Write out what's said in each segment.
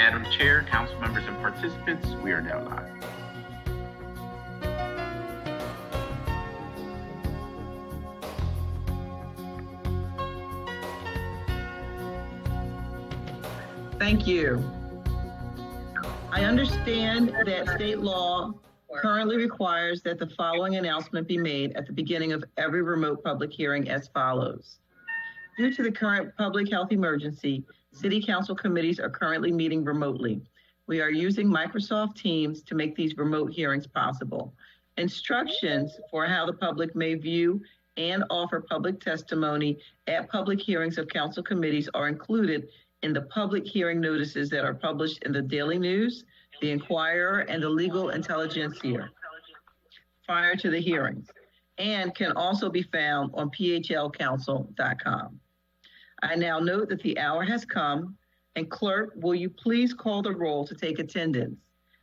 Madam Chair, council members, and participants, we are now live. Thank you. I understand that state law currently requires that the following announcement be made at the beginning of every remote public hearing as follows. Due to the current public health emergency, city council committees are currently meeting remotely. We are using Microsoft Teams to make these remote hearings possible. Instructions for how the public may view and offer public testimony at public hearings of council committees are included in the public hearing notices that are published in the Daily News, the Inquirer, and the Legal Intelligencer prior to the hearings, and can also be found on phlcouncil.com. I now note that the hour has come, and clerk, will you please call the roll to take attendance?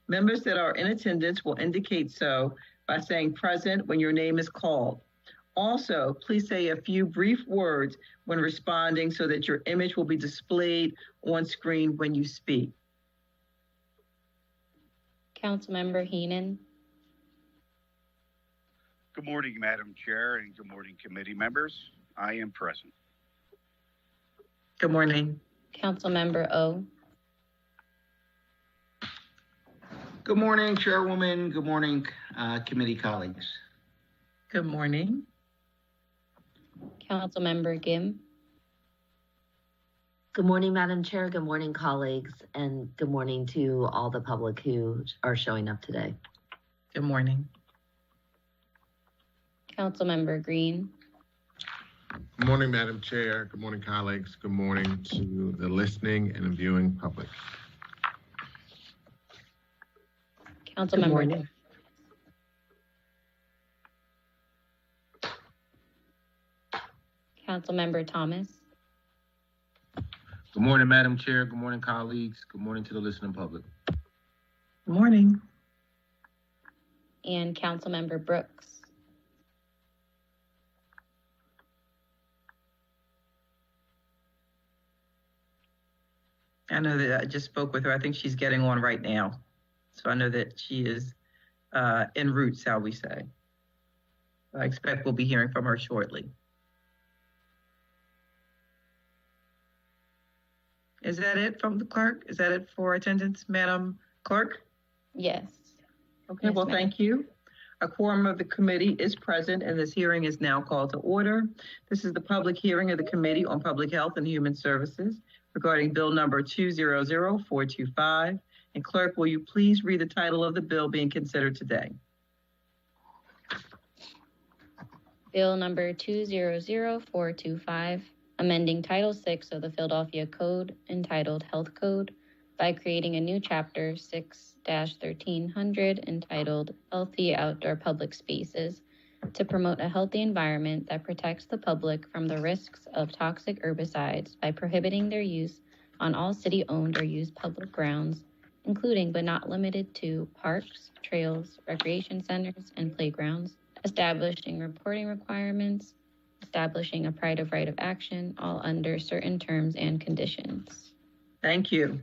Members that are in attendance will indicate so by saying present when your name is called. Also, please say a few brief words when responding so that your image will be displayed on screen when you speak. Councilmember Heenan. Good morning, Madam Chair, and good morning, committee members. I am present. Good morning. Councilmember O. Good morning, Chairwoman. Good morning, committee colleagues. Good morning. Councilmember Gim. Good morning, Madam Chair. Good morning, colleagues, and good morning to all the public who are showing up today. Good morning. Councilmember Green. Good morning, Madam Chair. Good morning, colleagues. Good morning to the listening and viewing public. Councilmember. Councilmember Thomas. Good morning, Madam Chair. Good morning, colleagues. Good morning to the listening public. Good morning. And Councilmember Brooks. I know that I just spoke with her. I think she's getting on right now. So I know that she is en route, shall we say. I expect we'll be hearing from her shortly. Is that it from the clerk? Is that it for attendance, Madam Clerk? Yes. Okay, Yes, well, ma'am. thank you. A quorum of the committee is present and this hearing is now called to order. This is the public hearing of the Committee on Public Health and Human Services regarding bill number 200425. And clerk, will you please read the title of the bill being considered today? Bill number 200425, amending Title VI of the Philadelphia Code entitled Health Code by creating a new chapter 6-1300 entitled Healthy Outdoor Public Spaces to promote a healthy environment that protects the public from the risks of toxic herbicides by prohibiting their use on all city-owned or used public grounds, including but not limited to parks, trails, recreation centers, and playgrounds, establishing reporting requirements, establishing a private right of action, all under certain terms and conditions. Thank you.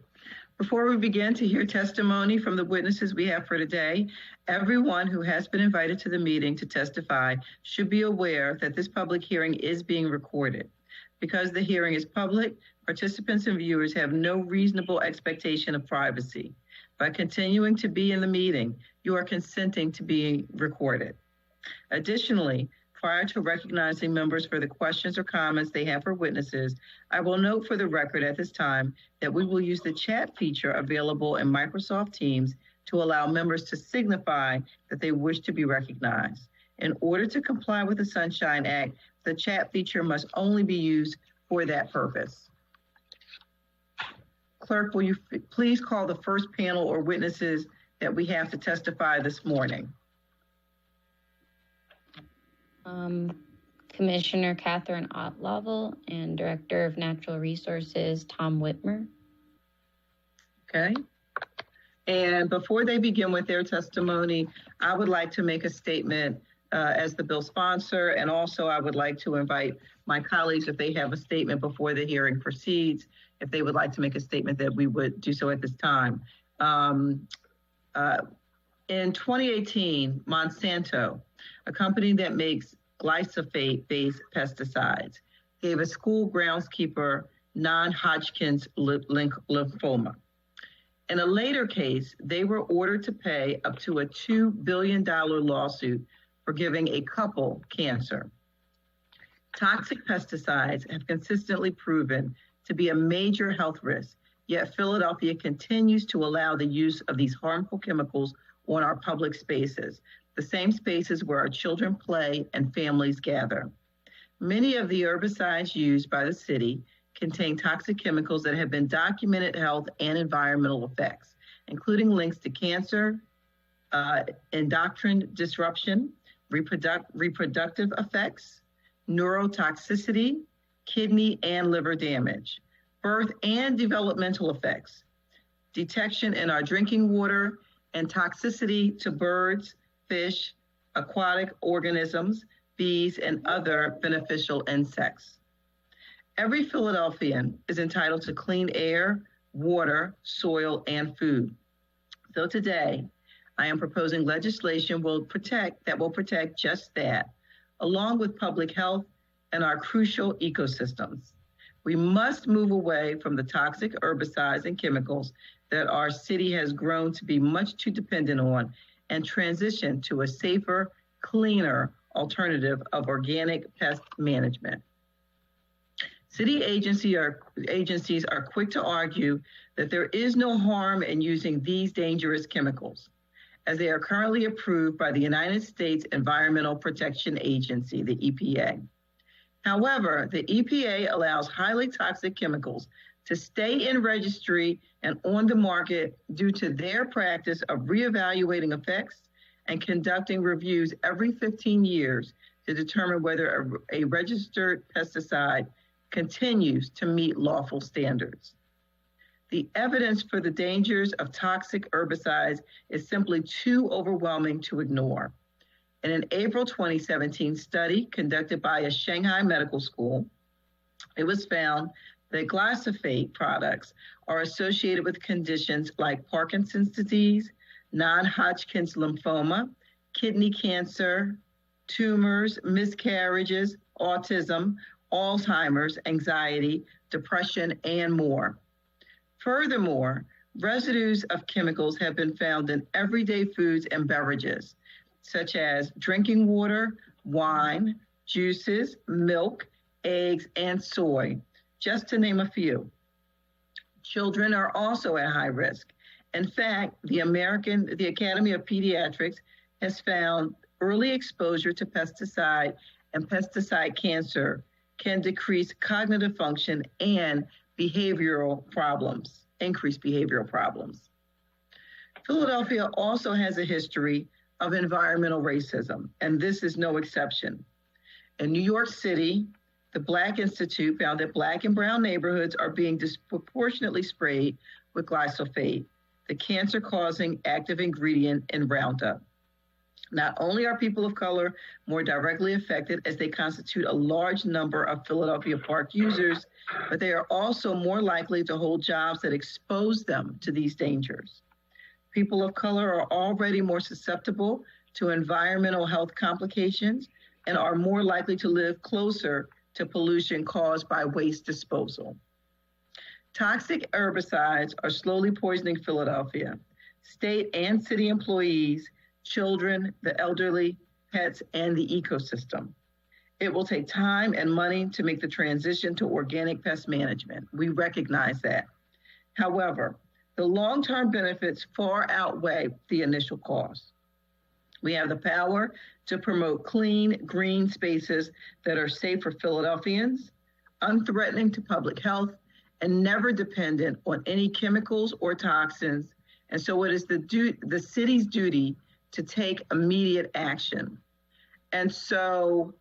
Before we begin to hear testimony from the witnesses we have for today, everyone who has been invited to the meeting to testify should be aware that this public hearing is being recorded. Because the hearing is public, participants and viewers have no reasonable expectation of privacy. By continuing to be in the meeting, you are consenting to being recorded. Additionally, prior to recognizing members for the questions or comments they have for witnesses, I will note for the record at this time that we will use the chat feature available in Microsoft Teams to allow members to signify that they wish to be recognized. In order to comply with the Sunshine Act, the chat feature must only be used for that purpose. Clerk, will you please call the first panel or witnesses that we have to testify this morning? Commissioner Catherine Ottlavel and Director of Natural Resources, Tom Whitmer. Okay. And before they begin with their testimony, I would like to make a statement as the bill sponsor, and also I would like to invite my colleagues if they have a statement before the hearing proceeds. if they would like to make a statement, that we would do so at this time. In 2018, Monsanto, a company that makes glyphosate-based pesticides, gave a school groundskeeper non-Hodgkin's lymphoma. In a later case, they were ordered to pay up to a $2 billion lawsuit for giving a couple cancer. Toxic pesticides have consistently proven to be a major health risk, yet Philadelphia continues to allow the use of these harmful chemicals on our public spaces, the same spaces where our children play and families gather. Many of the herbicides used by the city contain toxic chemicals that have been documented health and environmental effects, including links to cancer, endocrine disruption, reproductive effects, neurotoxicity, kidney and liver damage, birth and developmental effects, detection in our drinking water, and toxicity to birds, fish, aquatic organisms, bees, and other beneficial insects. Every Philadelphian is entitled to clean air, water, soil, and food. So today, I am proposing legislation that will protect just that, along with public health and our crucial ecosystems. We must move away from the toxic herbicides and chemicals that our city has grown to be much too dependent on and transition to a safer, cleaner alternative of organic pest management. City agencies are quick to argue that there is no harm in using these dangerous chemicals, as they are currently approved by the United States Environmental Protection Agency, the EPA. However, the EPA allows highly toxic chemicals to stay in registry and on the market due to their practice of reevaluating effects and conducting reviews every 15 years to determine whether a registered pesticide continues to meet lawful standards. The evidence for the dangers of toxic herbicides is simply too overwhelming to ignore. In an April 2017 study conducted by a Shanghai medical school, it was found that glyphosate products are associated with conditions like Parkinson's disease, non-Hodgkin's lymphoma, kidney cancer, tumors, miscarriages, autism, Alzheimer's, anxiety, depression, and more. Furthermore, residues of chemicals have been found in everyday foods and beverages, such as drinking water, wine, juices, milk, eggs, and soy, just to name a few. Children are also at high risk. In fact, the Academy of Pediatrics has found early exposure to pesticide and pesticide cancer can decrease cognitive function and increase behavioral problems. Philadelphia also has a history of environmental racism, and this is no exception. In New York City, the Black Institute found that Black and brown neighborhoods are being disproportionately sprayed with glyphosate, the cancer-causing active ingredient in Roundup. Not only are people of color more directly affected as they constitute a large number of Philadelphia Park users, but they are also more likely to hold jobs that expose them to these dangers. People of color are already more susceptible to environmental health complications and are more likely to live closer to pollution caused by waste disposal. Toxic herbicides are slowly poisoning Philadelphia, state and city employees, children, the elderly, pets, and the ecosystem. It will take time and money to make the transition to organic pest management. We recognize that. However, the long-term benefits far outweigh the initial costs. We have the power to promote clean, green spaces that are safe for Philadelphians, unthreatening to public health, and never dependent on any chemicals or toxins. And so it is the city's duty to take immediate action. And so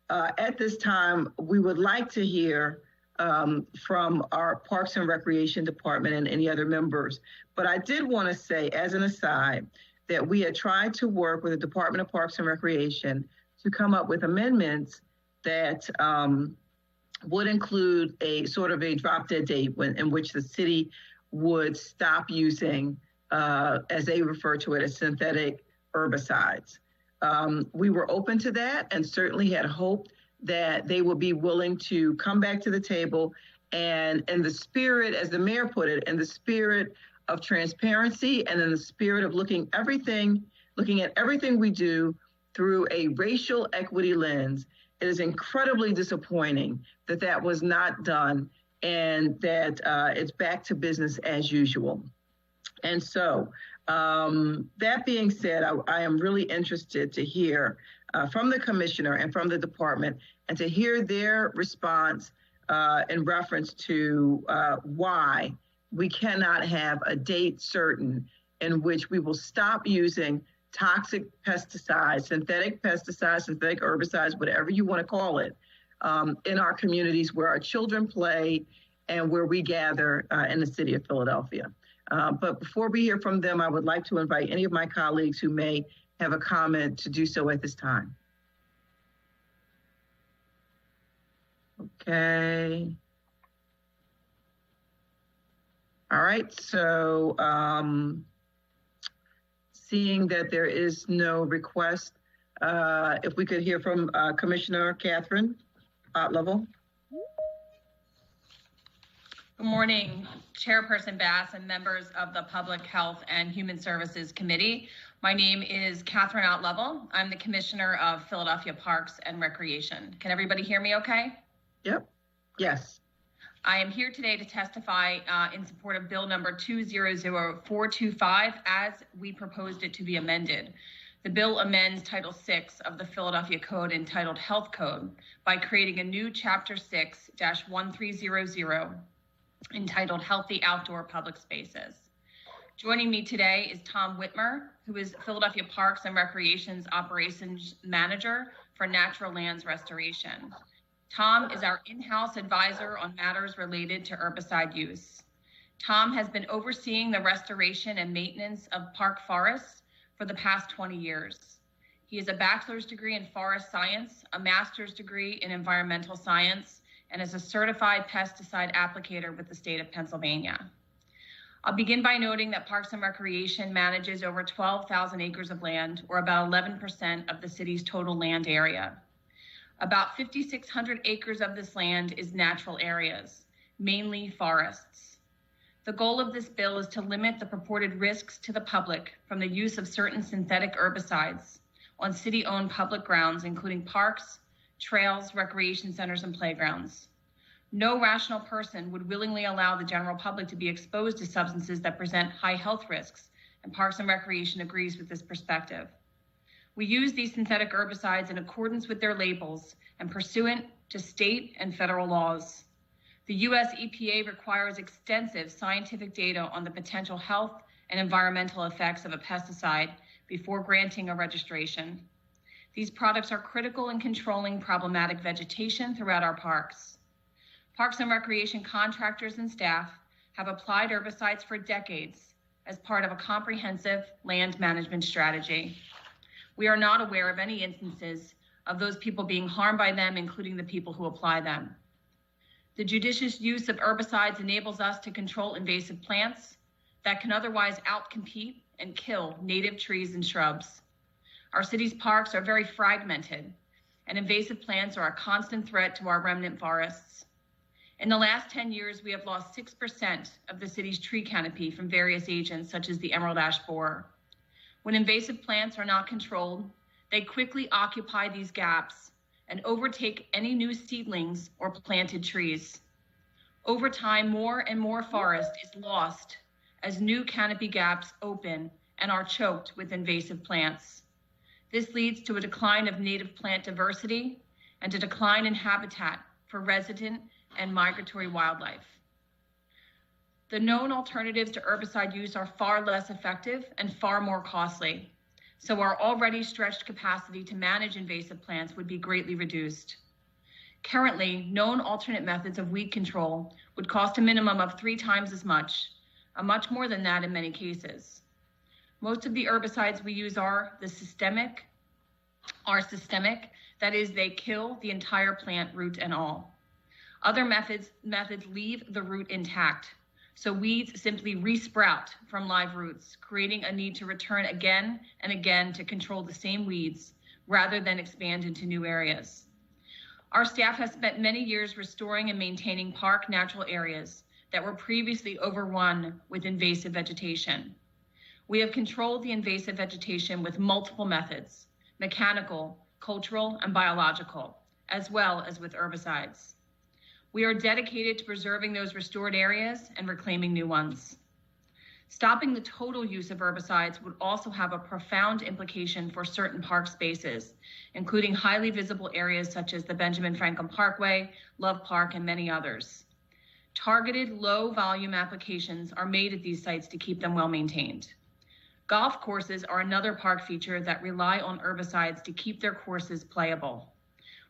at this time, we would like to hear from our Parks and Recreation Department and any other members. But I did want to say, as an aside, that we had tried to work with the Department of Parks and Recreation to come up with amendments that would include a sort of a drop dead date in which the city would stop using, as they refer to it, as synthetic herbicides. We were open to that and certainly had hoped that they would be willing to come back to the table and in the spirit, as the mayor put it, in the spirit of transparency and in the spirit of looking at everything we do through a racial equity lens. It is incredibly disappointing that that was not done and that it's back to business as usual. And so that being said, I am really interested to hear from the commissioner and from the department and to hear their response in reference to why we cannot have a date certain in which we will stop using toxic pesticides, synthetic herbicides, whatever you want to call it, in our communities where our children play and where we gather in the city of Philadelphia. But before we hear from them, I would like to invite any of my colleagues who may have a comment to do so at this time. Okay. All right, so seeing that there is no request, if we could hear from Commissioner Catherine Ottlevel. Good morning, Chairperson Bass and members of the Public Health and Human Services Committee. My name is Catherine Ottlevel. I'm the Commissioner of Philadelphia Parks and Recreation. Can everybody hear me okay? Yep. Yes. I am here today to testify in support of Bill number 200425 as we proposed it to be amended. The bill amends Title VI of the Philadelphia Code entitled Health Code by creating a new Chapter 6-1300 entitled Healthy Outdoor Public Spaces. Joining me today is Tom Whitmer, who is Philadelphia Parks and Recreation's Operations Manager for Natural Lands Restoration. Tom is our in-house advisor on matters related to herbicide use. Tom has been overseeing the restoration and maintenance of park forests for the past 20 years. He has a bachelor's degree in forest science, a master's degree in environmental science, and is a certified pesticide applicator with the state of Pennsylvania. I'll begin by noting that Parks and Recreation manages over 12,000 acres of land, or about 11% of the city's total land area. About 5,600 acres of this land is natural areas, mainly forests. The goal of this bill is to limit the purported risks to the public from the use of certain synthetic herbicides on city-owned public grounds, including parks, trails, recreation centers, and playgrounds. No rational person would willingly allow the general public to be exposed to substances that present high health risks, and Parks and Recreation agrees with this perspective. We use these synthetic herbicides in accordance with their labels and pursuant to state and federal laws. The U.S. EPA requires extensive scientific data on the potential health and environmental effects of a pesticide before granting a registration. These products are critical in controlling problematic vegetation throughout our parks. Parks and Recreation contractors and staff have applied herbicides for decades as part of a comprehensive land management strategy. We are not aware of any instances of those people being harmed by them, including the people who apply them. The judicious use of herbicides enables us to control invasive plants that can otherwise outcompete and kill native trees and shrubs. Our city's parks are very fragmented, and invasive plants are a constant threat to our remnant forests. In the last 10 years, we have lost 6% of the city's tree canopy from various agents, such as the emerald ash borer. When invasive plants are not controlled, they quickly occupy these gaps and overtake any new seedlings or planted trees. Over time, more and more forest is lost as new canopy gaps open and are choked with invasive plants. This leads to a decline of native plant diversity and a decline in habitat for resident and migratory wildlife. The known alternatives to herbicide use are far less effective and far more costly, so our already stretched capacity to manage invasive plants would be greatly reduced. Currently, known alternate methods of weed control would cost a minimum of 3 times as much, much more than that in many cases. Most of the herbicides we use are systemic, that is, they kill the entire plant, root and all. Other methods leave the root intact, so weeds simply resprout from live roots, creating a need to return again and again to control the same weeds rather than expand into new areas. Our staff has spent many years restoring and maintaining park natural areas that were previously overrun with invasive vegetation. We have controlled the invasive vegetation with multiple methods: mechanical, cultural, and biological, as well as with herbicides. We are dedicated to preserving those restored areas and reclaiming new ones. Stopping the total use of herbicides would also have a profound implication for certain park spaces, including highly visible areas such as the Benjamin Franklin Parkway, Love Park, and many others. Targeted low-volume applications are made at these sites to keep them well maintained. Golf courses are another park feature that rely on herbicides to keep their courses playable.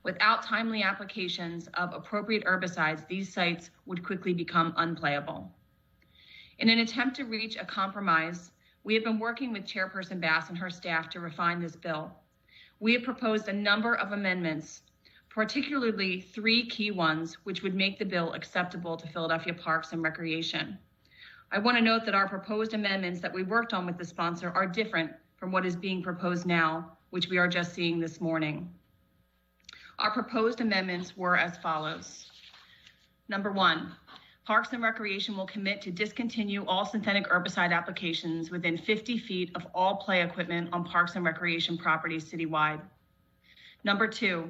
Without timely applications of appropriate herbicides, these sites would quickly become unplayable. In an attempt to reach a compromise, we have been working with Chairperson Bass and her staff to refine this bill. We have proposed a number of amendments, particularly 3 key ones, which would make the bill acceptable to Philadelphia Parks and Recreation. I want to note that our proposed amendments that we worked on with the sponsor are different from what is being proposed now, which we are just seeing this morning. Our proposed amendments were as follows. Number 1, Parks and Recreation will commit to discontinue all synthetic herbicide applications within 50 feet of all play equipment on Parks and Recreation properties citywide. Number 2,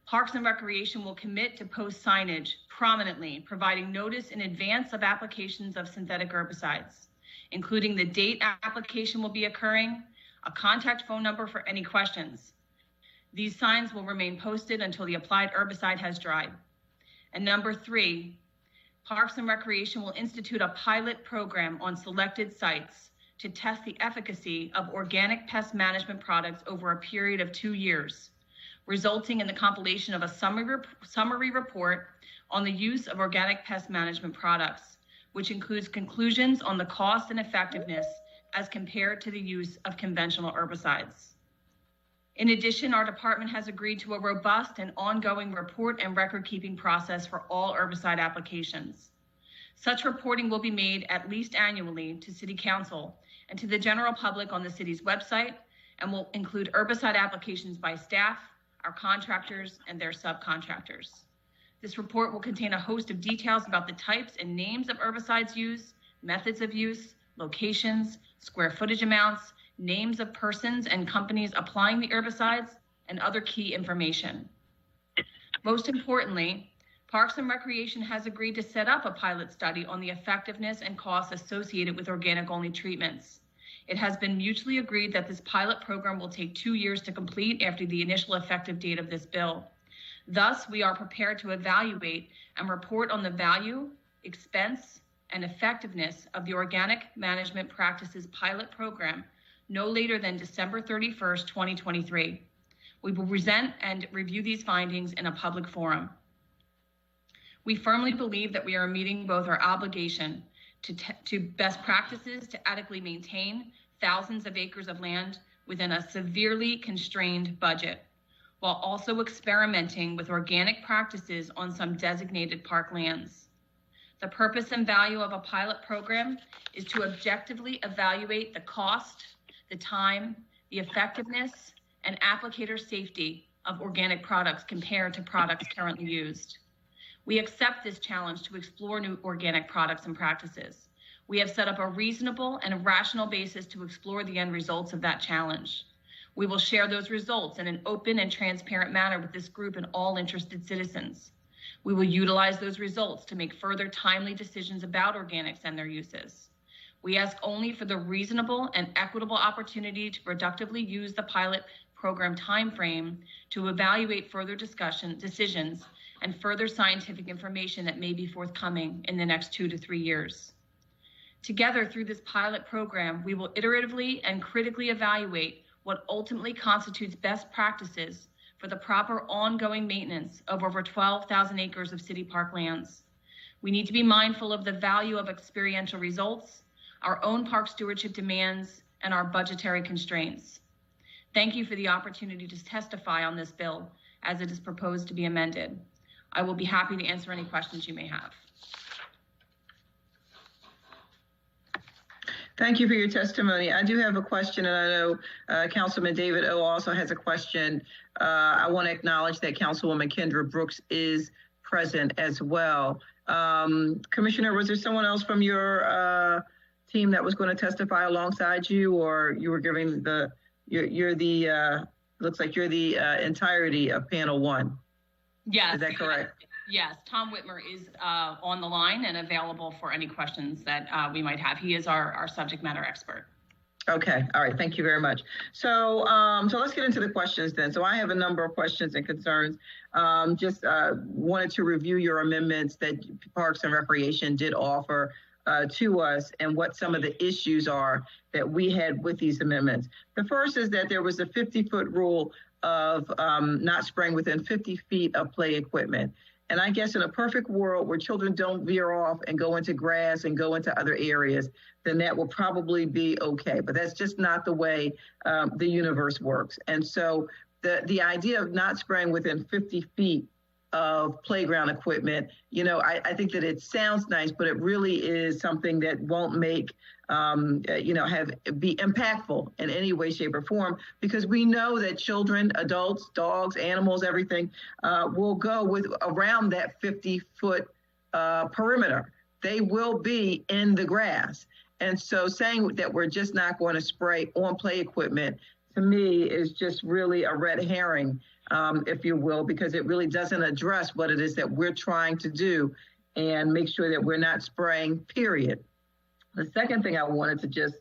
Parks and Recreation will commit to post signage prominently, providing notice in advance of applications of synthetic herbicides, including the date application will be occurring, a contact phone number for any questions. These signs will remain posted until the applied herbicide has dried. And number 3, Parks and Recreation will institute a pilot program on selected sites to test the efficacy of organic pest management products over a period of 2 years, resulting in the compilation of a summary report on the use of organic pest management products, which includes conclusions on the cost and effectiveness as compared to the use of conventional herbicides. In addition, our department has agreed to a robust and ongoing report and record-keeping process for all herbicide applications. Such reporting will be made at least annually to City Council and to the general public on the city's website, and will include herbicide applications by staff, our contractors, and their subcontractors. This report will contain a host of details about the types and names of herbicides used, methods of use, locations, square footage amounts, names of persons and companies applying the herbicides, and other key information. Most importantly, Parks and Recreation has agreed to set up a pilot study on the effectiveness and costs associated with organic-only treatments. It has been mutually agreed that this pilot program will take 2 years to complete after the initial effective date of this bill. Thus, we are prepared to evaluate and report on the value, expense, and effectiveness of the Organic Management Practices Pilot Program no later than December 31st, 2023. We will present and review these findings in a public forum. We firmly believe that we are meeting both our obligation to best practices to adequately maintain thousands of acres of land within a severely constrained budget, while also experimenting with organic practices on some designated park lands. The purpose and value of a pilot program is to objectively evaluate the cost, the time, the effectiveness, and applicator safety of organic products compared to products currently used. We accept this challenge to explore new organic products and practices. We have set up a reasonable and rational basis to explore the end results of that challenge. We will share those results in an open and transparent manner with this group and all interested citizens. We will utilize those results to make further timely decisions about organics and their uses. We ask only for the reasonable and equitable opportunity to productively use the pilot program timeframe to evaluate further decisions and further scientific information that may be forthcoming in the next 2 to 3 years. Together, through this pilot program, we will iteratively and critically evaluate what ultimately constitutes best practices for the proper ongoing maintenance of over 12,000 acres of city park lands. We need to be mindful of the value of experiential results, our own park stewardship demands, and our budgetary constraints. Thank you for the opportunity to testify on this bill as it is proposed to be amended. I will be happy to answer any questions you may have. Thank you for your testimony. I do have a question, and I know Councilman David O also has a question. I want to acknowledge that Councilwoman Kendra Brooks is present as well. Commissioner, was there someone else from your team that was going to testify alongside you, or you were giving the, looks like you're the entirety of panel one? Yes. Is that correct? Yes, Tom Whitmer is on the line and available for any questions that we might have. He is our subject matter expert. Okay, all right, thank you very much. So let's get into the questions then. So I have a number of questions and concerns. Just wanted to review your amendments that Parks and Recreation did offer to us and what some of the issues are that we had with these amendments. The first is that there was a 50-foot rule of not spraying within 50 feet of play equipment. And I guess in a perfect world where children don't veer off and go into grass and go into other areas, then that will probably be okay. But that's just not the way the universe works. And so the idea of not spraying within 50 feet of playground equipment, I think that it sounds nice, but it really is something that won't make, be impactful in any way, shape, or form, because we know that children, adults, dogs, animals, everything will go around that 50-foot perimeter. They will be in the grass. And so saying that we're just not going to spray on play equipment, to me, is just really a red herring, if you will, because it really doesn't address what it is that we're trying to do and make sure that we're not spraying, period. The second thing I wanted to just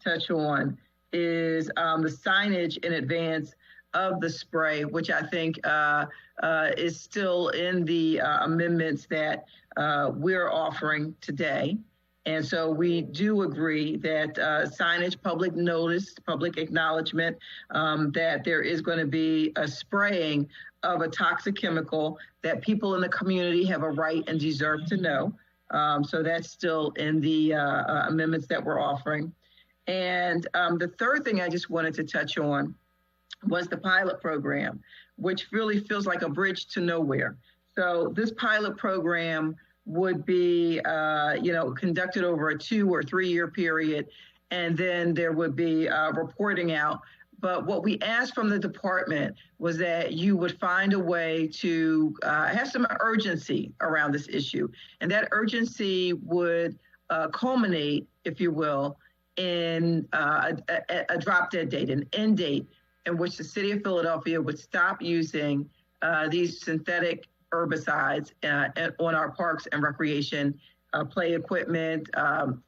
touch on is the signage in advance of the spray, which I think is still in the amendments that we're offering today. And so we do agree that signage, public notice, public acknowledgement, that there is going to be a spraying of a toxic chemical that people in the community have a right and deserve to know. So that's still in the amendments that we're offering. And the third thing I just wanted to touch on was the pilot program, which really feels like a bridge to nowhere. So this pilot program would be, conducted over a 2 or 3 year period, and then there would be reporting out. But what we asked from the department was that you would find a way to have some urgency around this issue. And that urgency would culminate, if you will, in a drop dead date, an end date in which the city of Philadelphia would stop using these synthetic herbicides on our parks and recreation, play equipment,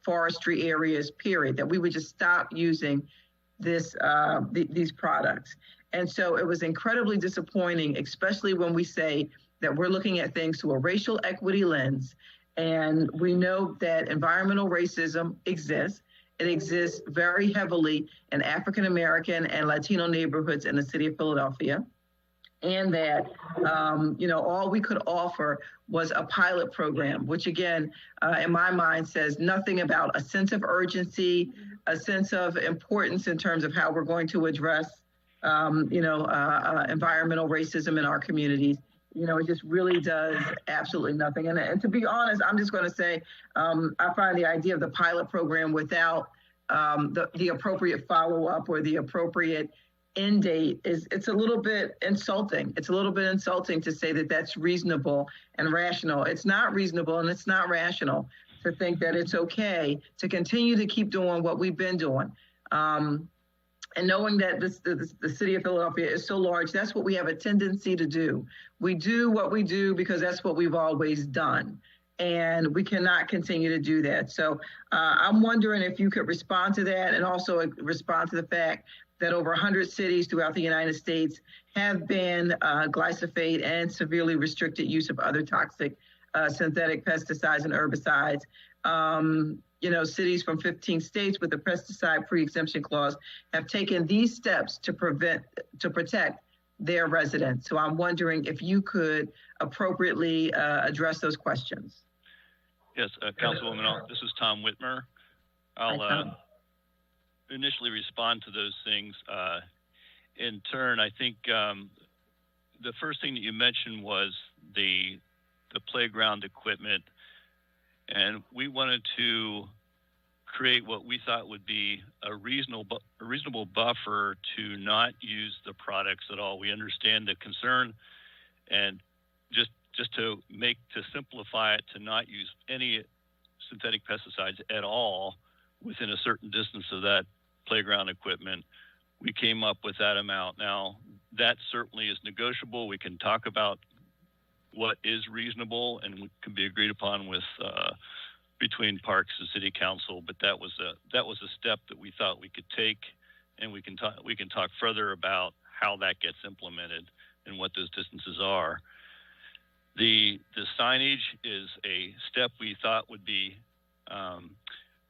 forestry areas, period, that we would just stop using these products. And so it was incredibly disappointing, especially when we say that we're looking at things through a racial equity lens. And we know that environmental racism exists. It exists very heavily in African-American and Latino neighborhoods in the city of Philadelphia. And that, all we could offer was a pilot program, which again, in my mind says nothing about a sense of urgency, a sense of importance in terms of how we're going to address, environmental racism in our communities. It just really does absolutely nothing. And to be honest, I'm just going to say, I find the idea of the pilot program without the appropriate follow-up or the appropriate end date it's a little bit insulting. It's a little bit insulting to say that that's reasonable and rational. It's not reasonable and it's not rational to think that it's okay to continue to keep doing what we've been doing. And knowing that the city of Philadelphia is so large, that's what we have a tendency to do. We do what we do because that's what we've always done. And we cannot continue to do that. So I'm wondering if you could respond to that and also respond to the fact that over 100 cities throughout the United States have banned glyphosate and severely restricted use of other toxic synthetic pesticides and herbicides. Cities from 15 states with the pesticide pre-exemption clause have taken these steps to protect their residents. So I'm wondering if you could appropriately address those questions. Yes, Councilwoman, this is Tom Whitmer. I'll initially respond to those things. In turn, I think the first thing that you mentioned was the the playground equipment, and we wanted to create what we thought would be a reasonable buffer to not use the products at all. We understand the concern, and just to simplify it, to not use any synthetic pesticides at all within a certain distance of that playground equipment. We came up with that amount. Now, that certainly is negotiable. We can talk about what is reasonable and can be agreed upon with between Parks and City Council. But that was a step that we thought we could take, and we can talk further about how that gets implemented and what those distances are. The signage is a step we thought would be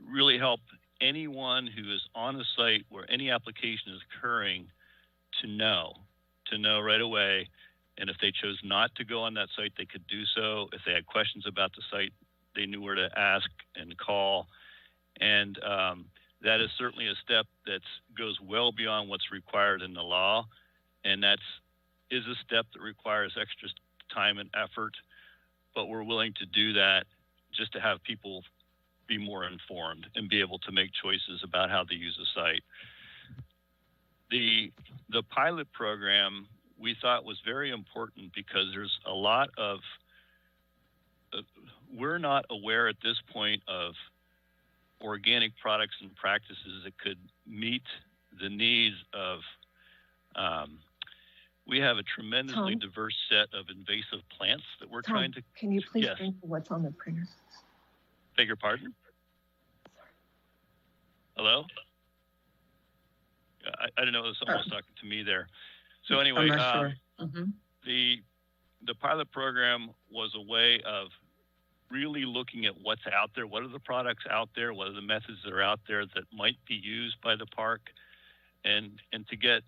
really help anyone who is on a site where any application is occurring to know right away. And if they chose not to go on that site, they could do so. If they had questions about the site, they knew where to ask and call. And that is certainly a step that goes well beyond what's required in the law. And that is a step that requires extra time and effort, but we're willing to do that just to have people be more informed and be able to make choices about how they use a site. The pilot program we thought was very important because there's a lot of, we're not aware at this point of organic products and practices that could meet the needs of, we have a tremendously diverse set of invasive plants that we're trying to. Can you please yes. bring what's on the printer? Beg your pardon? Hello? I don't know if someone was talking to me there. So anyway, I'm not sure. the pilot program was a way of really looking at what's out there. What are the products out there? What are the methods that are out there that might be used by the park? And to get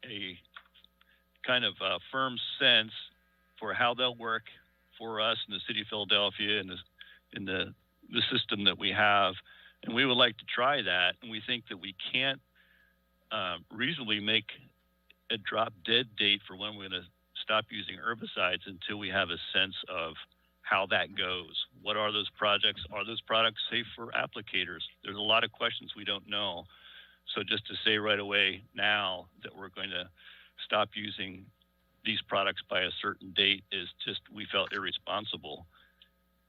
a kind of a firm sense for how they'll work for us in the city of Philadelphia and in the system that we have. And we would like to try that. And we think that we can't reasonably make a drop dead date for when we're going to stop using herbicides until we have a sense of how that goes. What are those projects? Are those products safe for applicators? There's a lot of questions we don't know. So just to say right away now that we're going to stop using these products by a certain date is just, we felt irresponsible.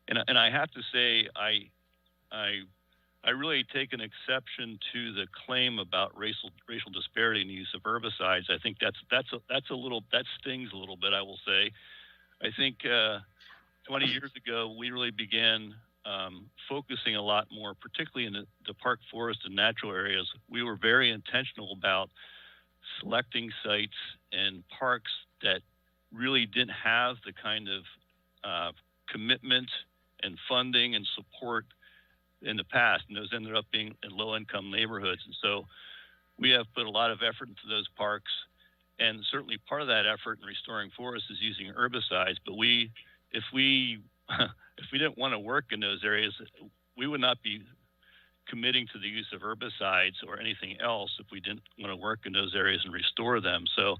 And I have to say, I really take an exception to the claim about racial disparity in the use of herbicides. I think that's a little, that stings a little bit, I will say. I think 20 years ago, we really began focusing a lot more, particularly in the park, forest, and natural areas. We were very intentional about selecting sites and parks that really didn't have the kind of commitment and funding and support in the past, and those ended up being in low-income neighborhoods. And so we have put a lot of effort into those parks, and certainly part of that effort in restoring forests is using herbicides. But if we didn't want to work in those areas, we would not be committing to the use of herbicides or anything else if we didn't want to work in those areas and restore them. So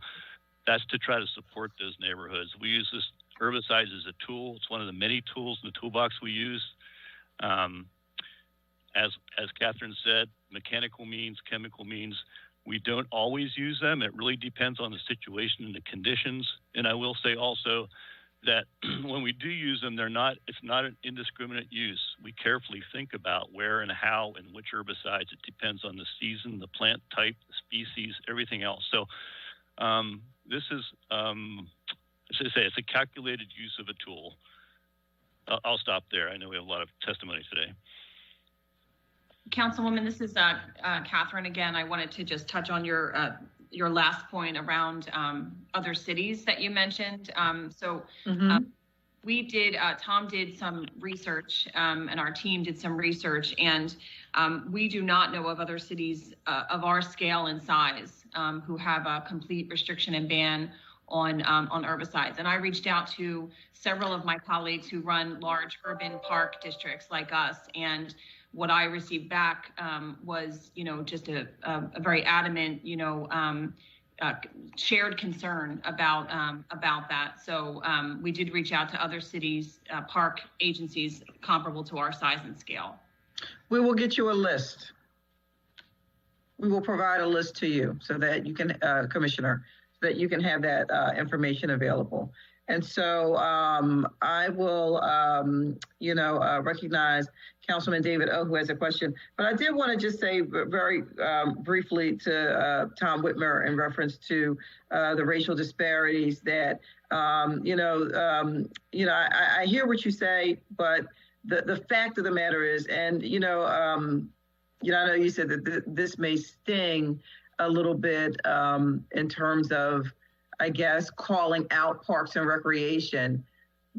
that's to try to support those neighborhoods. We use this herbicides as a tool. It's one of the many tools in the toolbox we use. As Catherine said, mechanical means, chemical means, we don't always use them. It really depends on the situation and the conditions. And I will say also that when we do use them, it's not an indiscriminate use. We carefully think about where and how and which herbicides. It depends on the season, the plant type, the species, everything else. So this is, as I say, it's a calculated use of a tool. I'll stop there. I know we have a lot of testimony today. Councilwoman, this is Catherine again. I wanted to just touch on your last point around other cities that you mentioned. We did, Tom did some research and our team did some research, and we do not know of other cities of our scale and size who have a complete restriction and ban on herbicides. And I reached out to several of my colleagues who run large urban park districts like us, and what I received back was, just a very adamant, shared concern about that. So we did reach out to other cities, park agencies comparable to our size and scale. We will get you a list. We will provide a list to you so that you can, Commissioner, so that you can have that information available. And so I will, recognize Councilman David O, who has a question. But I did want to just say very briefly to Tom Whitmer in reference to the racial disparities that, I hear what you say, but the fact of the matter is, and, I know you said that this may sting a little bit in terms of, I guess, calling out Parks and Recreation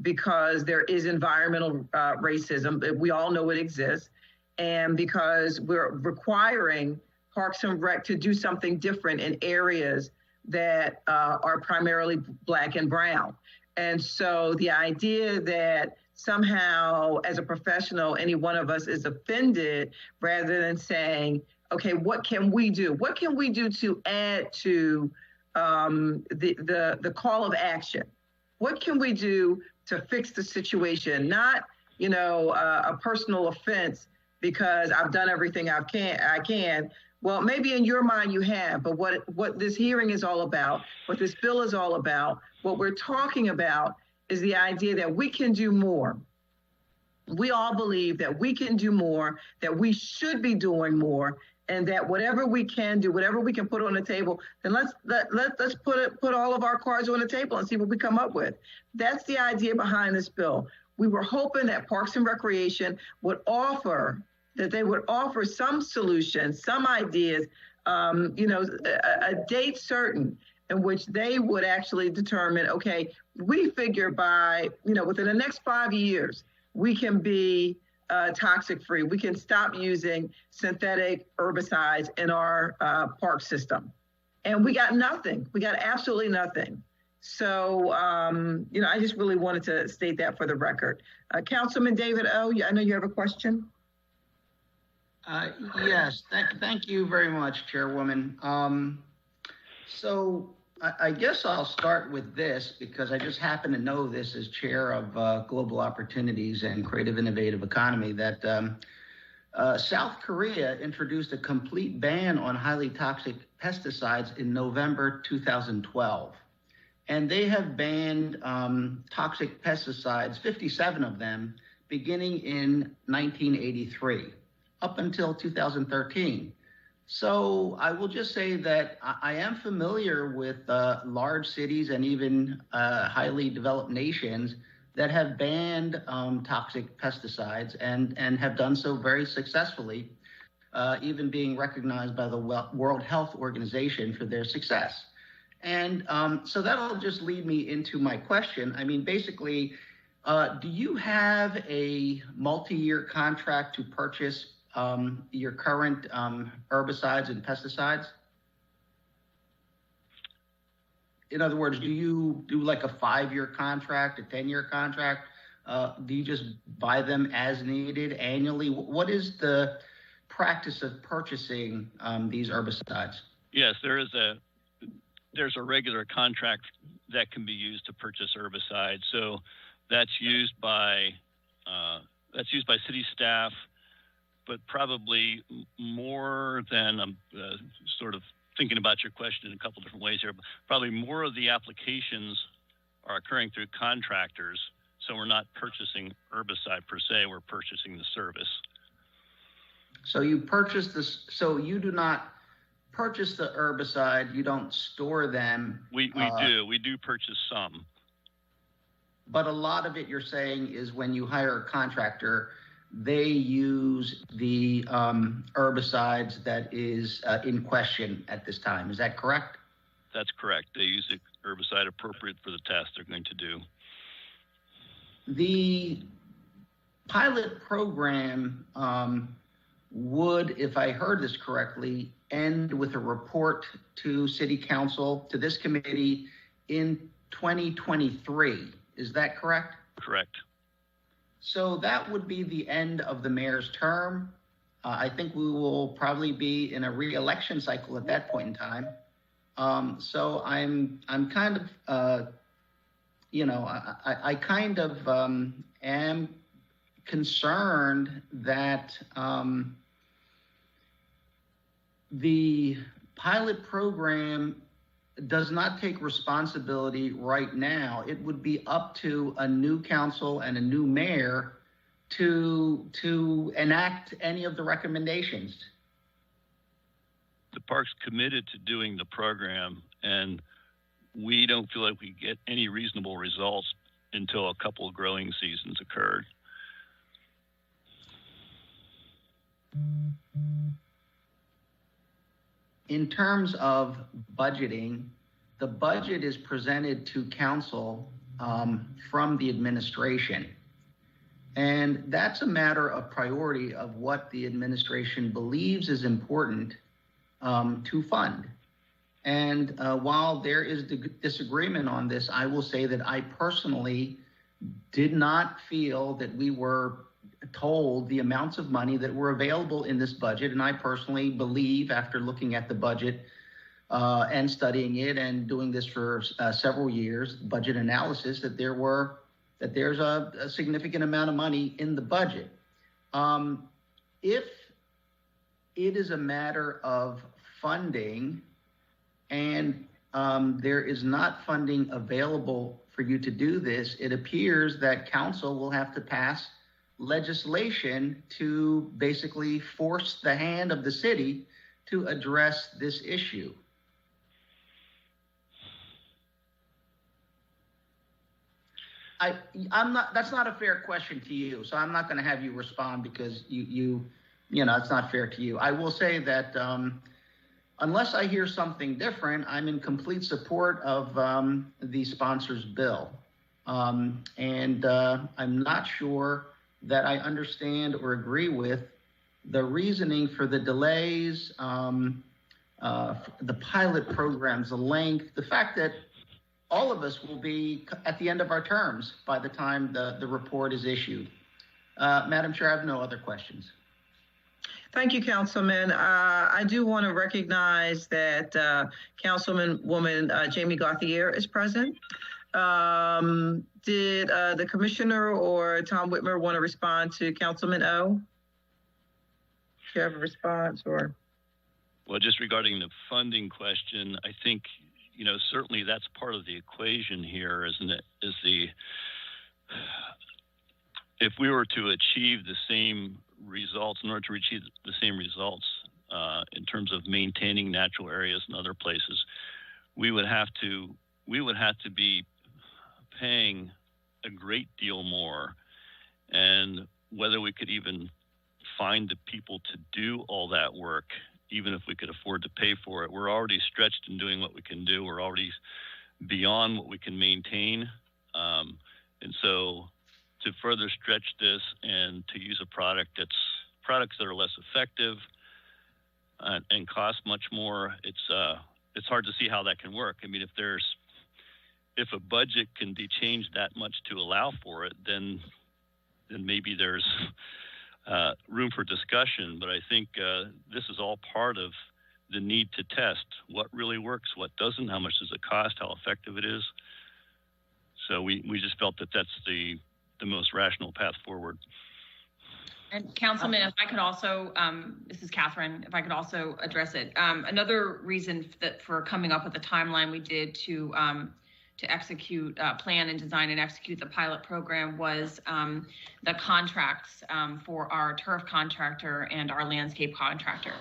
because there is environmental racism. We all know it exists. And because we're requiring Parks and Rec to do something different in areas that are primarily Black and brown. And so the idea that somehow as a professional, any one of us is offended rather than saying, okay, what can we do? What can we do to add to the call of action? What can we do to fix the situation? Not, a personal offense because I've done everything I can. Well, maybe in your mind you have, but what this hearing is all about, what this bill is all about, what we're talking about is the idea that we can do more. We all believe that we can do more, that we should be doing more, and that whatever we can do, whatever we can put on the table, then let's put all of our cards on the table and see what we come up with. That's the idea behind this bill. We were hoping that Parks and Recreation would offer some solutions, some ideas, a date certain in which they would actually determine, okay, we figure by, within the next 5 years, we can be toxic free. We can stop using synthetic herbicides in our park system. And we got nothing. We got absolutely nothing. So, I just really wanted to state that for the record. Councilman David O, I know you have a question. Yes, thank you very much, Chairwoman. So I guess I'll start with this because I just happen to know this as chair of Global Opportunities and Creative Innovative Economy, that South Korea introduced a complete ban on highly toxic pesticides in November 2012. And they have banned toxic pesticides, 57 of them, beginning in 1983 up until 2013. So I will just say that I am familiar with large cities and even highly developed nations that have banned toxic pesticides and have done so very successfully, even being recognized by the World Health Organization for their success. And so that'll just lead me into my question. I mean, basically, do you have a multi-year contract to purchase your current herbicides and pesticides? In other words, do you do like a 5-year contract, a 10-year contract? Do you just buy them as needed annually? What is the practice of purchasing these herbicides? Yes, there's a regular contract that can be used to purchase herbicides. So that's used by city staff, but probably more than sort of thinking about your question in a couple different ways here. Probably more of the applications are occurring through contractors. So we're not purchasing herbicide per se, we're purchasing the service. So you purchase this, so you do not purchase the herbicide, you don't store them. We do purchase some. But a lot of it, you're saying, is when you hire a contractor, they use the herbicides that is in question at this time. Is that correct? That's correct. They use the herbicide appropriate for the task they're going to do. The pilot program would, if I heard this correctly, end with a report to City Council, to this committee in 2023. Is that correct? Correct. So that would be the end of the mayor's term. I think we will probably be in a re-election cycle at that point in time. So I'm kind of, I kind of am concerned that the pilot program does not take responsibility right now. It would be up to a new council and a new mayor to enact any of the recommendations. The park's committed to doing the program, and we don't feel like we get any reasonable results until a couple of growing seasons occurred. In terms of budgeting, the budget is presented to council from the administration. And that's a matter of priority of what the administration believes is important to fund. And while there is disagreement on this, I will say that I personally did not feel that we were told the amounts of money that were available in this budget. And I personally believe, after looking at the budget and studying it and doing this for several years, budget analysis, that there's a significant amount of money in the budget. If it is a matter of funding and there is not funding available for you to do this, it appears that council will have to pass legislation to basically force the hand of the city to address this issue. That's not a fair question to you, so I'm not going to have you respond because you know, it's not fair to you. I will say that unless I hear something different, I'm in complete support of the sponsor's bill. And I'm not sure that I understand or agree with the reasoning for the delays, the pilot programs, the length, the fact that all of us will be at the end of our terms by the time the report is issued. Madam Chair, I have no other questions. Thank you, Councilman. I do want to recognize that Councilwoman Jamie Gauthier is present. Did the Commissioner or Tom Whitmer want to respond to Councilman O? Do you have a response or? Well, just regarding the funding question, I think, you know, certainly that's part of the equation here, isn't it? If we were to achieve the same results, in order to achieve the same results in terms of maintaining natural areas and other places, we would have to be paying a great deal more, and whether we could even find the people to do all that work, even if we could afford to pay for it, we're already stretched in doing what we can do. We're already beyond what we can maintain, and so to further stretch this and to use products that are less effective and cost much more, it's hard to see how that can work. I mean, if a budget can be changed that much to allow for it, then maybe there's room for discussion. But I think this is all part of the need to test what really works, what doesn't, how much does it cost, how effective it is. So we just felt that that's the most rational path forward. And Councilman, if I could also, this is Catherine, if I could also address it. Another reason for coming up with the timeline we did to execute, plan and design and execute the pilot program was the contracts for our turf contractor and our landscape contractor,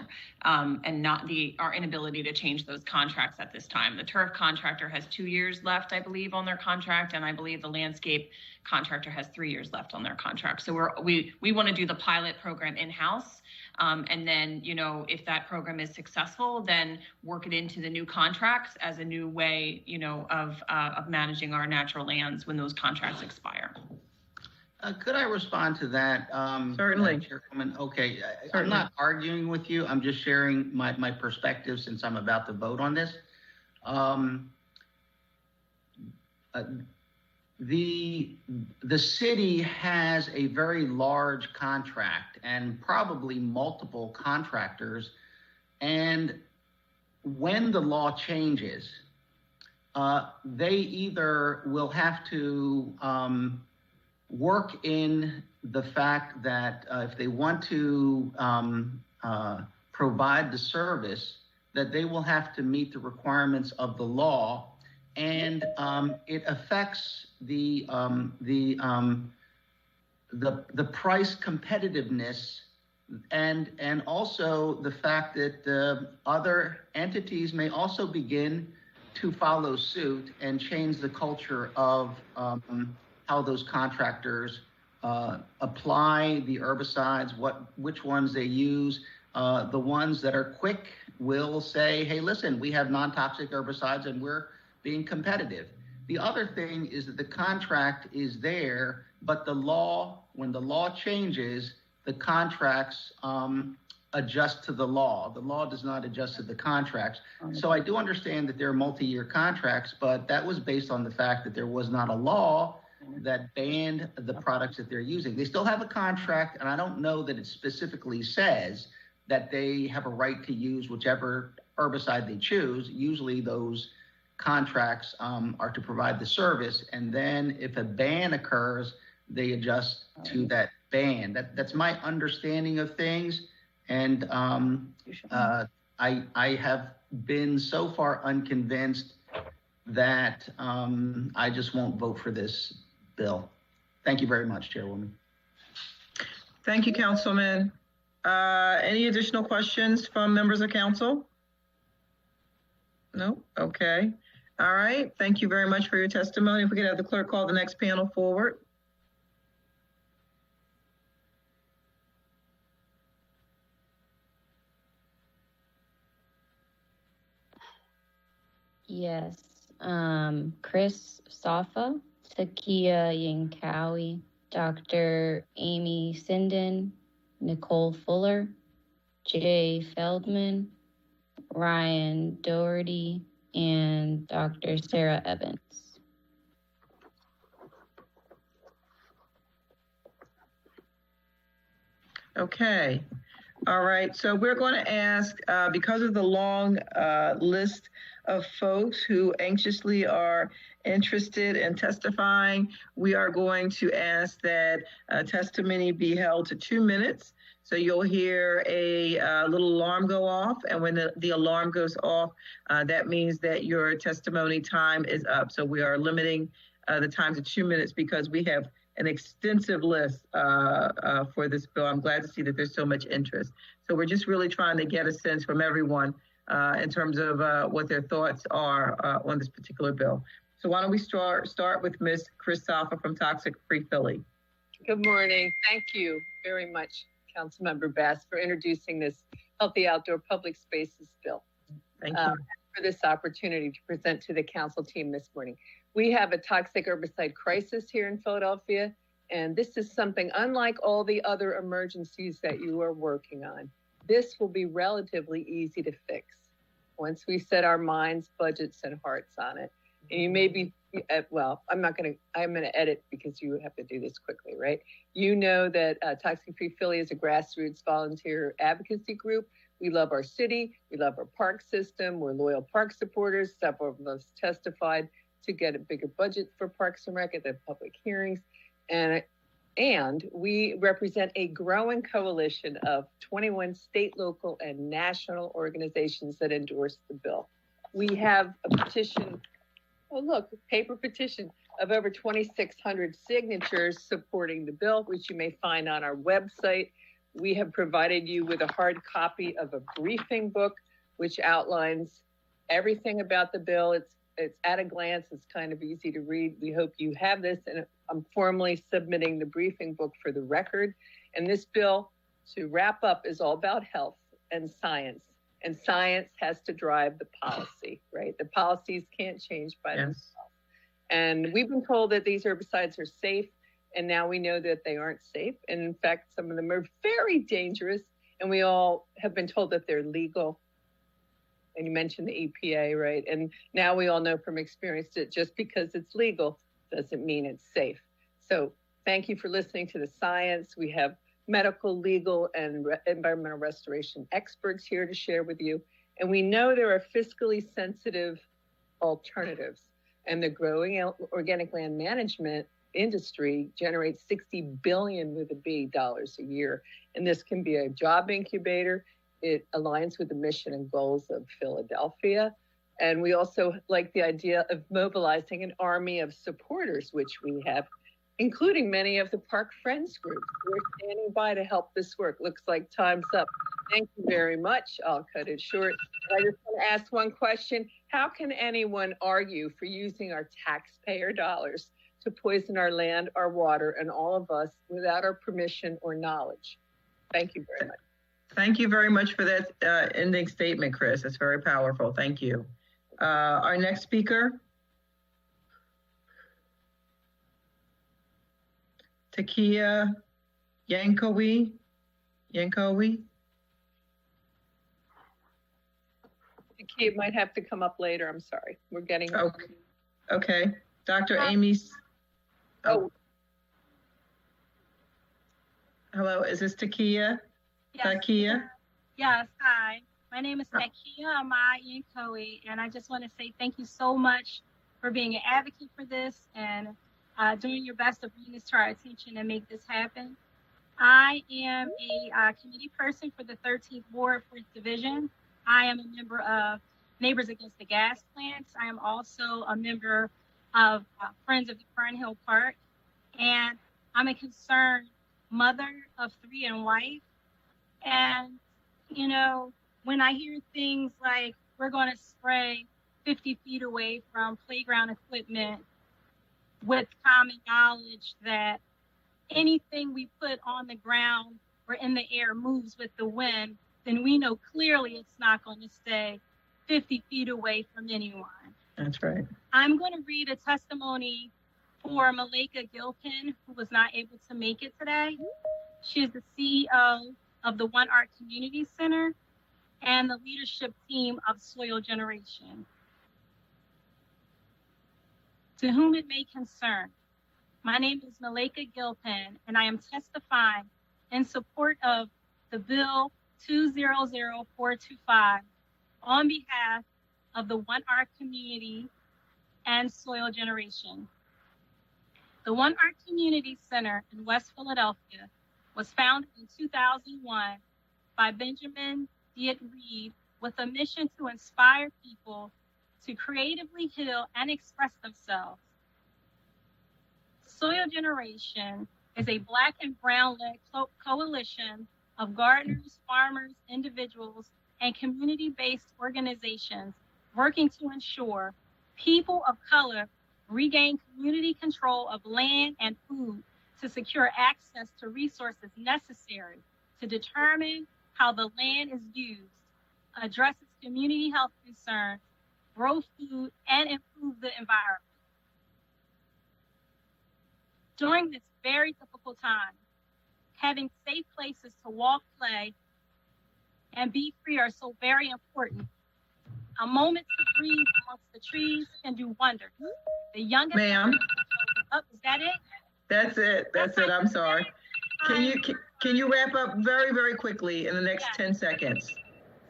and not our inability to change those contracts at this time. The turf contractor has 2 years left, I believe, on their contract, and I believe the landscape contractor has 3 years left on their contract. So we want to do the pilot program in-house. And then, you know, if that program is successful, then work it into the new contracts as a new way, you know, of managing our natural lands when those contracts expire. Could I respond to that? Certainly. Chairwoman? Okay, Certainly. I'm not arguing with you. I'm just sharing my perspective since I'm about to vote on this. The city has a very large contract and probably multiple contractors, and when the law changes, they either will have to work in the fact that if they want to provide the service, that they will have to meet the requirements of the law, and it affects the price competitiveness, and also the fact that other entities may also begin to follow suit and change the culture of how those contractors apply the herbicides, which ones they use. The ones that are quick will say, hey, listen, we have non-toxic herbicides and we're being competitive. The other thing is that the contract is there, but when the law changes, the contracts adjust to the law. The law does not adjust to the contracts. So I do understand that there are multi-year contracts, but that was based on the fact that there was not a law that banned the products that they're using. They still have a contract, and I don't know that it specifically says that they have a right to use whichever herbicide they choose. Usually those contracts are to provide the service, and then if a ban occurs, they adjust to that ban. That's my understanding of things, and I have been so far unconvinced that I just won't vote for this bill. Thank you very much, Chairwoman. Thank you, Councilman. Any additional questions from members of council? No? Okay. All right. Thank you very much for your testimony. If we could have the clerk call the next panel forward. Yes. Chris Safa, Takia Yankawi, Dr. Amy Sinden, Nicole Fuller, Jay Feldman, Ryan Doherty, and Dr. Sarah Evans. Okay. All right. So we're going to ask, because of the long list of folks who anxiously are interested in testifying, we are going to ask that testimony be held to 2 minutes. So you'll hear a little alarm go off, and when the alarm goes off, that means that your testimony time is up. So we are limiting the time to 2 minutes because we have an extensive list for this bill. I'm glad to see that there's so much interest. So we're just really trying to get a sense from everyone in terms of what their thoughts are on this particular bill. So why don't we start with Ms. Chris Safa from Toxic Free Philly. Good morning. Thank you very much, Councilmember Bass, for introducing this Healthy Outdoor Public Spaces bill. Thank you. For this opportunity to present to the council team this morning. We have a toxic herbicide crisis here in Philadelphia, and this is something unlike all the other emergencies that you are working on. This will be relatively easy to fix once we set our minds, budgets, and hearts on it. And you may be, well, I'm going to edit because you have to do this quickly, right? You know that Toxic Free Philly is a grassroots volunteer advocacy group. We love our city. We love our park system. We're loyal park supporters. Several of us testified to get a bigger budget for Parks and Rec at the public hearings. And we represent a growing coalition of 21 state, local, and national organizations that endorse the bill. We have a petition, oh look, paper petition of over 2,600 signatures supporting the bill, which you may find on our website. We have provided you with a hard copy of a briefing book, which outlines everything about the bill. It's at a glance, it's kind of easy to read. We hope you have this, and I'm formally submitting the briefing book for the record. And this bill, to wrap up, is all about health and science has to drive the policy, right? The policies can't change by themselves. And we've been told that these herbicides are safe, and now we know that they aren't safe. And in fact, some of them are very dangerous, and we all have been told that they're legal. And you mentioned the EPA, right? And now we all know from experience that just because it's legal doesn't mean it's safe. So thank you for listening to the science. We have medical, legal, and environmental restoration experts here to share with you. And we know there are fiscally sensitive alternatives, and the growing organic land management industry generates 60 billion with a B dollars a year. And this can be a job incubator. It aligns with the mission and goals of Philadelphia. And we also like the idea of mobilizing an army of supporters, which we have, including many of the Park Friends group. We're standing by to help this work. Looks like time's up. Thank you very much. I'll cut it short. I just want to ask one question. How can anyone argue for using our taxpayer dollars to poison our land, our water, and all of us without our permission or knowledge? Thank you very much. Thank you very much for that ending statement, Chris. It's very powerful. Thank you. Our next speaker, Takia Yankowi. Takia might have to come up later. I'm sorry. We're getting. Okay. Dr. Amy. Oh. Hello, is this Takia? Yes. Takia? Yes, hi. My name is Takia Amai Yankowi, and I just want to say thank you so much for being an advocate for this and doing your best to bring this to our attention and make this happen. I am a committee person for the 13th Ward, 4th Division. I am a member of Neighbors Against the Gas Plants. I am also a member of Friends of the Fern Hill Park, and I'm a concerned mother of 3 and wife. And, you know, when I hear things like we're going to spray 50 feet away from playground equipment with common knowledge that anything we put on the ground or in the air moves with the wind, then we know clearly it's not going to stay 50 feet away from anyone. That's right. I'm going to read a testimony for Malika Gilpin, who was not able to make it today. She is the CEO of the One Art Community Center and the leadership team of Soil Generation. To whom it may concern, my name is Malika Gilpin, and I am testifying in support of the Bill 200425 on behalf of the One Art Community and Soil Generation. The One Art Community Center in West Philadelphia was founded in 2001 by Benjamin Reed with a mission to inspire people to creatively heal and express themselves. Soil Generation is a Black and Brown-led coalition of gardeners, farmers, individuals, and community-based organizations working to ensure people of color regain community control of land and food to secure access to resources necessary to determine how the land is used, addresses community health concerns, grow food, and improve the environment. During this very difficult time, having safe places to walk, play, and be free are so very important. A moment to breathe amongst the trees can do wonders. The youngest. Ma'am. Oh, is that it? That's it. That's it. I'm sorry. Can you wrap up very, very quickly in the next 10 seconds?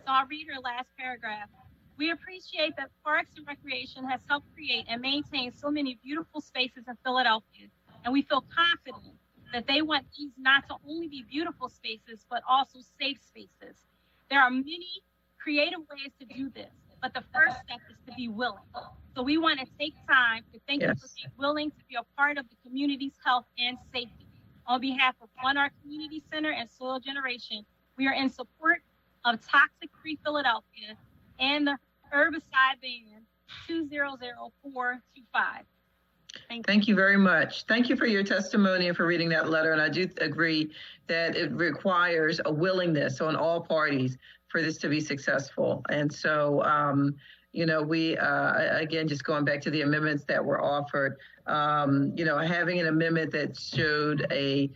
So I'll read her last paragraph. We appreciate that Parks and Recreation has helped create and maintain so many beautiful spaces in Philadelphia, and we feel confident that they want these not to only be beautiful spaces, but also safe spaces. There are many creative ways to do this, but the first step is to be willing. So we want to take time to thank you for being willing to be a part of the community's health and safety. On behalf of One Art Community Center and Soil Generation, we are in support of Toxic Free Philadelphia and the herbicide ban 200425. Thank you very much. Thank you for your testimony and for reading that letter. And I do agree that it requires a willingness on all parties for this to be successful. And so, you know, we, again, just going back to the amendments that were offered, you know, having an amendment that showed a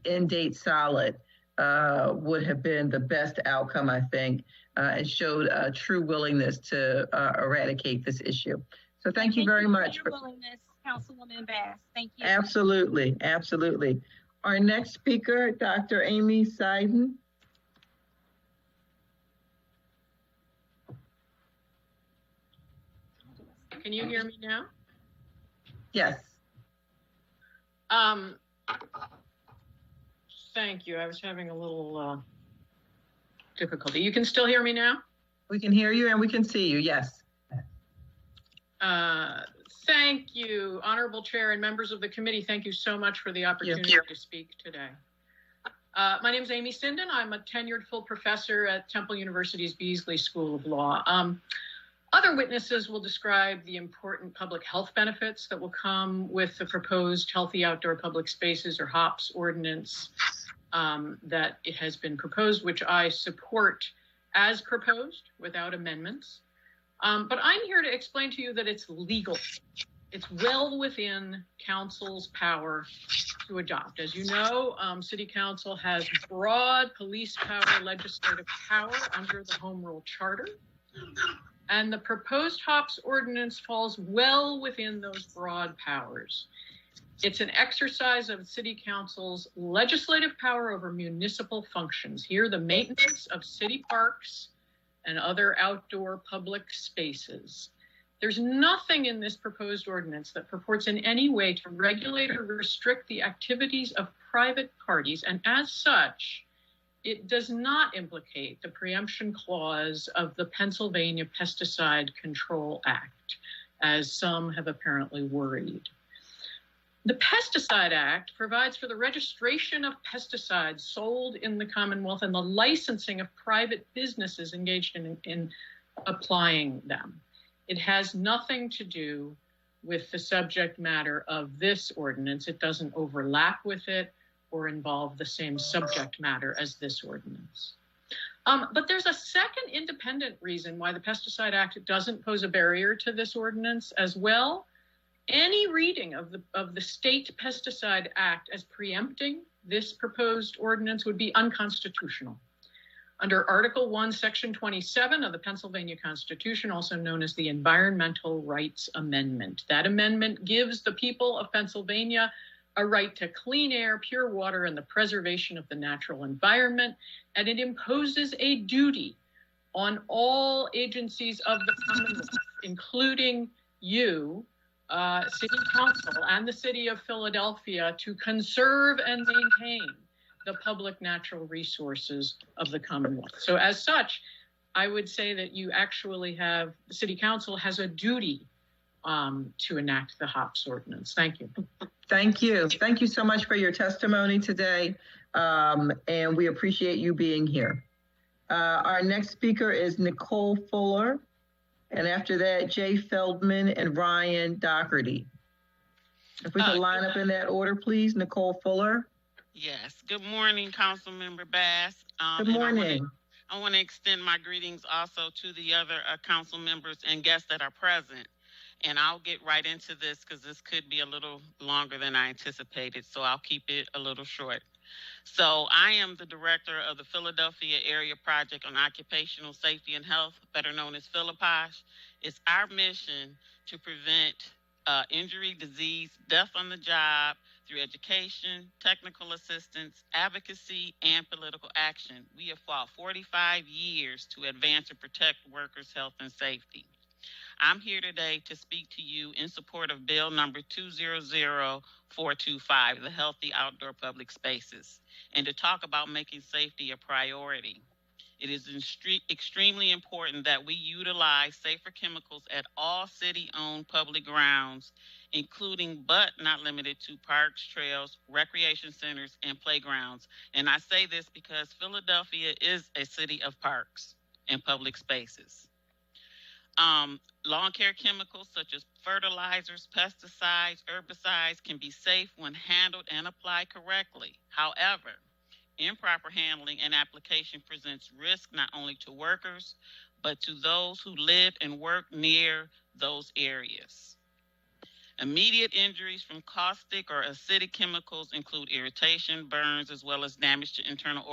end date solid would have been the best outcome, I think, and showed a true willingness to eradicate this issue. So thank you very much for your willingness, Councilwoman Bass. Thank you. Absolutely, absolutely. Our next speaker, Dr. Amy Sinden. Can you hear me now? Yes. Thank you. I was having a little difficulty. You can still hear me now? We can hear you and we can see you, yes. Thank you, Honorable Chair and members of the committee. Thank you so much for the opportunity to speak today. My name is Amy Sinden. I'm a tenured full professor at Temple University's Beasley School of Law. Other witnesses will describe the important public health benefits that will come with the proposed Healthy Outdoor Public Spaces, or HOPS ordinance that it has been proposed, which I support as proposed without amendments. But I'm here to explain to you that it's legal. It's well within council's power to adopt. As you know, City Council has broad police power, legislative power under the Home Rule Charter. And the proposed HOPS ordinance falls well within those broad powers. It's an exercise of City Council's legislative power over municipal functions. Here, the maintenance of city parks and other outdoor public spaces. There's nothing in this proposed ordinance that purports in any way to regulate or restrict the activities of private parties, and as such, it does not implicate the preemption clause of the Pennsylvania Pesticide Control Act, as some have apparently worried. The Pesticide Act provides for the registration of pesticides sold in the Commonwealth and the licensing of private businesses engaged in applying them. It has nothing to do with the subject matter of this ordinance. It doesn't overlap with it or involve the same subject matter as this ordinance. But there's a second independent reason why the Pesticide Act doesn't pose a barrier to this ordinance as well. Any reading of the State Pesticide Act as preempting this proposed ordinance would be unconstitutional. Under Article 1, Section 27 of the Pennsylvania Constitution, also known as the Environmental Rights Amendment. That amendment gives the people of Pennsylvania a right to clean air, pure water, and the preservation of the natural environment, and it imposes a duty on all agencies of the Commonwealth, including you, City Council, and the City of Philadelphia, to conserve and maintain the public natural resources of the Commonwealth. So as such, I would say that you actually have, the City Council has a duty to enact the HOPS ordinance. Thank you. Thank you. Thank you so much for your testimony today, and we appreciate you being here. Our next speaker is Nicole Fuller, and after that, Jay Feldman and Ryan Doherty. If we could line up in that order, please. Nicole Fuller. Yes. Good morning, Councilmember Bass. Good morning. I want to extend my greetings also to the other council members and guests that are present. And I'll get right into this because this could be a little longer than I anticipated, so I'll keep it a little short. So I am the director of the Philadelphia Area Project on Occupational Safety and Health, better known as PhilPOSH. It's our mission to prevent injury, disease, death on the job through education, technical assistance, advocacy, and political action. We have fought 45 years to advance and protect workers' health and safety. I'm here today to speak to you in support of Bill number 200425, the Healthy Outdoor Public Spaces, and to talk about making safety a priority. It is extremely important that we utilize safer chemicals at all city-owned public grounds, including but not limited to parks, trails, recreation centers, and playgrounds. And I say this because Philadelphia is a city of parks and public spaces. Lawn care chemicals such as fertilizers, pesticides, herbicides can be safe when handled and applied correctly. However, improper handling and application presents risk not only to workers, but to those who live and work near those areas. Immediate injuries from caustic or acidic chemicals include irritation, burns, as well as damage to internal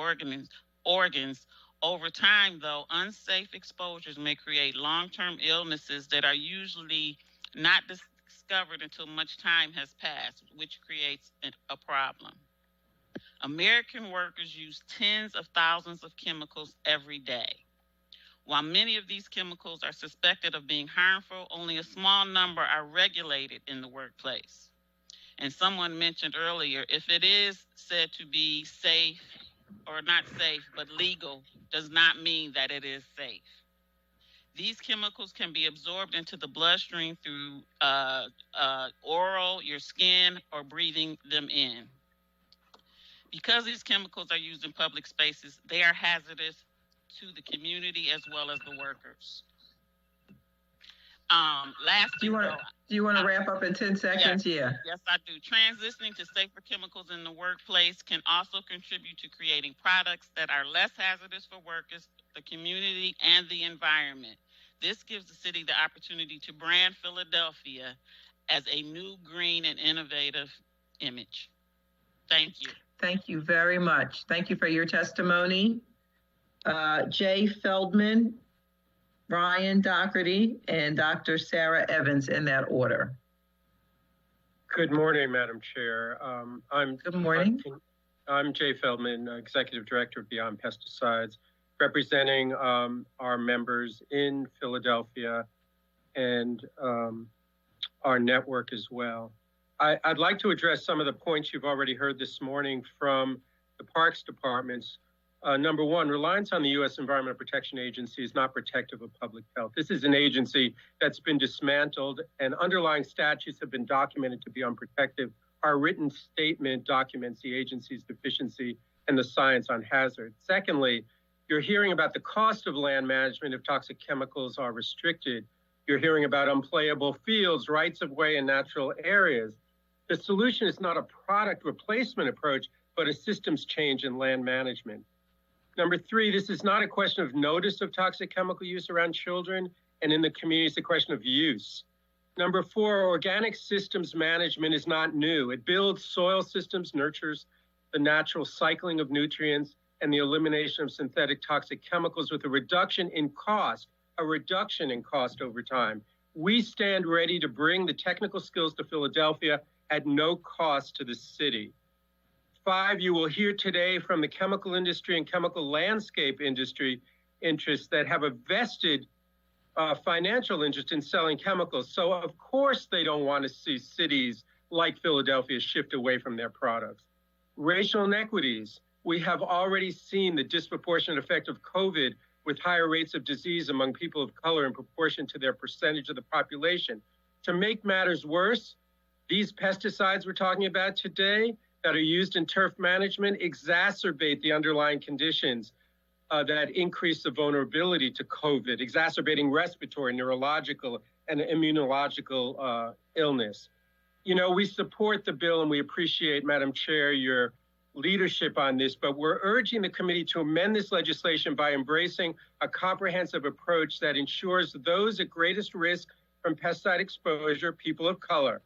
organs. Over time, though, unsafe exposures may create long-term illnesses that are usually not discovered until much time has passed, which creates a problem. American workers use tens of thousands of chemicals every day. While many of these chemicals are suspected of being harmful, only a small number are regulated in the workplace. And someone mentioned earlier, if it is said to be safe or not safe, but legal, does not mean that it is safe. These chemicals can be absorbed into the bloodstream through oral, your skin, or breathing them in. Because these chemicals are used in public spaces, they are hazardous to the community as well as the workers. Lastly, do you want to wrap up in 10 seconds? Yes, yes, I do. Transitioning to safer chemicals in the workplace can also contribute to creating products that are less hazardous for workers, the community, and the environment. This gives the city the opportunity to brand Philadelphia as a new, green, and innovative image. Thank you. Thank you very much. Thank you for your testimony. Jay Feldman, Ryan Doherty, and Dr. Sarah Evans in that order. Good morning, Madam Chair. Good morning. I'm Jay Feldman, Executive Director of Beyond Pesticides, representing our members in Philadelphia and our network as well. I'd like to address some of the points you've already heard this morning from the Parks Departments. Number one, reliance on the U.S. Environmental Protection Agency is not protective of public health. This is an agency that's been dismantled, and underlying statutes have been documented to be unprotective. Our written statement documents the agency's deficiency and the science on hazard. Secondly, you're hearing about the cost of land management if toxic chemicals are restricted. You're hearing about unplayable fields, rights of way, and natural areas. The solution is not a product replacement approach, but a systems change in land management. Number three, this is not a question of notice of toxic chemical use around children and in the community, it's a question of use. Number four, organic systems management is not new. It builds soil systems, nurtures the natural cycling of nutrients and the elimination of synthetic toxic chemicals with a reduction in cost over time. We stand ready to bring the technical skills to Philadelphia at no cost to the city. Five, you will hear today from the chemical industry and chemical landscape industry interests that have a vested financial interest in selling chemicals. So of course they don't want to see cities like Philadelphia shift away from their products. Racial inequities. We have already seen the disproportionate effect of COVID with higher rates of disease among people of color in proportion to their percentage of the population. To make matters worse, these pesticides we're talking about today that are used in turf management exacerbate the underlying conditions that increase the vulnerability to COVID, exacerbating respiratory, neurological, and immunological illness. You know, we support the bill and we appreciate, Madam Chair, your leadership on this, but we're urging the committee to amend this legislation by embracing a comprehensive approach that ensures those at greatest risk from pesticide exposure, people of color,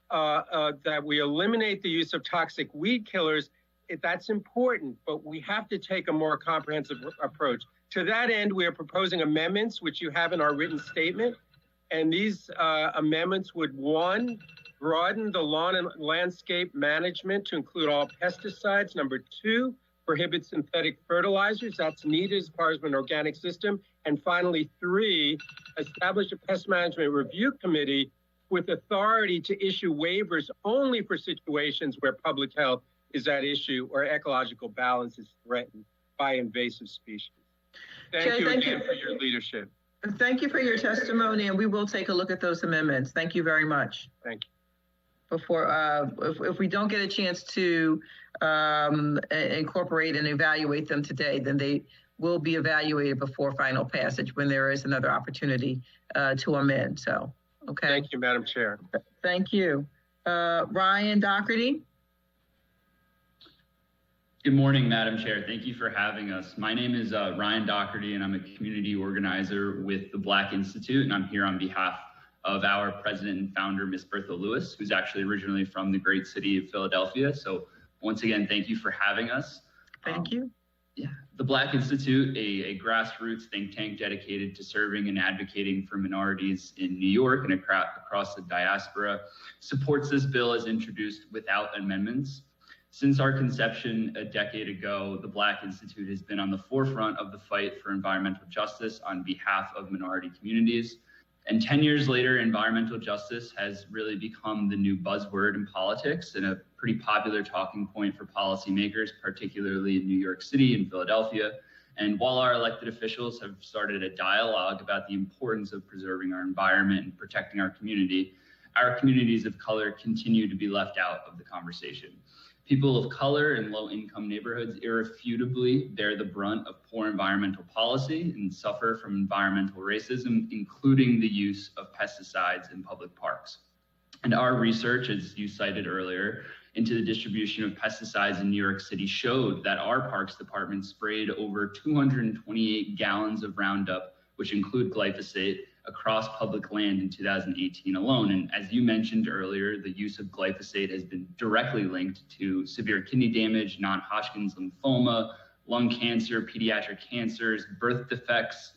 that we eliminate the use of toxic weed killers. That's important, but we have to take a more comprehensive approach. To that end, we are proposing amendments, which you have in our written statement. And these amendments would, one, broaden the lawn and landscape management to include all pesticides. Number two, prohibit synthetic fertilizers. That's needed as part of an organic system. And finally, three, establish a pest management review committee with authority to issue waivers only for situations where public health is at issue or ecological balance is threatened by invasive species. Thank you again for your leadership. Thank you for your testimony, and we will take a look at those amendments. Thank you very much. Thank you. Before, if we don't get a chance to incorporate and evaluate them today, then they will be evaluated before final passage when there is another opportunity to amend. So, okay. Thank you, Madam Chair. Thank you. Ryan Doherty. Good morning, Madam Chair. Thank you for having us. My name is Ryan Doherty, and I'm a community organizer with the Black Institute, and I'm here on behalf of our president and founder, Miss Bertha Lewis, who's actually originally from the great city of Philadelphia. So once again, thank you for having us. Thank you. Yeah, the Black Institute, a grassroots think tank dedicated to serving and advocating for minorities in New York and across the diaspora, supports this bill as introduced without amendments. Since our conception a decade ago, the Black Institute has been on the forefront of the fight for environmental justice on behalf of minority communities. And 10 years later, environmental justice has really become the new buzzword in politics and a pretty popular talking point for policymakers, particularly in New York City and Philadelphia. And while our elected officials have started a dialogue about the importance of preserving our environment and protecting our community, our communities of color continue to be left out of the conversation. People of color in low-income neighborhoods irrefutably bear the brunt of poor environmental policy and suffer from environmental racism, including the use of pesticides in public parks. And our research, as you cited earlier, into the distribution of pesticides in New York City showed that our Parks Department sprayed over 228 gallons of Roundup, which include glyphosate, across public land in 2018 alone. And as you mentioned earlier, the use of glyphosate has been directly linked to severe kidney damage, non-Hodgkin's lymphoma, lung cancer, pediatric cancers, birth defects.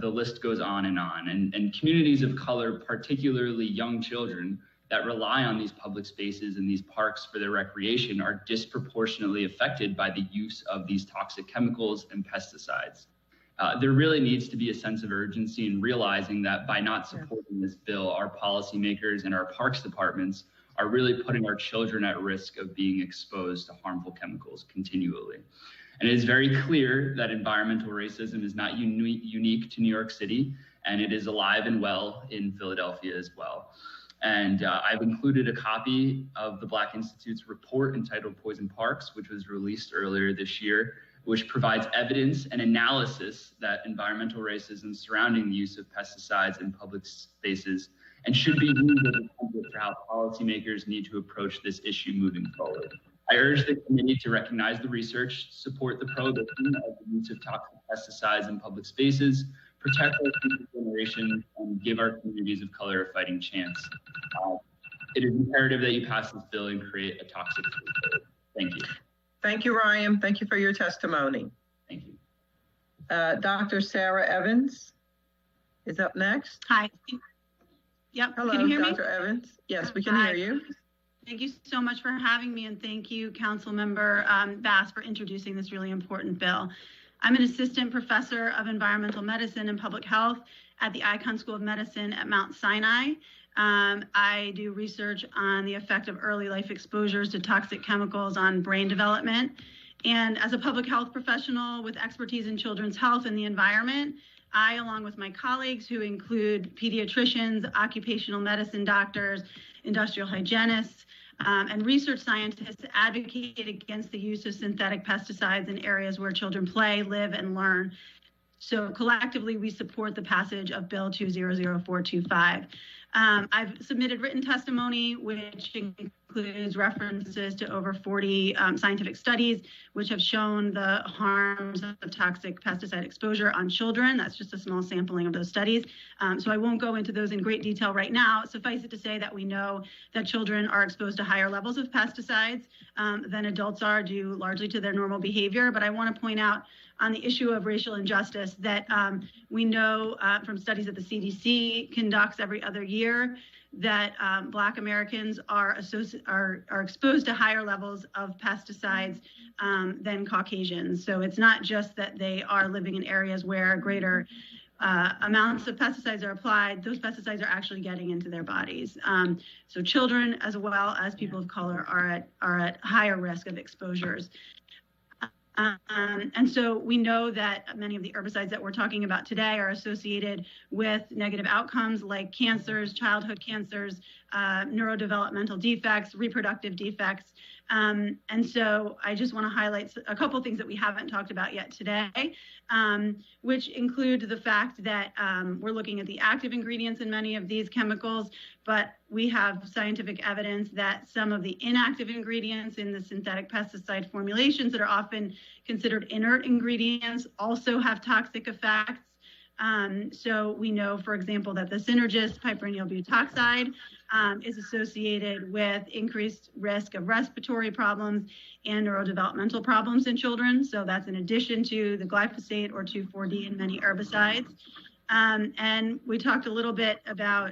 The list goes on. And communities of color, particularly young children that rely on these public spaces and these parks for their recreation, are disproportionately affected by the use of these toxic chemicals and pesticides. There really needs to be a sense of urgency in realizing that by not supporting this bill, our policymakers and our parks departments are really putting our children at risk of being exposed to harmful chemicals continually. And it is very clear that environmental racism is not unique to New York City, and it is alive and well in Philadelphia as well. And I've included a copy of the Black Institute's report entitled Poison Parks, which was released earlier this year, which provides evidence and analysis that environmental racism surrounding the use of pesticides in public spaces and should be used as a template for how policymakers need to approach this issue moving forward. I urge the committee to recognize the research, support the prohibition of the use of toxic pesticides in public spaces, protect our future generations, and give our communities of color a fighting chance. It is imperative that you pass this bill and create a toxic-free code. Thank you. Thank you, Ryan. Thank you for your testimony. Thank you. Dr. Sarah Evans is up next. Hi. Yep. Hello, Can you hear Dr. me? Evans. Yes, we can hear you. Thank you so much for having me, and thank you, Councilmember Bass, for introducing this really important bill. I'm an assistant professor of environmental medicine and public health at the Icahn School of Medicine at Mount Sinai. I do research on the effect of early life exposures to toxic chemicals on brain development. And as a public health professional with expertise in children's health and the environment, I, along with my colleagues who include pediatricians, occupational medicine doctors, industrial hygienists, and research scientists, advocate against the use of synthetic pesticides in areas where children play, live, and learn. So collectively, we support the passage of Bill 200425. I've submitted written testimony, which includes references to over 40 scientific studies, which have shown the harms of toxic pesticide exposure on children. That's just a small sampling of those studies. So I won't go into those in great detail right now. Suffice it to say that we know that children are exposed to higher levels of pesticides than adults are, due largely to their normal behavior. But I want to point out on the issue of racial injustice that we know from studies that the CDC conducts every other year that Black Americans are exposed to higher levels of pesticides than Caucasians. So it's not just that they are living in areas where greater amounts of pesticides are applied, those pesticides are actually getting into their bodies. So children, as well as people of color, are at higher risk of exposures. And so we know that many of the herbicides that we're talking about today are associated with negative outcomes like cancers, childhood cancers, neurodevelopmental defects, reproductive defects. And so I just want to highlight a couple of things that we haven't talked about yet today, which include the fact that we're looking at the active ingredients in many of these chemicals, but we have scientific evidence that some of the inactive ingredients in the synthetic pesticide formulations that are often considered inert ingredients also have toxic effects. So we know, for example, that the synergist piperenyl butoxide is associated with increased risk of respiratory problems and neurodevelopmental problems in children. So that's in addition to the glyphosate or 2,4-D in many herbicides. And we talked a little bit about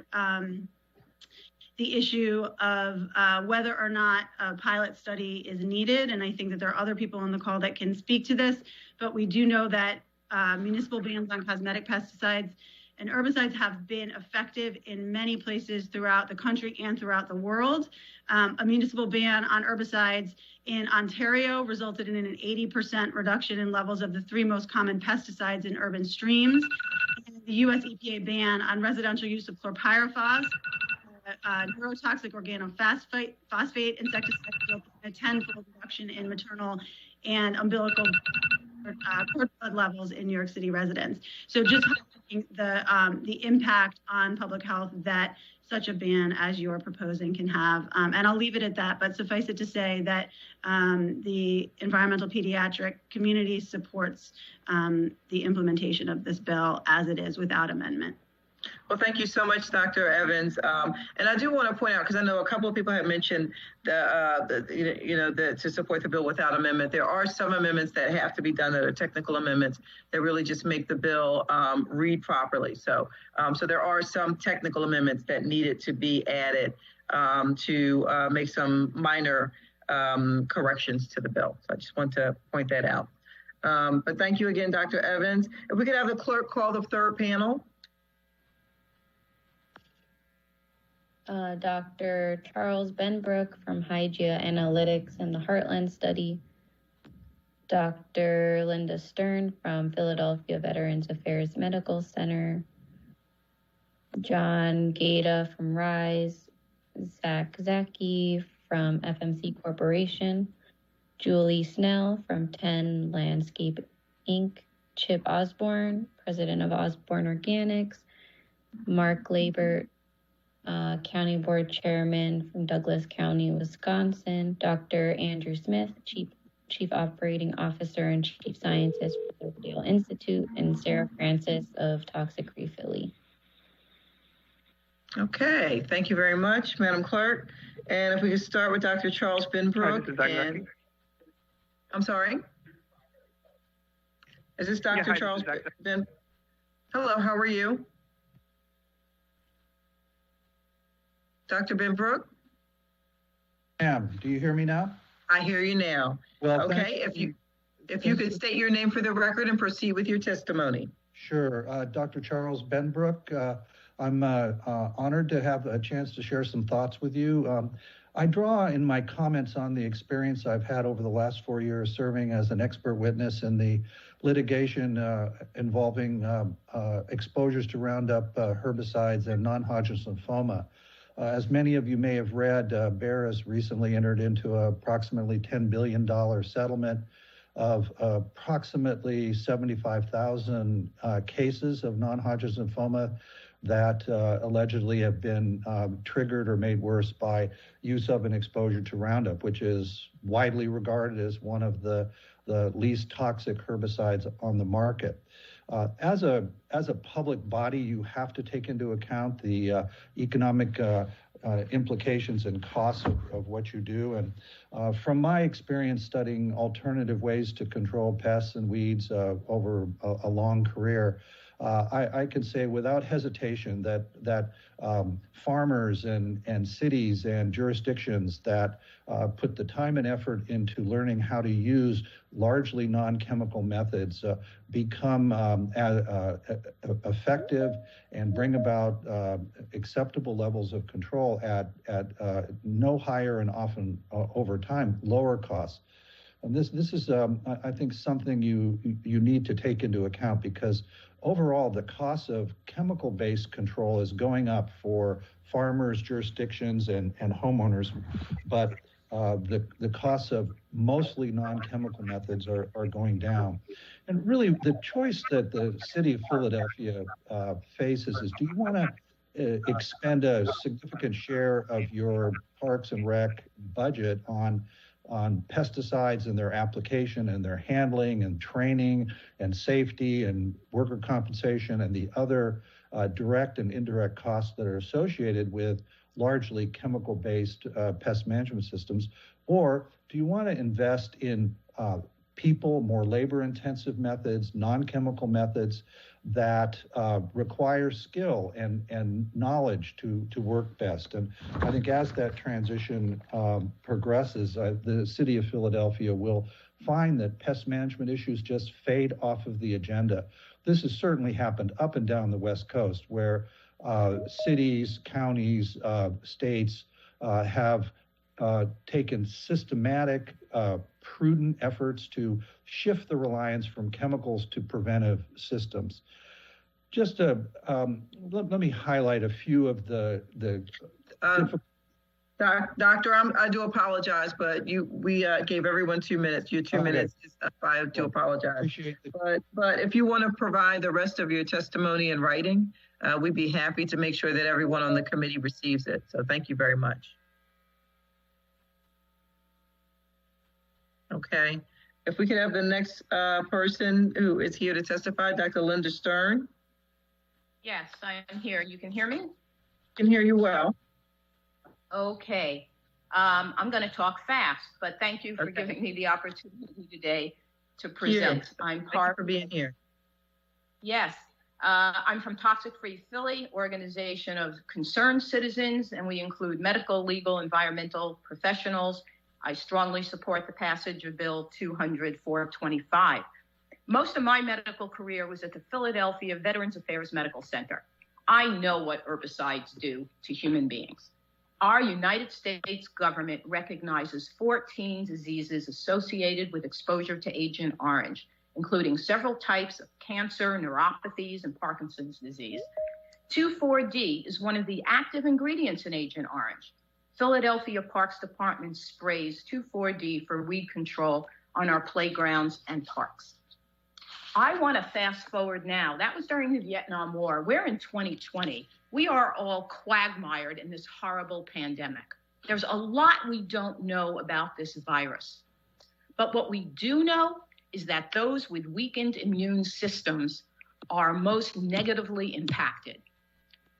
the issue of whether or not a pilot study is needed. And I think that there are other people on the call that can speak to this, but we do know that municipal bans on cosmetic pesticides and herbicides have been effective in many places throughout the country and throughout the world. A municipal ban on herbicides in Ontario resulted in an 80% reduction in levels of the 3 most common pesticides in urban streams. And the US EPA ban on residential use of chlorpyrifos, neurotoxic organophosphate insecticide, resulted in a 10-fold reduction in maternal and umbilical cord blood levels in New York City residents. So just highlighting the impact on public health that such a ban as you're proposing can have. And I'll leave it at that, but suffice it to say that the environmental pediatric community supports the implementation of this bill as it is without amendment. Well, thank you so much, Dr. Evans. And I do want to point out, because I know a couple of people have mentioned to support the bill without amendment. There are some amendments that have to be done that are technical amendments that really just make the bill read properly. So there are some technical amendments that needed to be added to make some minor corrections to the bill. So I just want to point that out. But thank you again, Dr. Evans. If we could have the clerk call the third panel. Dr. Charles Benbrook from Hygia Analytics and the Heartland Study, Dr. Linda Stern from Philadelphia Veterans Affairs Medical Center, John Gaeta from RISE, Zach Zaki from FMC Corporation, Julie Snell from 10 Landscape Inc., Chip Osborne, President of Osborne Organics, Mark Labert, County Board Chairman from Douglas County, Wisconsin, Dr. Andrew Smith, Chief Operating Officer and Chief Scientist for the Riverdale Institute, and Sarah Francis of Toxic Free Philly. Okay, thank you very much, Madam Clerk. And if we could start with Dr. Charles Benbrook. I'm sorry? Is this Dr. Charles Ben? Hello, how are you? Dr. Benbrook? Ma'am, do you hear me now? I hear you now. Well, okay, if you could state your name for the record and proceed with your testimony. Sure. Dr. Charles Benbrook. I'm honored to have a chance to share some thoughts with you. I draw in my comments on the experience I've had over the last 4 years serving as an expert witness in the litigation involving exposures to Roundup herbicides and non-Hodgkin's lymphoma. As many of you may have read, Bayer has recently entered into approximately $10 billion settlement of approximately 75,000 cases of non-Hodgkin's lymphoma that allegedly have been triggered or made worse by use of an exposure to Roundup, which is widely regarded as one of the least toxic herbicides on the market. As a public body, you have to take into account the economic implications and costs of what you do. And from my experience studying alternative ways to control pests and weeds over a long career, I can say without hesitation that farmers and cities and jurisdictions that put the time and effort into learning how to use largely non-chemical methods become effective and bring about acceptable levels of control at no higher and often over time lower costs. And this is, I think, something you need to take into account, because overall the cost of chemical-based control is going up for farmers, jurisdictions, and homeowners, but the costs of mostly non-chemical methods are going down. And really, the choice that the city of Philadelphia faces is: do you want to expend a significant share of your Parks and Rec budget on pesticides and their application and their handling and training and safety and worker compensation and the other direct and indirect costs that are associated with largely chemical-based pest management systems? Or do you want to invest in people, more labor-intensive methods, non-chemical methods that requires skill and knowledge to work best. And I think as that transition progresses, the city of Philadelphia will find that pest management issues just fade off of the agenda. This has certainly happened up and down the West Coast, where cities, counties, states have taken systematic, prudent efforts to shift the reliance from chemicals to preventive systems. Just let me highlight a few of the Doctor, I do apologize, but we gave everyone 2 minutes. Your 2 minutes. I do apologize. But if you want to provide the rest of your testimony in writing, we'd be happy to make sure that everyone on the committee receives it. So thank you very much. Okay. If we could have the next person who is here to testify, Dr. Linda Stern. Yes, I am here. You can hear me? Can hear you well. Okay. I'm going to talk fast, but thank you for giving me the opportunity today to present. Thank you for being here. Yes. I'm from Toxic Free Philly, organization of concerned citizens, and we include medical, legal, environmental professionals. I strongly support the passage of Bill 200-425. Most of my medical career was at the Philadelphia Veterans Affairs Medical Center. I know what herbicides do to human beings. Our United States government recognizes 14 diseases associated with exposure to Agent Orange, including several types of cancer, neuropathies, and Parkinson's disease. 2,4-D is one of the active ingredients in Agent Orange. Philadelphia Parks Department sprays 2,4-D for weed control on our playgrounds and parks. I want to fast forward now. That was during the Vietnam War. We're in 2020. We are all quagmired in this horrible pandemic. There's a lot we don't know about this virus. But what we do know is that those with weakened immune systems are most negatively impacted.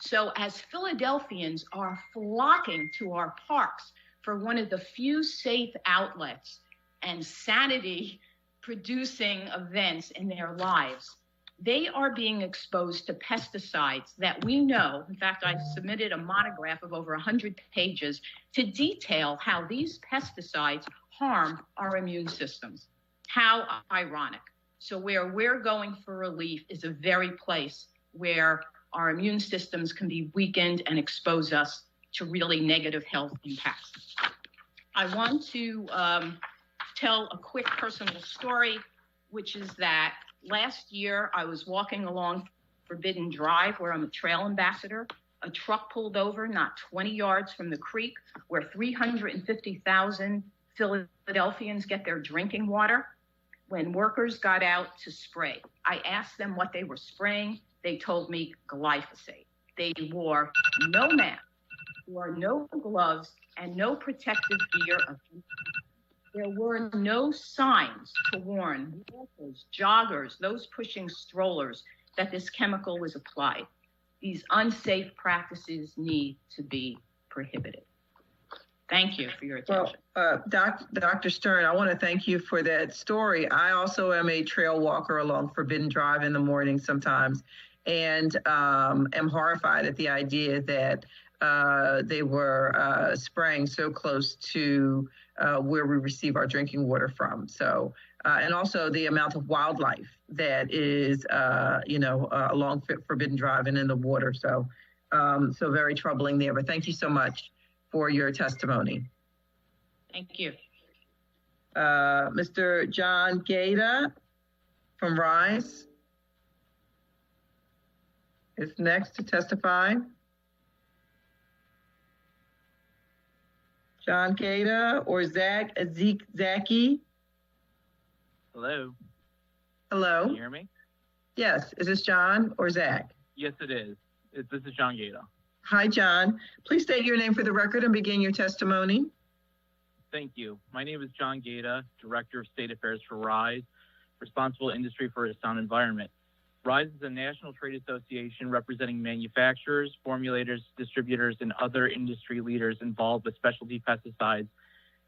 So as Philadelphians are flocking to our parks for one of the few safe outlets and sanity-producing events in their lives, they are being exposed to pesticides that we know. In fact, I submitted a monograph of over 100 pages to detail how these pesticides harm our immune systems. How ironic. So where we're going for relief is a very place where our immune systems can be weakened and expose us to really negative health impacts. I want to tell a quick personal story, which is that last year I was walking along Forbidden Drive, where I'm a trail ambassador. A truck pulled over not 20 yards from the creek where 350,000 Philadelphians get their drinking water. When workers got out to spray, I asked them what they were spraying. They told me glyphosate. They wore no mask, wore no gloves, and no protective gear. There were no signs to warn walkers, joggers, those pushing strollers that this chemical was applied. These unsafe practices need to be prohibited. Thank you for your attention. Well, Dr. Stern, I want to thank you for that story. I also am a trail walker along Forbidden Drive in the morning sometimes, and am horrified at the idea that they were spraying so close to where we receive our drinking water from. So, and also the amount of wildlife that is, along Forbidden Drive and in the water. So, so very troubling there. But thank you so much for your testimony. Thank you. Mr. John Gaeta from RISE is next to testify. John Gaeta or Zaki? Hello. Hello. Can you hear me? Yes. Is this John or Zach? Yes, it is. This is John Gaeta. Hi, John. Please state your name for the record and begin your testimony. Thank you. My name is John Gaeta, Director of State Affairs for RISE, Responsible Industry for a Sound Environment. RISE is a national trade association representing manufacturers, formulators, distributors, and other industry leaders involved with specialty pesticides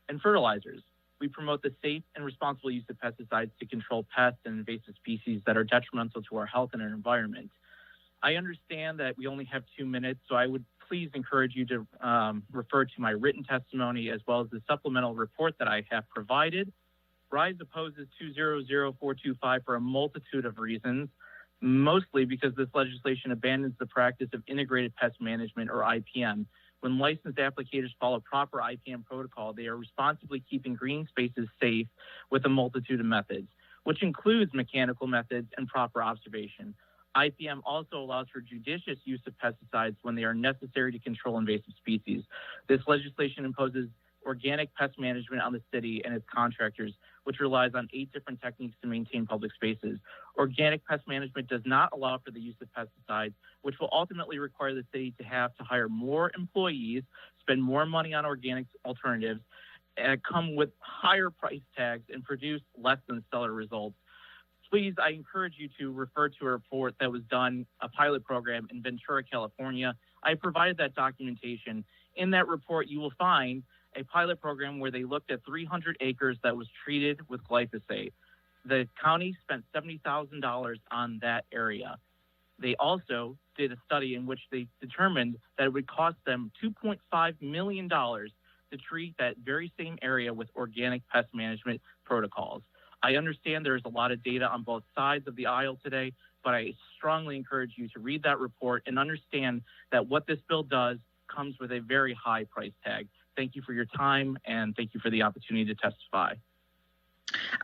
and fertilizers. We promote the safe and responsible use of pesticides to control pests and invasive species that are detrimental to our health and our environment. I understand that we only have 2 minutes, so I would please encourage you to refer to my written testimony as well as the supplemental report that I have provided. RISE opposes 200425 for a multitude of reasons, mostly because this legislation abandons the practice of integrated pest management, or IPM. When licensed applicators follow proper IPM protocol, they are responsibly keeping green spaces safe with a multitude of methods, which includes mechanical methods and proper observation. IPM also allows for judicious use of pesticides when they are necessary to control invasive species. This legislation imposes organic pest management on the city and its contractors, which relies on 8 different techniques to maintain public spaces. Organic pest management does not allow for the use of pesticides, which will ultimately require the city to have to hire more employees, spend more money on organic alternatives, and come with higher price tags and produce less than stellar results. Please, I encourage you to refer to a report that was done, a pilot program in Ventura, California. I provided that documentation. In that report, you will find a pilot program where they looked at 300 acres that was treated with glyphosate. The county spent $70,000 on that area. They also did a study in which they determined that it would cost them $2.5 million to treat that very same area with organic pest management protocols. I understand there's a lot of data on both sides of the aisle today, but I strongly encourage you to read that report and understand that what this bill does comes with a very high price tag. Thank you for your time, and thank you for the opportunity to testify.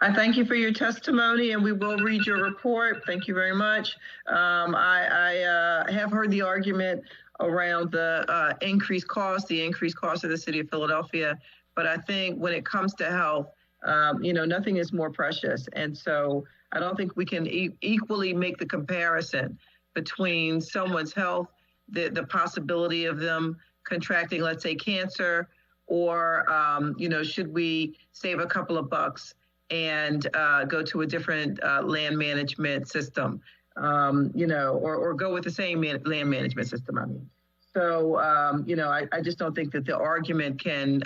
I thank you for your testimony, and we will read your report. Thank you very much. I have heard the argument around the increased cost of the city of Philadelphia, but I think when it comes to health, nothing is more precious. And so I don't think we can equally make the comparison between someone's health, the possibility of them contracting, let's say, cancer, or, should we save a couple of bucks and go to a different land management system, or go with the same land management system, I mean. So, I just don't think that the argument can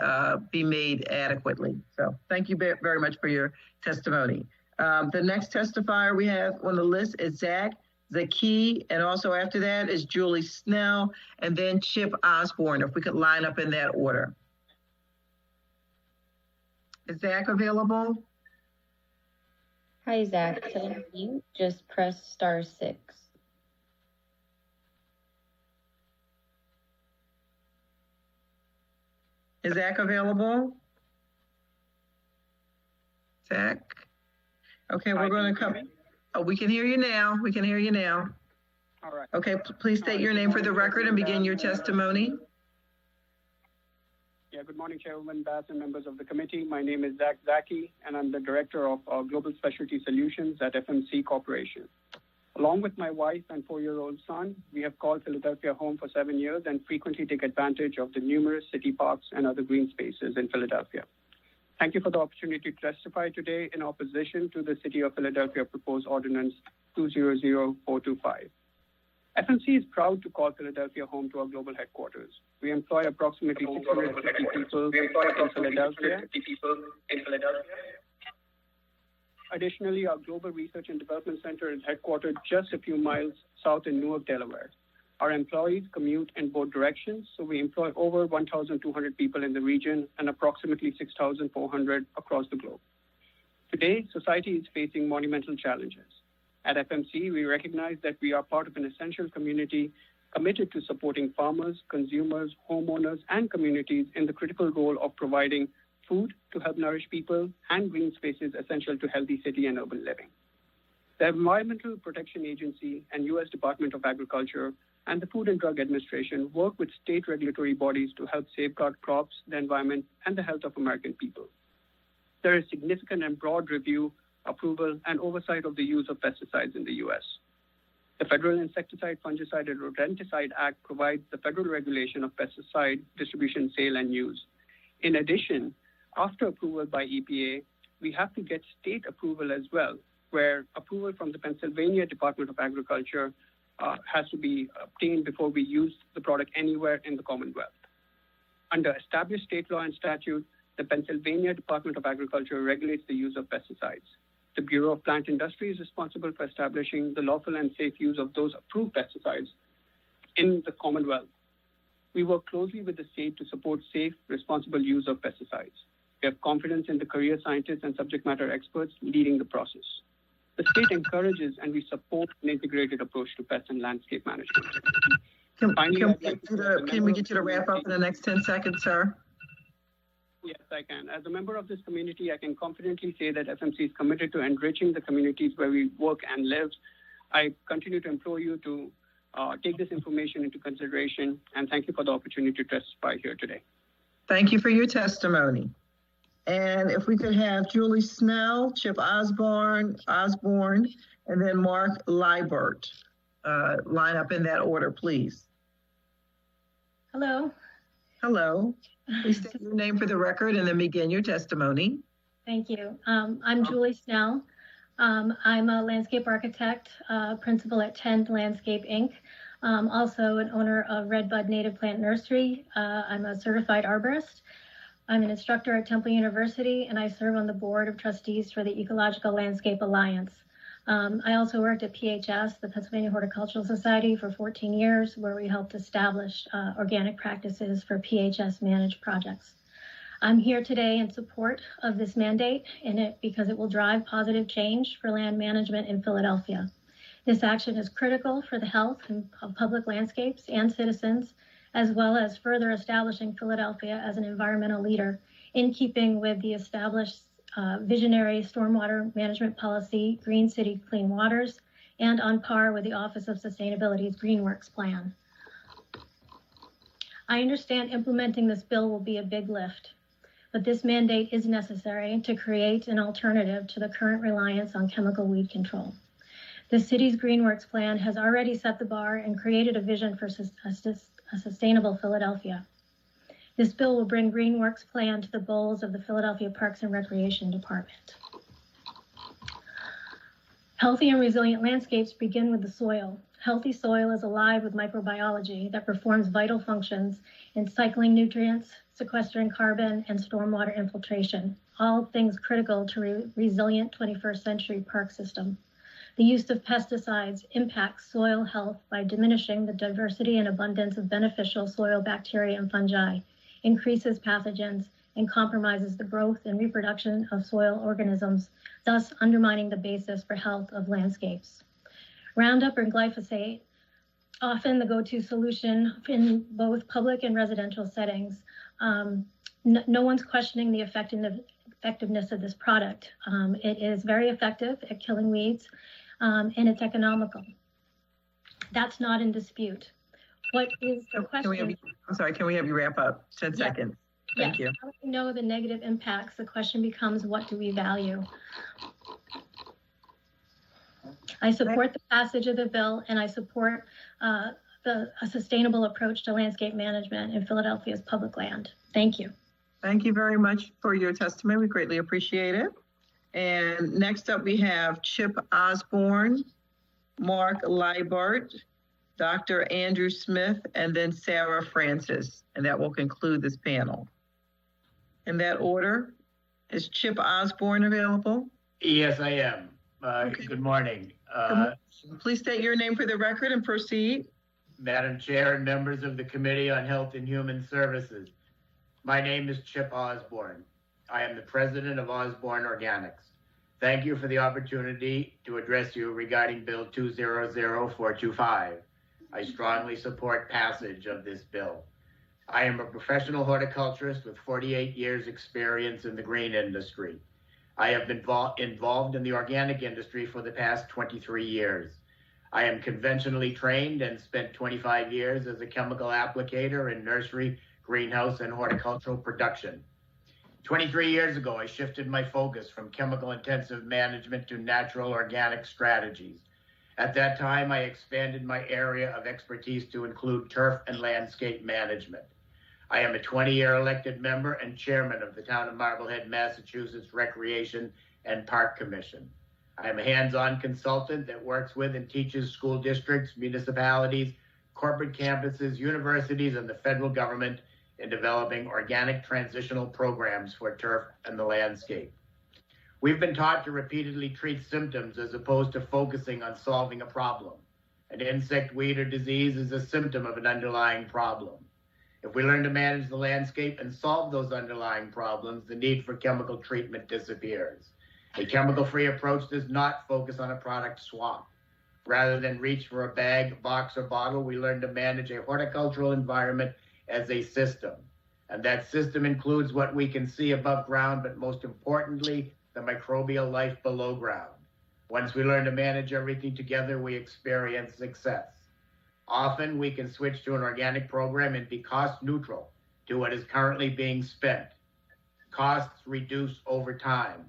be made adequately. So thank you very much for your testimony. The next testifier we have on the list is Cathie, and also after that is Julie Snell, and then Chip Osborne, if we could line up in that order. Is Zach available? Hi, Zach. To you, just press *6. Is Zach available? Zach? Okay, we're going to come. Oh, we can hear you now. We can hear you now. All right. Okay, please state your name for the record and begin your testimony. Yeah, good morning, Chairwoman Bass and members of the committee. My name is Zach Zaki, and I'm the Director of Global Specialty Solutions at FMC Corporation. Along with my wife and 4-year-old son, we have called Philadelphia home for 7 years and frequently take advantage of the numerous city parks and other green spaces in Philadelphia. Thank you for the opportunity to testify today in opposition to the City of Philadelphia Proposed Ordinance 200425. FMC is proud to call Philadelphia home to our global headquarters. We employ approximately 650 people in Philadelphia. Additionally, our Global Research and Development Center is headquartered just a few miles south in Newark, Delaware. Our employees commute in both directions, so we employ over 1,200 people in the region and approximately 6,400 across the globe. Today, society is facing monumental challenges. At FMC, we recognize that we are part of an essential community committed to supporting farmers, consumers, homeowners, and communities in the critical role of providing food to help nourish people and green spaces essential to healthy city and urban living. The Environmental Protection Agency and U.S. Department of Agriculture and the Food and Drug Administration work with state regulatory bodies to help safeguard crops, the environment, and the health of American people. There is significant and broad review, approval, and oversight of the use of pesticides in the U.S. The Federal Insecticide, Fungicide, and Rodenticide Act provides the federal regulation of pesticide distribution, sale, and use. In addition, after approval by EPA, we have to get state approval as well, where approval from the Pennsylvania Department of Agriculture has to be obtained before we use the product anywhere in the Commonwealth. Under established state law and statute, The Pennsylvania Department of Agriculture regulates the use of pesticides. The Bureau of Plant Industry is responsible for establishing the lawful and safe use of those approved pesticides in the Commonwealth. We work closely with the state to support safe, responsible use of pesticides. We have confidence in the career scientists and subject matter experts leading the process. The state encourages and we support an integrated approach to pest and landscape management. Can we get you to wrap up in the next 10 seconds, sir? Yes, I can. As a member of this community, I can confidently say that FMC is committed to enriching the communities where we work and live. I continue to implore you to take this information into consideration, and thank you for the opportunity to testify here today. Thank you for your testimony. And if we could have Julie Snell, Chip Osborne, and then Mark Liebert line up in that order, please. Hello. Hello. Please state your name for the record and then begin your testimony. Thank you. I'm Julie Snell. I'm a landscape architect, principal at 10th Landscape, Inc. Also an owner of Redbud Native Plant Nursery. I'm a certified arborist. I'm an instructor at Temple University, and I serve on the board of trustees for the Ecological Landscape Alliance. I also worked at PHS, the Pennsylvania Horticultural Society, for 14 years, where we helped establish organic practices for PHS managed projects. I'm here today in support of this mandate because it will drive positive change for land management in Philadelphia. This action is critical for the health of public landscapes and citizens, as well as further establishing Philadelphia as an environmental leader in keeping with the established visionary stormwater management policy, Green City Clean Waters, and on par with the Office of Sustainability's GreenWorks plan. I understand implementing this bill will be a big lift, but this mandate is necessary to create an alternative to the current reliance on chemical weed control. The city's GreenWorks plan has already set the bar and created a vision for a sustainable Philadelphia. This bill will bring GreenWorks plan to the goals of the Philadelphia Parks and Recreation Department. Healthy and resilient landscapes begin with the soil. Healthy soil is alive with microbiology that performs vital functions in cycling nutrients, sequestering carbon, and stormwater infiltration, all things critical to a resilient 21st century park system. The use of pesticides impacts soil health by diminishing the diversity and abundance of beneficial soil bacteria and fungi, increases pathogens, and compromises the growth and reproduction of soil organisms, thus undermining the basis for health of landscapes. Roundup or glyphosate, often the go-to solution in both public and residential settings. No one's questioning the effectiveness of this product. It is very effective at killing weeds, and it's economical. That's not in dispute. What is the question? Can we have you wrap up? 10 seconds. Thank you. How do we know the negative impacts? The question becomes, what do we value? I support the passage of the bill, and I support a sustainable approach to landscape management in Philadelphia's public land. Thank you. Thank you very much for your testimony. We greatly appreciate it. And next up, we have Chip Osborne, Mark Liebert, Dr. Andrew Smith, and then Sarah Francis, and that will conclude this panel. In that order, is Chip Osborne available? Yes, I am. Okay. Good morning. Please state your name for the record and proceed. Madam Chair and members of the Committee on Health and Human Services. My name is Chip Osborne. I am the president of Osborne Organics. Thank you for the opportunity to address you regarding Bill 200425. I strongly support passage of this bill. I am a professional horticulturist with 48 years experience in the green industry. I have been involved in the organic industry for the past 23 years. I am conventionally trained and spent 25 years as a chemical applicator in nursery, greenhouse, and horticultural production. 23 years ago, I shifted my focus from chemical intensive management to natural organic strategies. At that time, I expanded my area of expertise to include turf and landscape management. I am a 20-year elected member and chairman of the Town of Marblehead, Massachusetts Recreation and Park Commission. I am a hands-on consultant that works with and teaches school districts, municipalities, corporate campuses, universities, and the federal government in developing organic transitional programs for turf and the landscape. We've been taught to repeatedly treat symptoms as opposed to focusing on solving a problem. An insect, weed, or disease is a symptom of an underlying problem. If we learn to manage the landscape and solve those underlying problems, the need for chemical treatment disappears. A chemical-free approach does not focus on a product swap. Rather than reach for a bag, box, or bottle, we learn to manage a horticultural environment as a system. And that system includes what we can see above ground, but most importantly, the microbial life below ground. Once we learn to manage everything together, we experience success. Often we can switch to an organic program and be cost neutral to what is currently being spent. Costs reduce over time.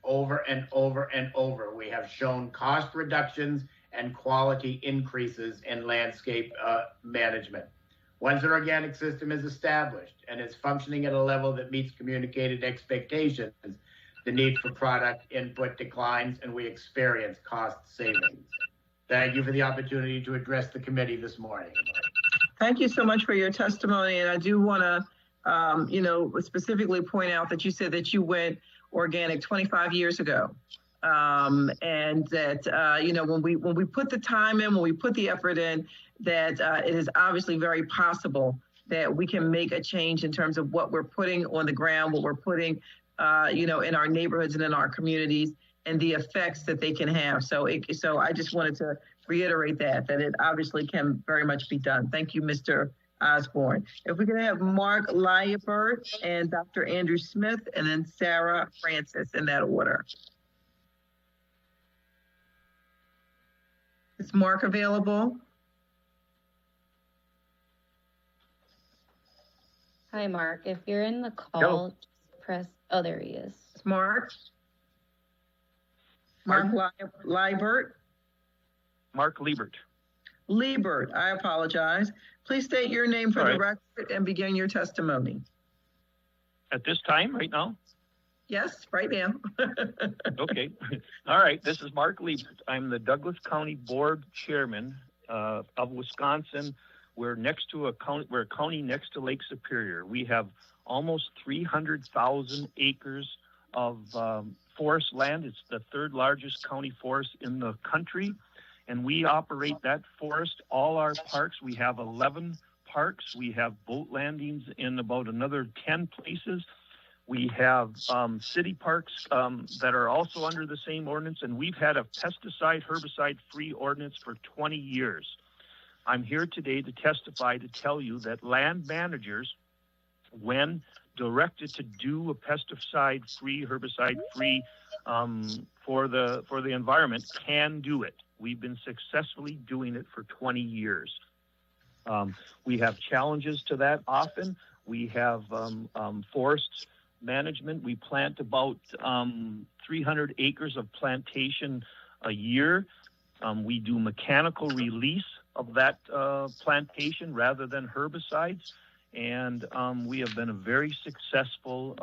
Over and over and over, we have shown cost reductions and quality increases in landscape management. Once an organic system is established and is functioning at a level that meets communicated expectations, the need for product input declines and we experience cost savings. Thank you for the opportunity to address the committee this morning. Thank you so much for your testimony. And I do want to, specifically point out that you said that you went organic 25 years ago. And that, when we put the time in, when we put the effort in, that it is obviously very possible that we can make a change in terms of what we're putting on the ground, what we're putting, in our neighborhoods and in our communities, and the effects that they can have. So I just wanted to reiterate that it obviously can very much be done. Thank you, Mr. Osborne. If we can have Mark Liebert and Dr. Andrew Smith, and then Sarah Francis in that order. Is Mark available? Hi, Mark. If you're in the call, just press, oh, there he is. It's Mark. Mark Liebert. Mark Liebert. Liebert, I apologize. Please state your name for the record and begin your testimony. At this time, right now? Yes, right now. Okay. All right. This is Mark Liebert. I'm the Douglas County Board Chairman of Wisconsin. We're a county next to Lake Superior. We have almost 300,000 acres of forest land. It's the third largest county forest in the country. And we operate that forest, all our parks. We have 11 parks. We have boat landings in about another 10 places. We have city parks that are also under the same ordinance. And we've had a pesticide, herbicide-free ordinance for 20 years. I'm here today to testify to tell you that land managers, when directed to do a pesticide-free, herbicide-free for the environment, can do it. We've been successfully doing it for 20 years. We have challenges to that often. We have forests management. We plant about 300 acres of plantation a year. We do mechanical release of that plantation rather than herbicides. And we have been a very successful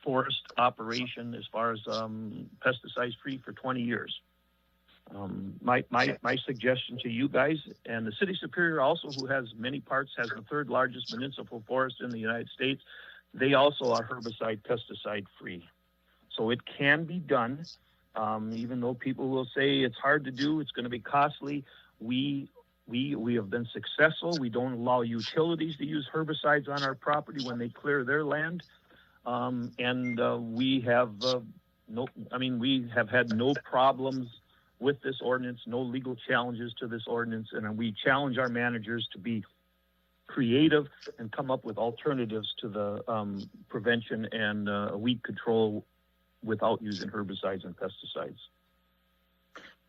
forest operation as far as pesticides free for 20 years. My suggestion to you guys, and the City Superior also, who has many parks, has the third largest municipal forest in the United States. They also are herbicide, pesticide free. So it can be done, even though people will say it's hard to do, it's going to be costly. We have been successful. We don't allow utilities to use herbicides on our property when they clear their land. We have had no problems with this ordinance, no legal challenges to this ordinance. And we challenge our managers to be creative and come up with alternatives to the prevention and weed control without using herbicides and pesticides.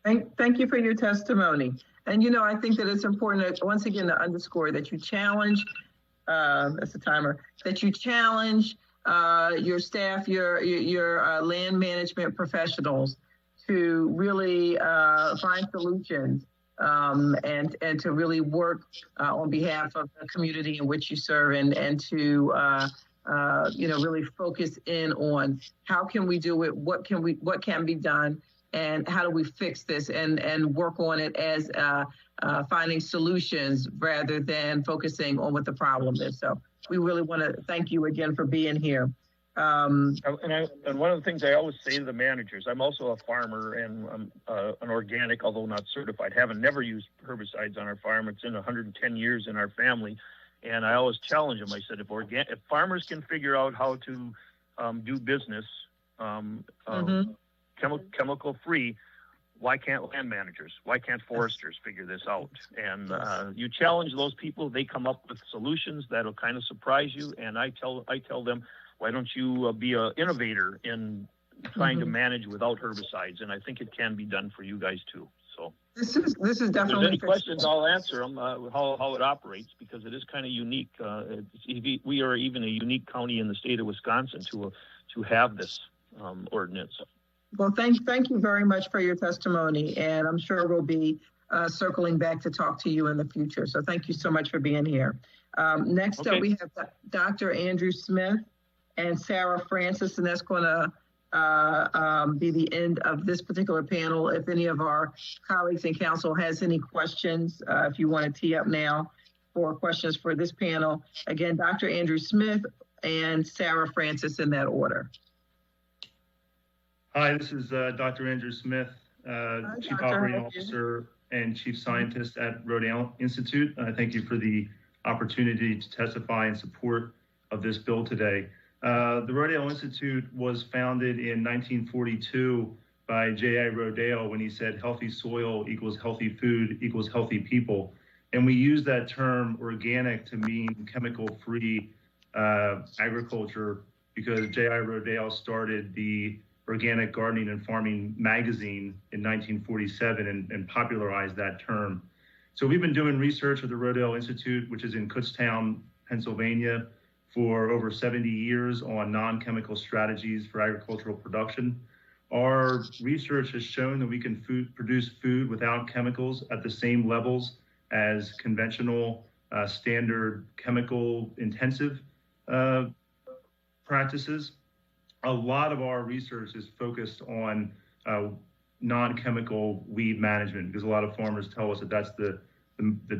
Thank you for your testimony. And, I think that it's important, once again, to underscore that you challenge, that's the timer, that you challenge your staff, your land management professionals to really find solutions and to really work on behalf of the community in which you serve and to, really focus in on how can we do it, what can be done, and how do we fix this and work on it as finding solutions rather than focusing on what the problem is. So we really want to thank you again for being here. And one of the things I always say to the managers, I'm also a farmer and I'm an organic, although not certified. Never used herbicides on our farm. It's in 110 years in our family. And I always challenge them. I said, if farmers can figure out how to do business chemical free, why can't land managers? Why can't foresters figure this out? And you challenge those people, they come up with solutions that'll kind of surprise you. And I tell them, why don't you be an innovator in trying to manage without herbicides? And I think it can be done for you guys too. So this is definitely. If there's any questions, I'll answer them. How it operates, because it is kind of unique. We are even a unique county in the state of Wisconsin to have this ordinance. Well, thank you very much for your testimony, and I'm sure we'll be circling back to talk to you in the future. So thank you so much for being here. Next up, we have Dr. Andrew Smith and Sarah Francis, and that's going to be the end of this particular panel. If any of our colleagues in council has any questions, if you want to tee up now for questions for this panel. Again, Dr. Andrew Smith and Sarah Francis in that order. Hi, this is Dr. Andrew Smith, Chief Operating Officer and Chief Scientist at Rodale Institute. Thank you for the opportunity to testify in support of this bill today. The Rodale Institute was founded in 1942 by J.I. Rodale when he said healthy soil equals healthy food equals healthy people. And we use that term organic to mean chemical-free agriculture because J.I. Rodale started the Organic Gardening and Farming magazine in 1947 and popularized that term. So we've been doing research at the Rodale Institute, which is in Kutztown, Pennsylvania, for over 70 years on non-chemical strategies for agricultural production. Our research has shown that we can produce food without chemicals at the same levels as conventional standard chemical intensive practices. A lot of our research is focused on non-chemical weed management because a lot of farmers tell us that that's the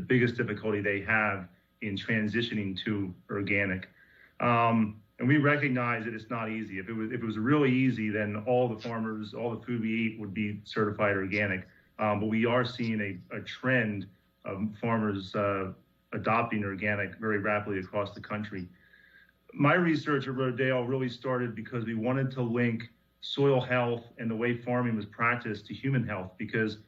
biggest difficulty they have in transitioning to organic. And we recognize that it's not easy. If it was really easy, then all the farmers, all the food we eat would be certified organic. But we are seeing a trend of farmers adopting organic very rapidly across the country. My research at Rodale really started because we wanted to link soil health and the way farming was practiced to human health, because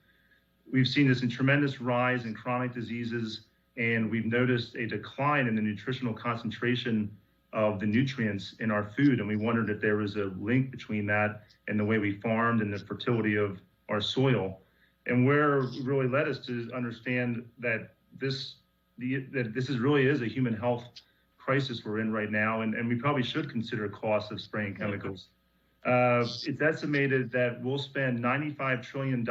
we've seen this tremendous rise in chronic diseases, and we've noticed a decline in the nutritional concentration of the nutrients in our food. And we wondered if there was a link between that and the way we farmed and the fertility of our soil. And where it really led us to understand that this really is a human health crisis we're in right now, and we probably should consider costs of spraying chemicals. It's estimated that we'll spend $95 trillion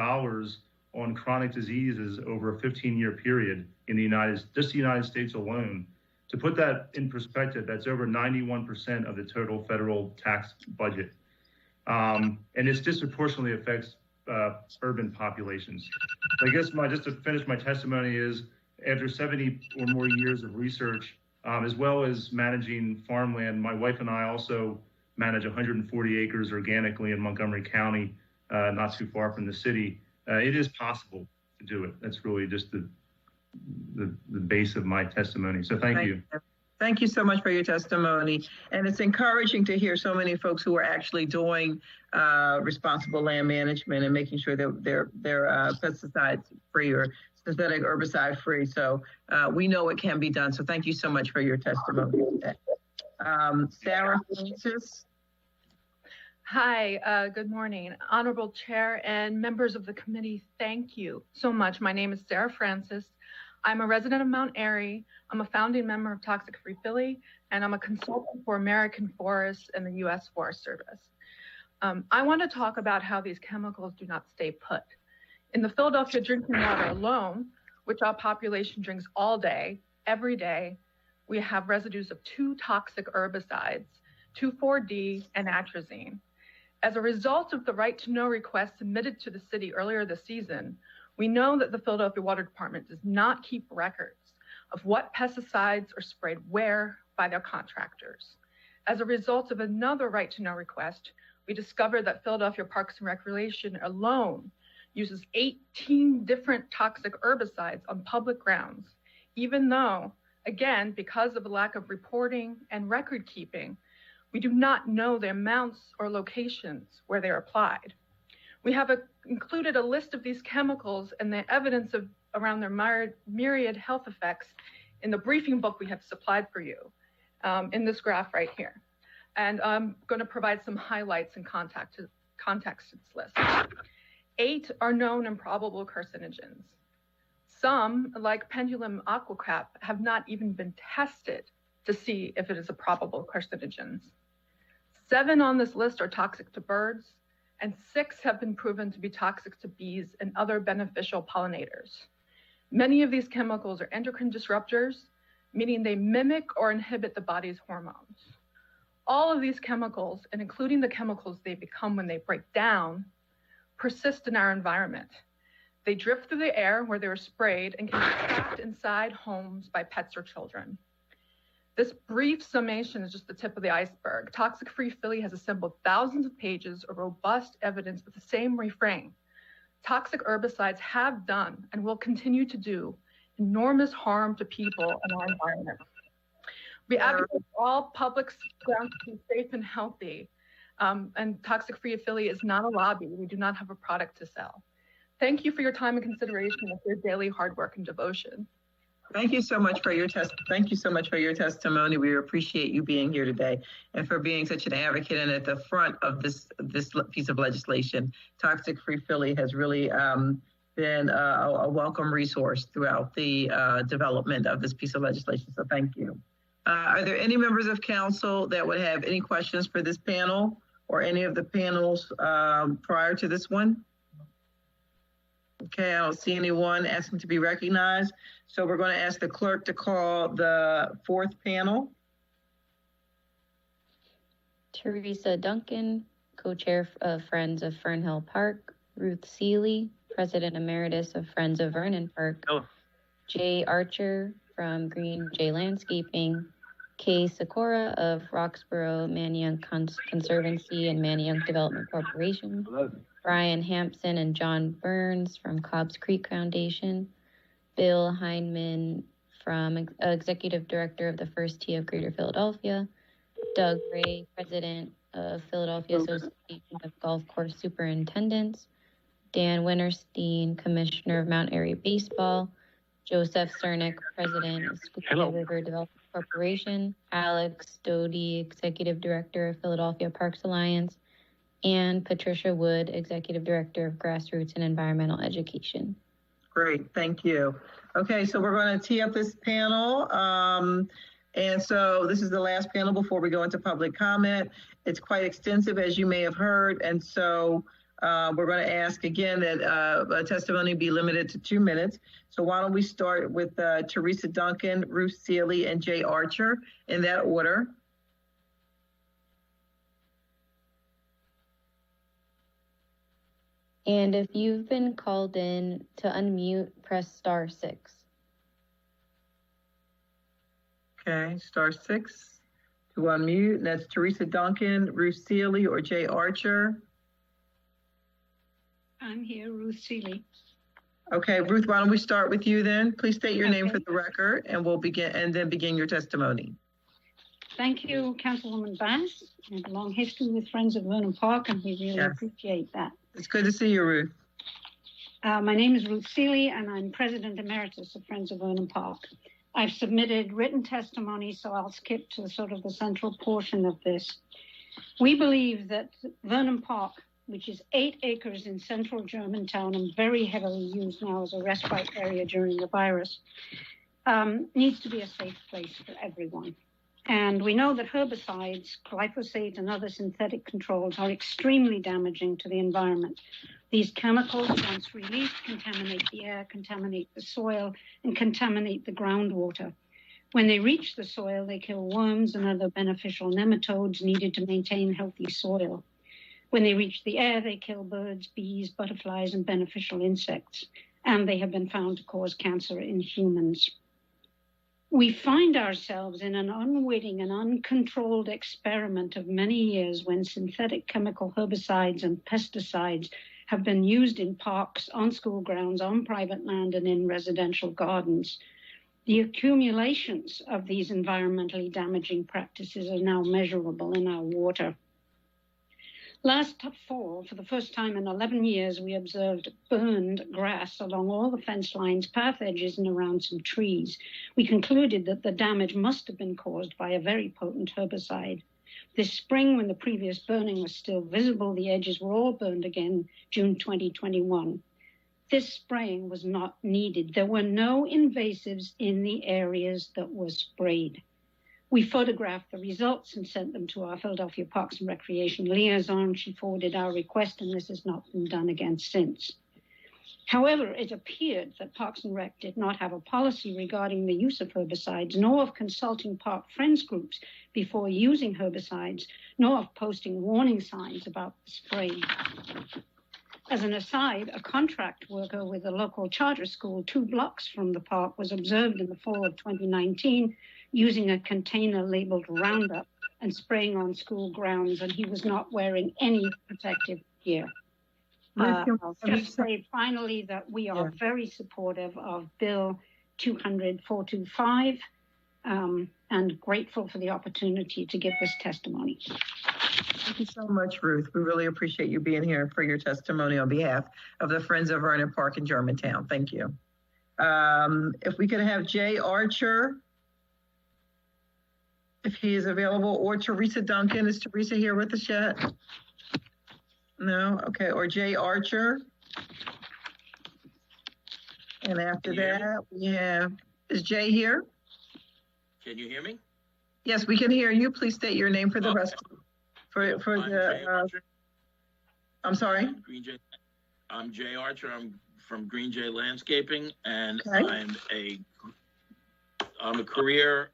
on chronic diseases over a 15-year period in the United States alone. To put that in perspective, that's over 91% of the total federal tax budget. And this disproportionately affects urban populations. I guess just to finish my testimony is, after 70 or more years of research, as well as managing farmland, my wife and I also manage 140 acres organically in Montgomery County, not too far from the city. It is possible to do it. That's really just the base of my testimony. So thank you. Thank you so much for your testimony. And it's encouraging to hear so many folks who are actually doing responsible land management and making sure that they're pesticide free or synthetic herbicide free. So we know it can be done. So thank you so much for your testimony today. Sarah Francis. Hi, good morning. Honorable Chair and members of the committee, thank you so much. My name is Sarah Francis. I'm a resident of Mount Airy. I'm a founding member of Toxic Free Philly, and I'm a consultant for American Forests and the U.S. Forest Service. I want to talk about how these chemicals do not stay put. In the Philadelphia drinking water alone, which our population drinks all day, every day, we have residues of 2 toxic herbicides, 2,4-D and atrazine. As a result of the right to know request submitted to the city earlier this season, we know that the Philadelphia Water Department does not keep records of what pesticides are sprayed where, by their contractors. As a result of another right to know request, we discovered that Philadelphia Parks and Recreation alone uses 18 different toxic herbicides on public grounds, even though, again, because of a lack of reporting and record keeping, we do not know the amounts or locations where they are applied. We have included a list of these chemicals and the evidence around their myriad health effects in the briefing book we have supplied for you in this graph right here. And I'm going to provide some highlights and context to this list. 8 are known and probable carcinogens. Some, like pendulum aquacap, have not even been tested to see if it is a probable carcinogen. 7 on this list are toxic to birds, and 6 have been proven to be toxic to bees and other beneficial pollinators. Many of these chemicals are endocrine disruptors, meaning they mimic or inhibit the body's hormones. All of these chemicals, and including the chemicals they become when they break down, persist in our environment. They drift through the air where they were sprayed and can be trapped inside homes by pets or children. This brief summation is just the tip of the iceberg. Toxic Free Philly has assembled thousands of pages of robust evidence with the same refrain. Toxic herbicides have done and will continue to do enormous harm to people and our environment. We advocate for all public grounds to be safe and healthy. And Toxic Free Philly is not a lobby. We do not have a product to sell. Thank you for your time and consideration of your daily hard work and devotion. Thank you so much for your testimony. We appreciate you being here today and for being such an advocate and at the front of this piece of legislation. Toxic Free Philly has really been a welcome resource throughout the development of this piece of legislation. So thank you. Are there any members of council that would have any questions for this panel or any of the panels prior to this one? Okay, I don't see anyone asking to be recognized. So we're going to ask the clerk to call the 4th panel. Teresa Duncan, co-chair of Friends of Fernhill Park. Ruth Seeley, president emeritus of Friends of Vernon Park. Jay Archer from Green Jay Landscaping. Kay Sikora of Roxborough Manayunk Conservancy and Manayunk Development Corporation. Brian Hampson and John Burns from Cobbs Creek Foundation. Bill Heineman from Executive Director of the First Tee of Greater Philadelphia. Doug Ray, President of Philadelphia Association of Golf Course Superintendents. Dan Winterstein, Commissioner of Mount Airy Baseball. Joseph Cernick, President of Schuylkill River Development Corporation. Alex Doty, Executive Director of Philadelphia Parks Alliance. And Patricia Wood, Executive Director of Grassroots and Environmental Education. Great, thank you. Okay, so we're going to tee up this panel. And so this is the last panel before we go into public comment. It's quite extensive, as you may have heard. And so we're going to ask again that testimony be limited to 2 minutes. So why don't we start with Teresa Duncan, Ruth Seeley, and Jay Archer in that order. And if you've been called in to unmute, press *6. Okay, *6 to unmute. And that's Teresa Duncan, Ruth Seeley, or Jay Archer. I'm here, Ruth Seeley. Okay, Ruth, why don't we start with you then? Please state your name for the record, and we'll begin your testimony. Thank you, Councilwoman Bass. I have a long history with Friends of Vernon Park, and we really appreciate that. It's good to see you, Ruth. My name is Ruth Seeley, and I'm President Emeritus of Friends of Vernon Park. I've submitted written testimony, so I'll skip to sort of the central portion of this. We believe that Vernon Park, which is 8 acres in central Germantown and very heavily used now as a respite area during the virus, needs to be a safe place for everyone. And we know that herbicides, glyphosate, and other synthetic controls are extremely damaging to the environment. These chemicals, once released, contaminate the air, contaminate the soil, and contaminate the groundwater. When they reach the soil, they kill worms and other beneficial nematodes needed to maintain healthy soil. When they reach the air, they kill birds, bees, butterflies, and beneficial insects. And they have been found to cause cancer in humans. We find ourselves in an unwitting and uncontrolled experiment of many years when synthetic chemical herbicides and pesticides have been used in parks, on school grounds, on private land, and in residential gardens. The accumulations of these environmentally damaging practices are now measurable in our water. Last fall, for the first time in 11 years, we observed burned grass along all the fence lines, path edges, and around some trees. We concluded that the damage must have been caused by a very potent herbicide. This spring, when the previous burning was still visible, the edges were all burned again, June 2021. This spraying was not needed. There were no invasives in the areas that were sprayed. We photographed the results and sent them to our Philadelphia Parks and Recreation liaison. She forwarded our request, and this has not been done again since. However, it appeared that Parks and Rec did not have a policy regarding the use of herbicides, nor of consulting park friends groups before using herbicides, nor of posting warning signs about the spraying. As an aside, a contract worker with a local charter school 2 blocks from the park was observed in the fall of 2019 using a container labeled Roundup and spraying on school grounds, and he was not wearing any protective gear. I'll just say finally that we are very supportive of Bill 425 and grateful for the opportunity to give this testimony. Thank you so much, Ruth. We really appreciate you being here for your testimony on behalf of the Friends of Vernon Park in Germantown. Thank you. If we could have Jay Archer, if he is available, or Teresa Duncan. Is Teresa here with us yet? No? Okay. Or Jay Archer. And after that, we have, is Jay here? Can you hear me? Yes, we can hear you. Please state your name for the rest. I'm sorry? I'm Jay Archer. I'm from Green Jay Landscaping, and okay. I'm a career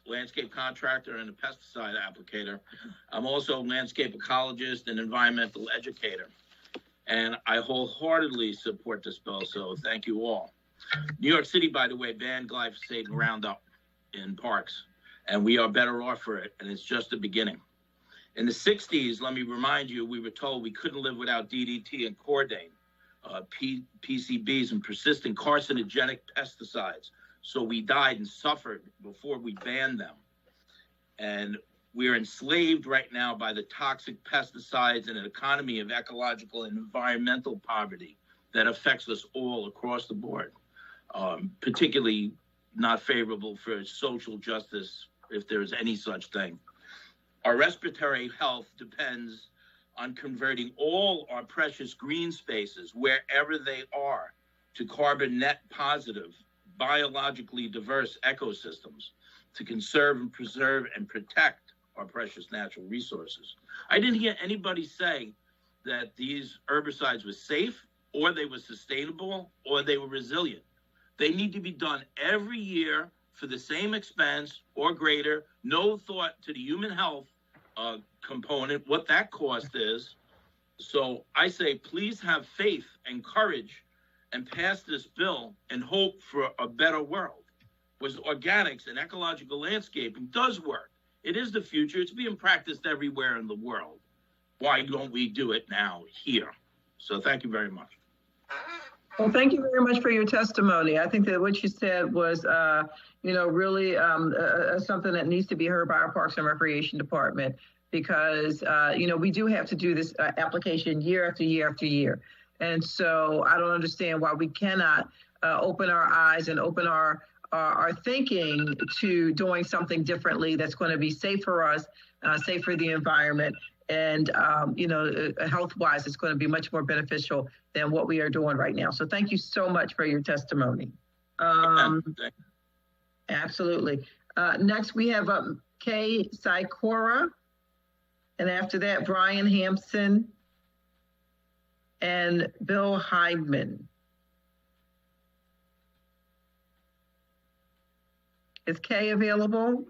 landscape contractor and a pesticide applicator. I'm also a landscape ecologist and environmental educator. And I wholeheartedly support this bill, so thank you all. New York City, by the way, banned glyphosate and Roundup in parks, and we are better off for it, and it's just the beginning. In the 60s, let me remind you, we were told we couldn't live without DDT and Cordane, PCBs and persistent carcinogenic pesticides. So we died and suffered before we banned them. And we're enslaved right now by the toxic pesticides and an economy of ecological and environmental poverty that affects us all across the board, particularly not favorable for social justice, if there's any such thing. Our respiratory health depends on converting all our precious green spaces, wherever they are, to carbon net positive, biologically diverse ecosystems to conserve and preserve and protect our precious natural resources. I didn't hear anybody say that these herbicides were safe, or they were sustainable, or they were resilient. They need to be done every year for the same expense or greater, no thought to the human health component, what that cost is. So I say, please have faith and courage and pass this bill and hope for a better world. Because organics and ecological landscaping does work. It is the future. It's being practiced everywhere in the world. Why don't we do it now here? So thank you very much. Well, thank you very much for your testimony. I think that what you said was, really something that needs to be heard by our Parks and Recreation Department, because, we do have to do this application year after year after year. And so I don't understand why we cannot open our eyes and open our thinking to doing something differently that's going to be safe for us, safe for the environment. And, health-wise, it's going to be much more beneficial than what we are doing right now. So thank you so much for your testimony. Absolutely. Next, we have Kay Sikora. And after that, Brian Hampson and Bill Heidman. Is Kay available?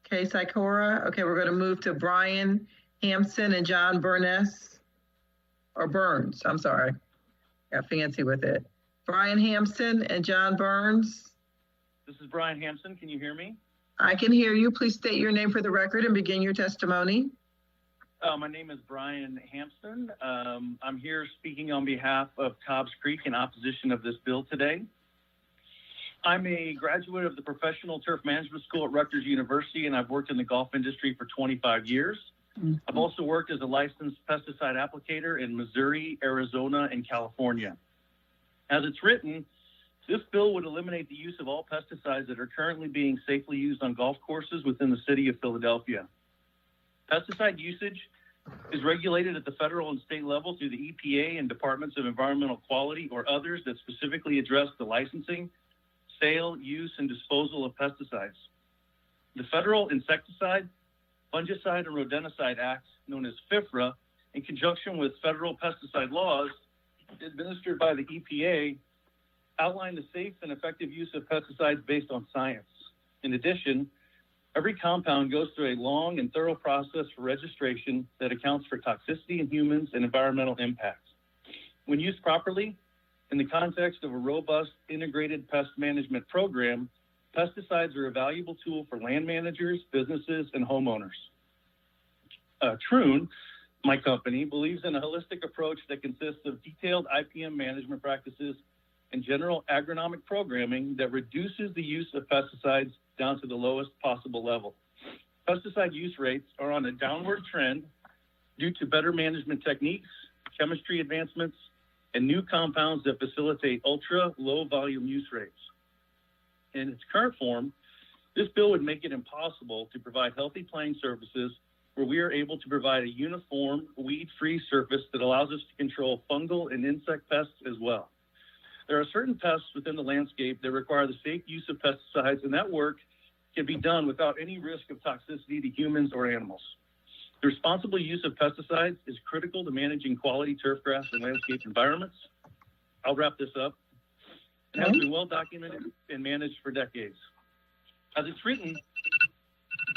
Kay Sikora. Okay, we're going to move to Brian Hampson and John Burns. I'm sorry. got fancy with it. Brian Hampson and John Burns. This is Brian Hampson. Can you hear me? I can hear you. Please state your name for the record and begin your testimony. My name is Brian Hampson. I'm here speaking on behalf of Cobbs Creek in opposition of this bill today. I'm a graduate of the Professional Turf Management School at Rutgers University, and I've worked in the golf industry for 25 years. I've also worked as a licensed pesticide applicator in Missouri, Arizona, and California. As it's written, this bill would eliminate the use of all pesticides that are currently being safely used on golf courses within the city of Philadelphia. Pesticide usage is regulated at the federal and state level through the EPA and Departments of Environmental Quality or others that specifically address the licensing, sale, use, and disposal of pesticides. The Federal Insecticide, Fungicide, and Rodenticide Act, known as FIFRA, in conjunction with federal pesticide laws administered by the EPA, outline the safe and effective use of pesticides based on science. In addition, every compound goes through a long and thorough process for registration that accounts for toxicity in humans and environmental impacts. When used properly, in the context of a robust integrated pest management program, pesticides are a valuable tool for land managers, businesses, and homeowners. Troon, my company, believes in a holistic approach that consists of detailed IPM management practices and general agronomic programming that reduces the use of pesticides down to the lowest possible level. Pesticide use rates are on a downward trend due to better management techniques, chemistry advancements, and new compounds that facilitate ultra-low volume use rates. In its current form, this bill would make it impossible to provide healthy playing surfaces where we are able to provide a uniform, weed-free surface that allows us to control fungal and insect pests as well. There are certain pests within the landscape that require the safe use of pesticides, and that work can be done without any risk of toxicity to humans or animals. The responsible use of pesticides is critical to managing quality turf grass and landscape environments. I'll wrap this up. It has been well documented and managed for decades. As it's written,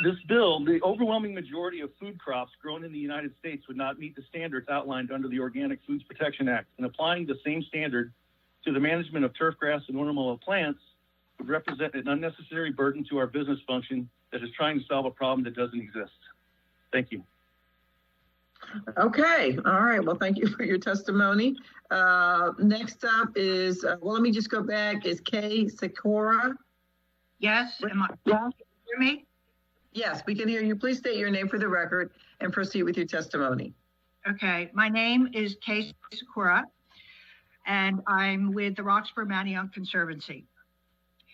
this bill, the overwhelming majority of food crops grown in the United States would not meet the standards outlined under the Organic Foods Protection Act, and applying the same standard to the management of turf grass and ornamental plants would represent an unnecessary burden to our business function that is trying to solve a problem that doesn't exist. Thank you. Okay, all right. Well, thank you for your testimony. Next up is, let me just go back, is Kay Sikora. Yes, am I? Yeah. Can you hear me? Yes, we can hear you. Please state your name for the record and proceed with your testimony. Okay, my name is Kay Sikora, and I'm with the Roxburgh Manayunk Conservancy.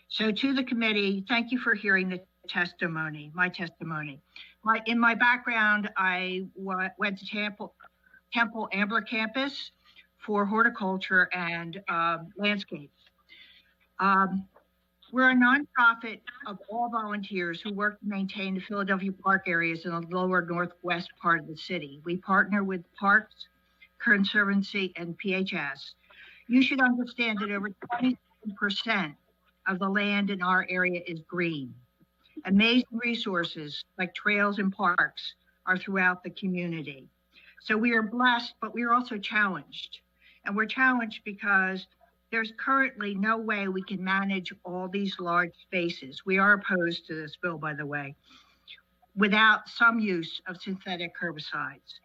So to the committee, thank you for hearing the testimony, my testimony. In my background, I went to Temple Ambler campus for horticulture and landscapes. We're a nonprofit of all volunteers who work to maintain the Philadelphia park areas in the lower northwest part of the city. We partner with Parks, Conservancy, and PHS. You should understand that over 27% of the land in our area is green. Amazing resources like trails and parks are throughout the community. So we are blessed, but we are also challenged. And we're challenged because there's currently no way we can manage all these large spaces. We are opposed to this bill, by the way, without some use of synthetic herbicides.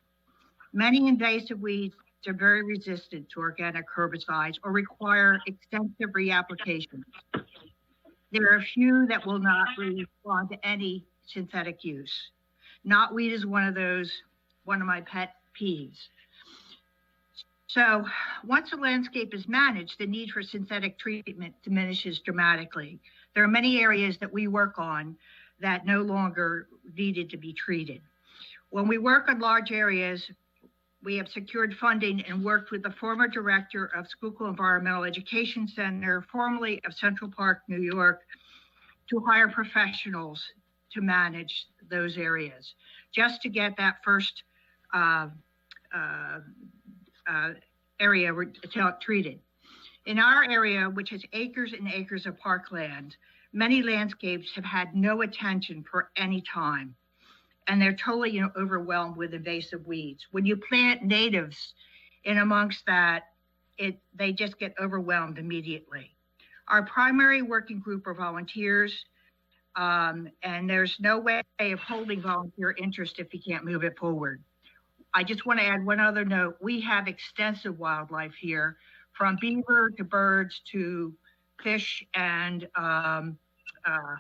Many invasive weeds are very resistant to organic herbicides or require extensive reapplications. There are a few that will not respond to any synthetic use. Knotweed is one of my pet peeves. So once a landscape is managed, the need for synthetic treatment diminishes dramatically. There are many areas that we work on that no longer needed to be treated. When we work on large areas, we have secured funding and worked with the former director of Schuylkill Environmental Education Center, formerly of Central Park, New York, to hire professionals to manage those areas, just to get that first area treated. In our area, which has acres and acres of parkland, many landscapes have had no attention for any time, and they're totally overwhelmed with invasive weeds. When you plant natives in amongst that, they just get overwhelmed immediately. Our primary working group are volunteers, and there's no way of holding volunteer interest if you can't move it forward. I just want to add one other note. We have extensive wildlife here, from beaver to birds to fish and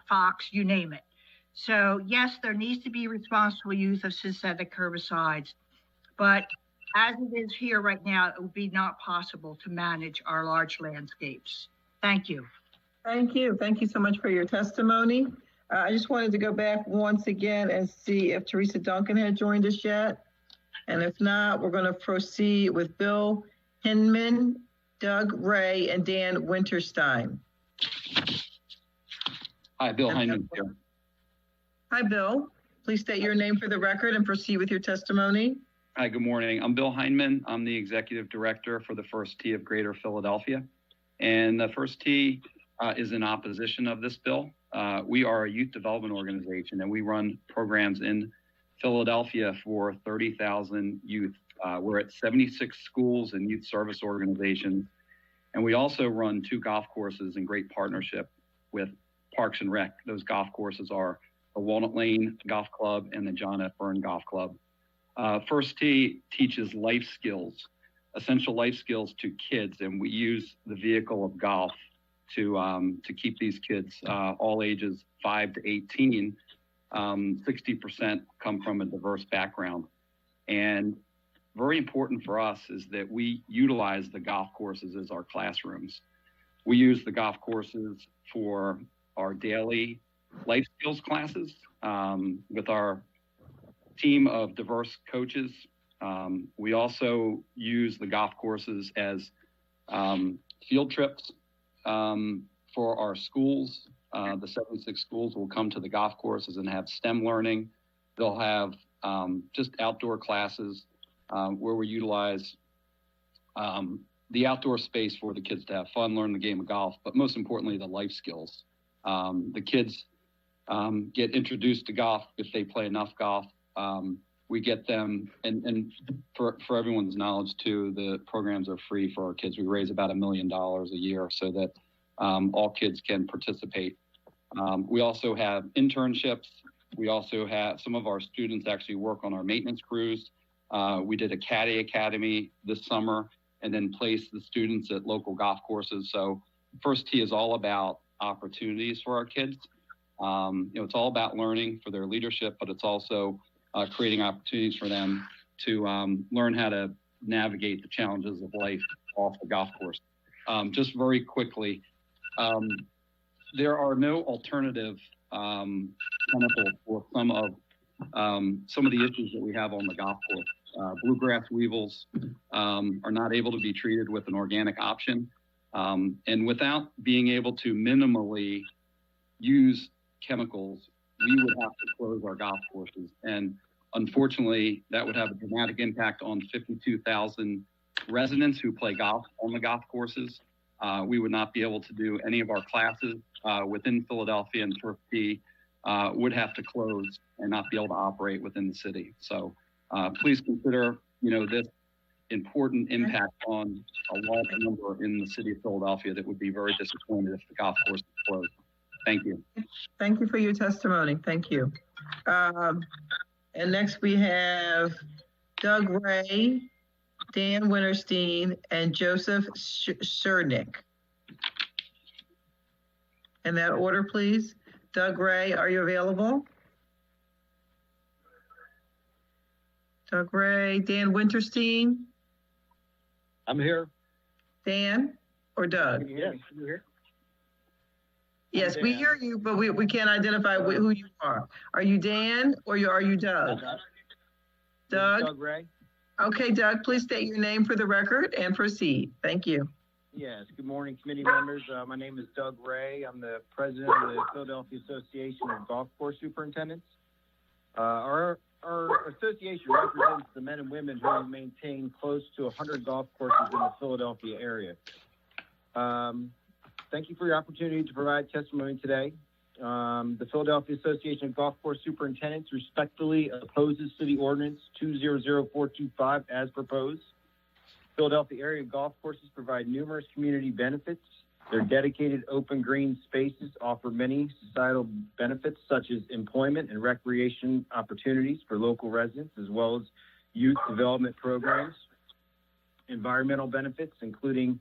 fox, you name it. So yes, there needs to be responsible use of synthetic herbicides, but as it is here right now, it would be not possible to manage our large landscapes. Thank you. Thank you. Thank you so much for your testimony. I just wanted to go back once again and see if Teresa Duncan had joined us yet. And if not, we're going to proceed with Bill Hinman, Doug Ray, and Dan Winterstein. Hi, Bill Hyman here. Hi, Bill. Please state your name for the record and proceed with your testimony. Hi, good morning. I'm Bill Hyman. I'm the Executive Director for the First Tee of Greater Philadelphia. And the First Tee is in opposition of this bill. We are a youth development organization, and we run programs in Philadelphia for 30,000 youth. We're at 76 schools and youth service organizations. And we also run 2 golf courses in great partnership with Parks and Rec. Those golf courses are the Walnut Lane Golf Club and the John F. Byrne Golf Club. First Tee teaches life skills, essential life skills to kids, and we use the vehicle of golf to keep these kids, all ages 5 to 18. 60% come from a diverse background. And very important for us is that we utilize the golf courses as our classrooms. We use the golf courses for our daily life skills classes with our team of diverse coaches. We also use the golf courses as field trips for our schools. The 76 schools will come to the golf courses and have STEM learning. They'll have just outdoor classes where we utilize the outdoor space for the kids to have fun, learn the game of golf, but most importantly, the life skills. The kids get introduced to golf if they play enough golf. We get them, and for everyone's knowledge too, the programs are free for our kids. We raise about $1 million a year so that all kids can participate. We also have internships. We also have some of our students actually work on our maintenance crews. We did a Cathie Academy this summer and then placed the students at local golf courses. So First Tee is all about opportunities for our kids. It's all about learning for their leadership, but it's also creating opportunities for them to learn how to navigate the challenges of life off the golf course. Just very quickly, there are no alternative chemicals for some of the issues that we have on the golf course. Bluegrass weevils are not able to be treated with an organic option. And without being able to minimally use chemicals, we would have to close our golf courses. And unfortunately, that would have a dramatic impact on 52,000 residents who play golf on the golf courses. We would not be able to do any of our classes within Philadelphia, and First Tee would have to close and not be able to operate within the city. So please consider, this important impact on a large number in the city of Philadelphia that would be very disappointed if the golf course is closed. Thank you. Thank you for your testimony. Thank you. And next we have Doug Ray, Dan Winterstein, and Joseph Cernick. In that order, please. Doug Ray, are you available? Doug Ray, Dan Winterstein. I'm here. Dan or Doug? Yes, you here? Yes, we hear you, but we can't identify who you are. Are you Dan or are you Doug? Doug? Doug Ray. Okay, Doug, please state your name for the record and proceed. Thank you. Yes, good morning, committee members. My name is Doug Ray. I'm the president of the Philadelphia Association of Golf Course Superintendents. Our association represents the men and women who maintain close to 100 golf courses in the Philadelphia area. Thank you for your opportunity to provide testimony today. The Philadelphia Association of Golf Course Superintendents respectfully opposes City Ordinance 200425 as proposed. Philadelphia area golf courses provide numerous community benefits. Their dedicated open green spaces offer many societal benefits such as employment and recreation opportunities for local residents, as well as youth development programs, environmental benefits, including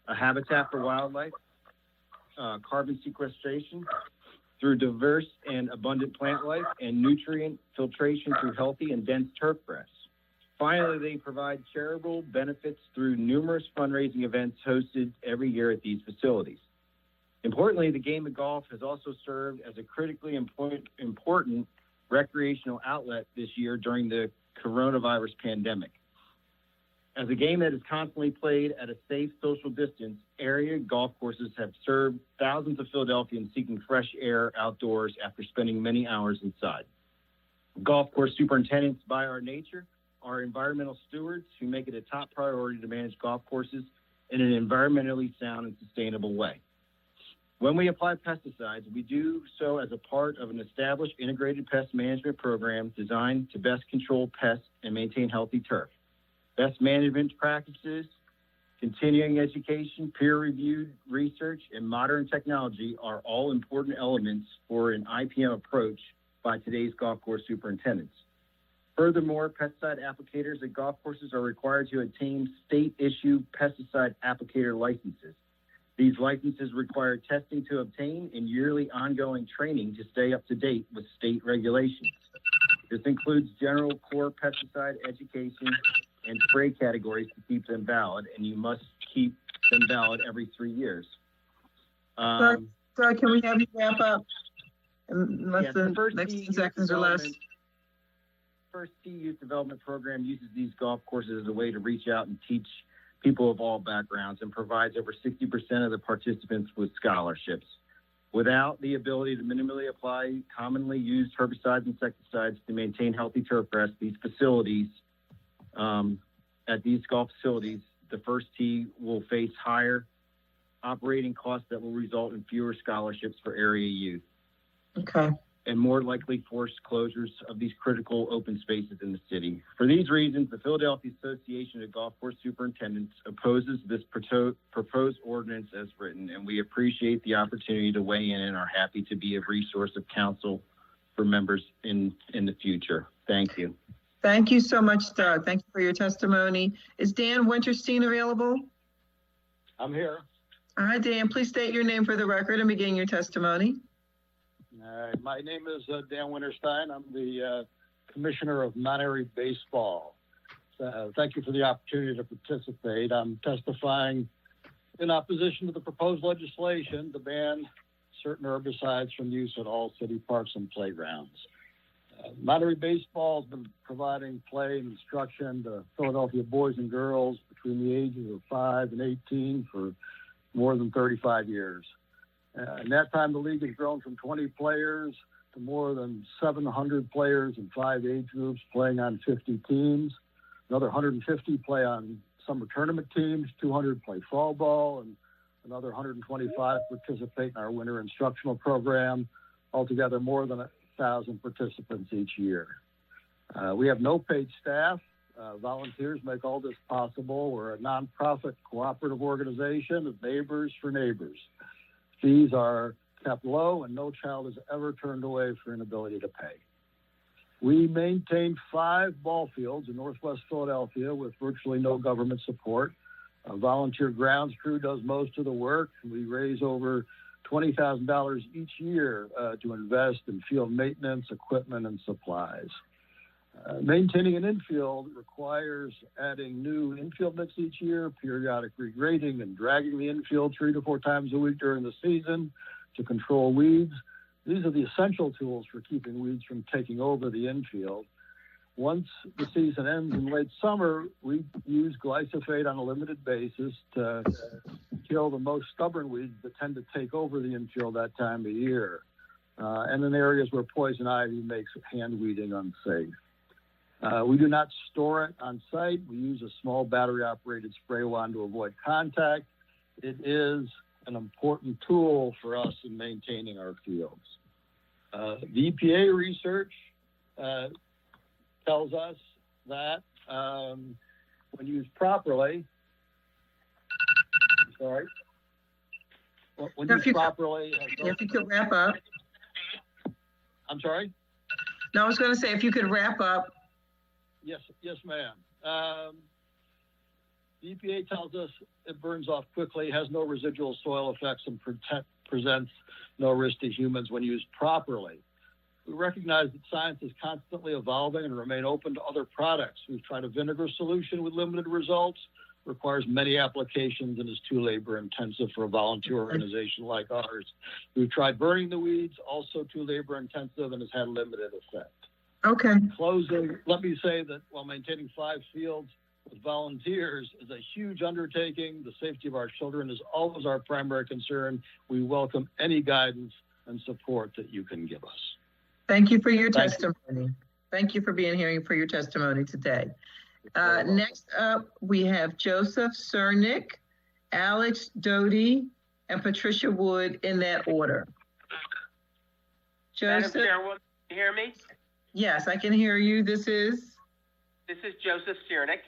a habitat for wildlife, carbon sequestration through diverse and abundant plant life, and nutrient filtration through healthy and dense turf grass. Finally, they provide charitable benefits through numerous fundraising events hosted every year at these facilities. Importantly, the game of golf has also served as a critically important recreational outlet this year during the coronavirus pandemic. As a game that is constantly played at a safe social distance, area golf courses have served thousands of Philadelphians seeking fresh air outdoors after spending many hours inside. Golf course superintendents, by our nature, are environmental stewards who make it a top priority to manage golf courses in an environmentally sound and sustainable way. When we apply pesticides, we do so as a part of an established integrated pest management program designed to best control pests and maintain healthy turf. Best management practices, continuing education, peer-reviewed research, and modern technology are all important elements for an IPM approach by today's golf course superintendents. Furthermore, pesticide applicators at golf courses are required to obtain state-issued pesticide applicator licenses. These licenses require testing to obtain and yearly ongoing training to stay up to date with state regulations. This includes general core pesticide education and spray categories to keep them valid, and you must keep them valid every 3 years. Sorry, can we have you wrap up in less than the next 10 seconds or less? First Tee Youth Development Program uses these golf courses as a way to reach out and teach people of all backgrounds and provides over 60% of the participants with scholarships. Without the ability to minimally apply commonly used herbicides and insecticides to maintain healthy turf grass, these facilities, at these golf facilities, the First Tee will face higher operating costs that will result in fewer scholarships for area youth. Okay. And more likely forced closures of these critical open spaces in the city. For these reasons, the Philadelphia Association of Golf Course Superintendents opposes this proposed ordinance as written, and we appreciate the opportunity to weigh in and are happy to be a resource of counsel for members in the future. Thank you. Thank you so much, Doug. Thank you for your testimony. Is Dan Winterstein available? I'm here. All right, Dan, please state your name for the record and begin your testimony. My name is Dan Winterstein. I'm the Commissioner of Mount Airy Baseball. Thank you for the opportunity to participate. I'm testifying in opposition to the proposed legislation to ban certain herbicides from use at all city parks and playgrounds. Mount Airy Baseball has been providing play and instruction to Philadelphia boys and girls between the ages of 5 and 18 for more than 35 years. In that time, the league has grown from 20 players to more than 700 players in 5 age groups playing on 50 teams. Another 150 play on summer tournament teams, 200 play fall ball, and another 125 participate in our winter instructional program. Altogether, more than 1,000 participants each year. We have no paid staff. Volunteers make all this possible. We're a nonprofit cooperative organization of neighbors for neighbors. Fees are kept low and no child is ever turned away for inability to pay. We maintain 5 ball fields in Northwest Philadelphia with virtually no government support. A volunteer grounds crew does most of the work. We raise over $20,000 each year to invest in field maintenance, equipment, and supplies. Maintaining an infield requires adding new infield mix each year, periodic regrading and dragging the infield 3 to 4 times a week during the season to control weeds. These are the essential tools for keeping weeds from taking over the infield. Once the season ends in late summer, we use glyphosate on a limited basis to kill the most stubborn weeds that tend to take over the infield that time of year, and in areas where poison ivy makes hand weeding unsafe. We do not store it on site. We use a small battery-operated spray wand to avoid contact. It is an important tool for us in maintaining our fields. The EPA research tells us that when used properly, Sorry. When If used you- properly. If you could wrap up. I'm sorry? No, I was going to say, if you could wrap up. Yes, ma'am. The EPA tells us it burns off quickly, has no residual soil effects, and presents no risk to humans when used properly. We recognize that science is constantly evolving and remain open to other products. We've tried a vinegar solution with limited results, requires many applications, and is too labor intensive for a volunteer organization like ours. We've tried burning the weeds, also too labor intensive, and has had limited effect. Okay. Closing, let me say that while maintaining 5 fields with volunteers is a huge undertaking, the safety of our children is always our primary concern. We welcome any guidance and support that you can give us. Thank you for your testimony. Thank you for being here and for your testimony today. Next up, we have Joseph Cernick, Alex Doty, and Patricia Wood in that order. Joseph? Madam Chairwoman, can you hear me? Yes, I can hear you. This is Joseph Cernick.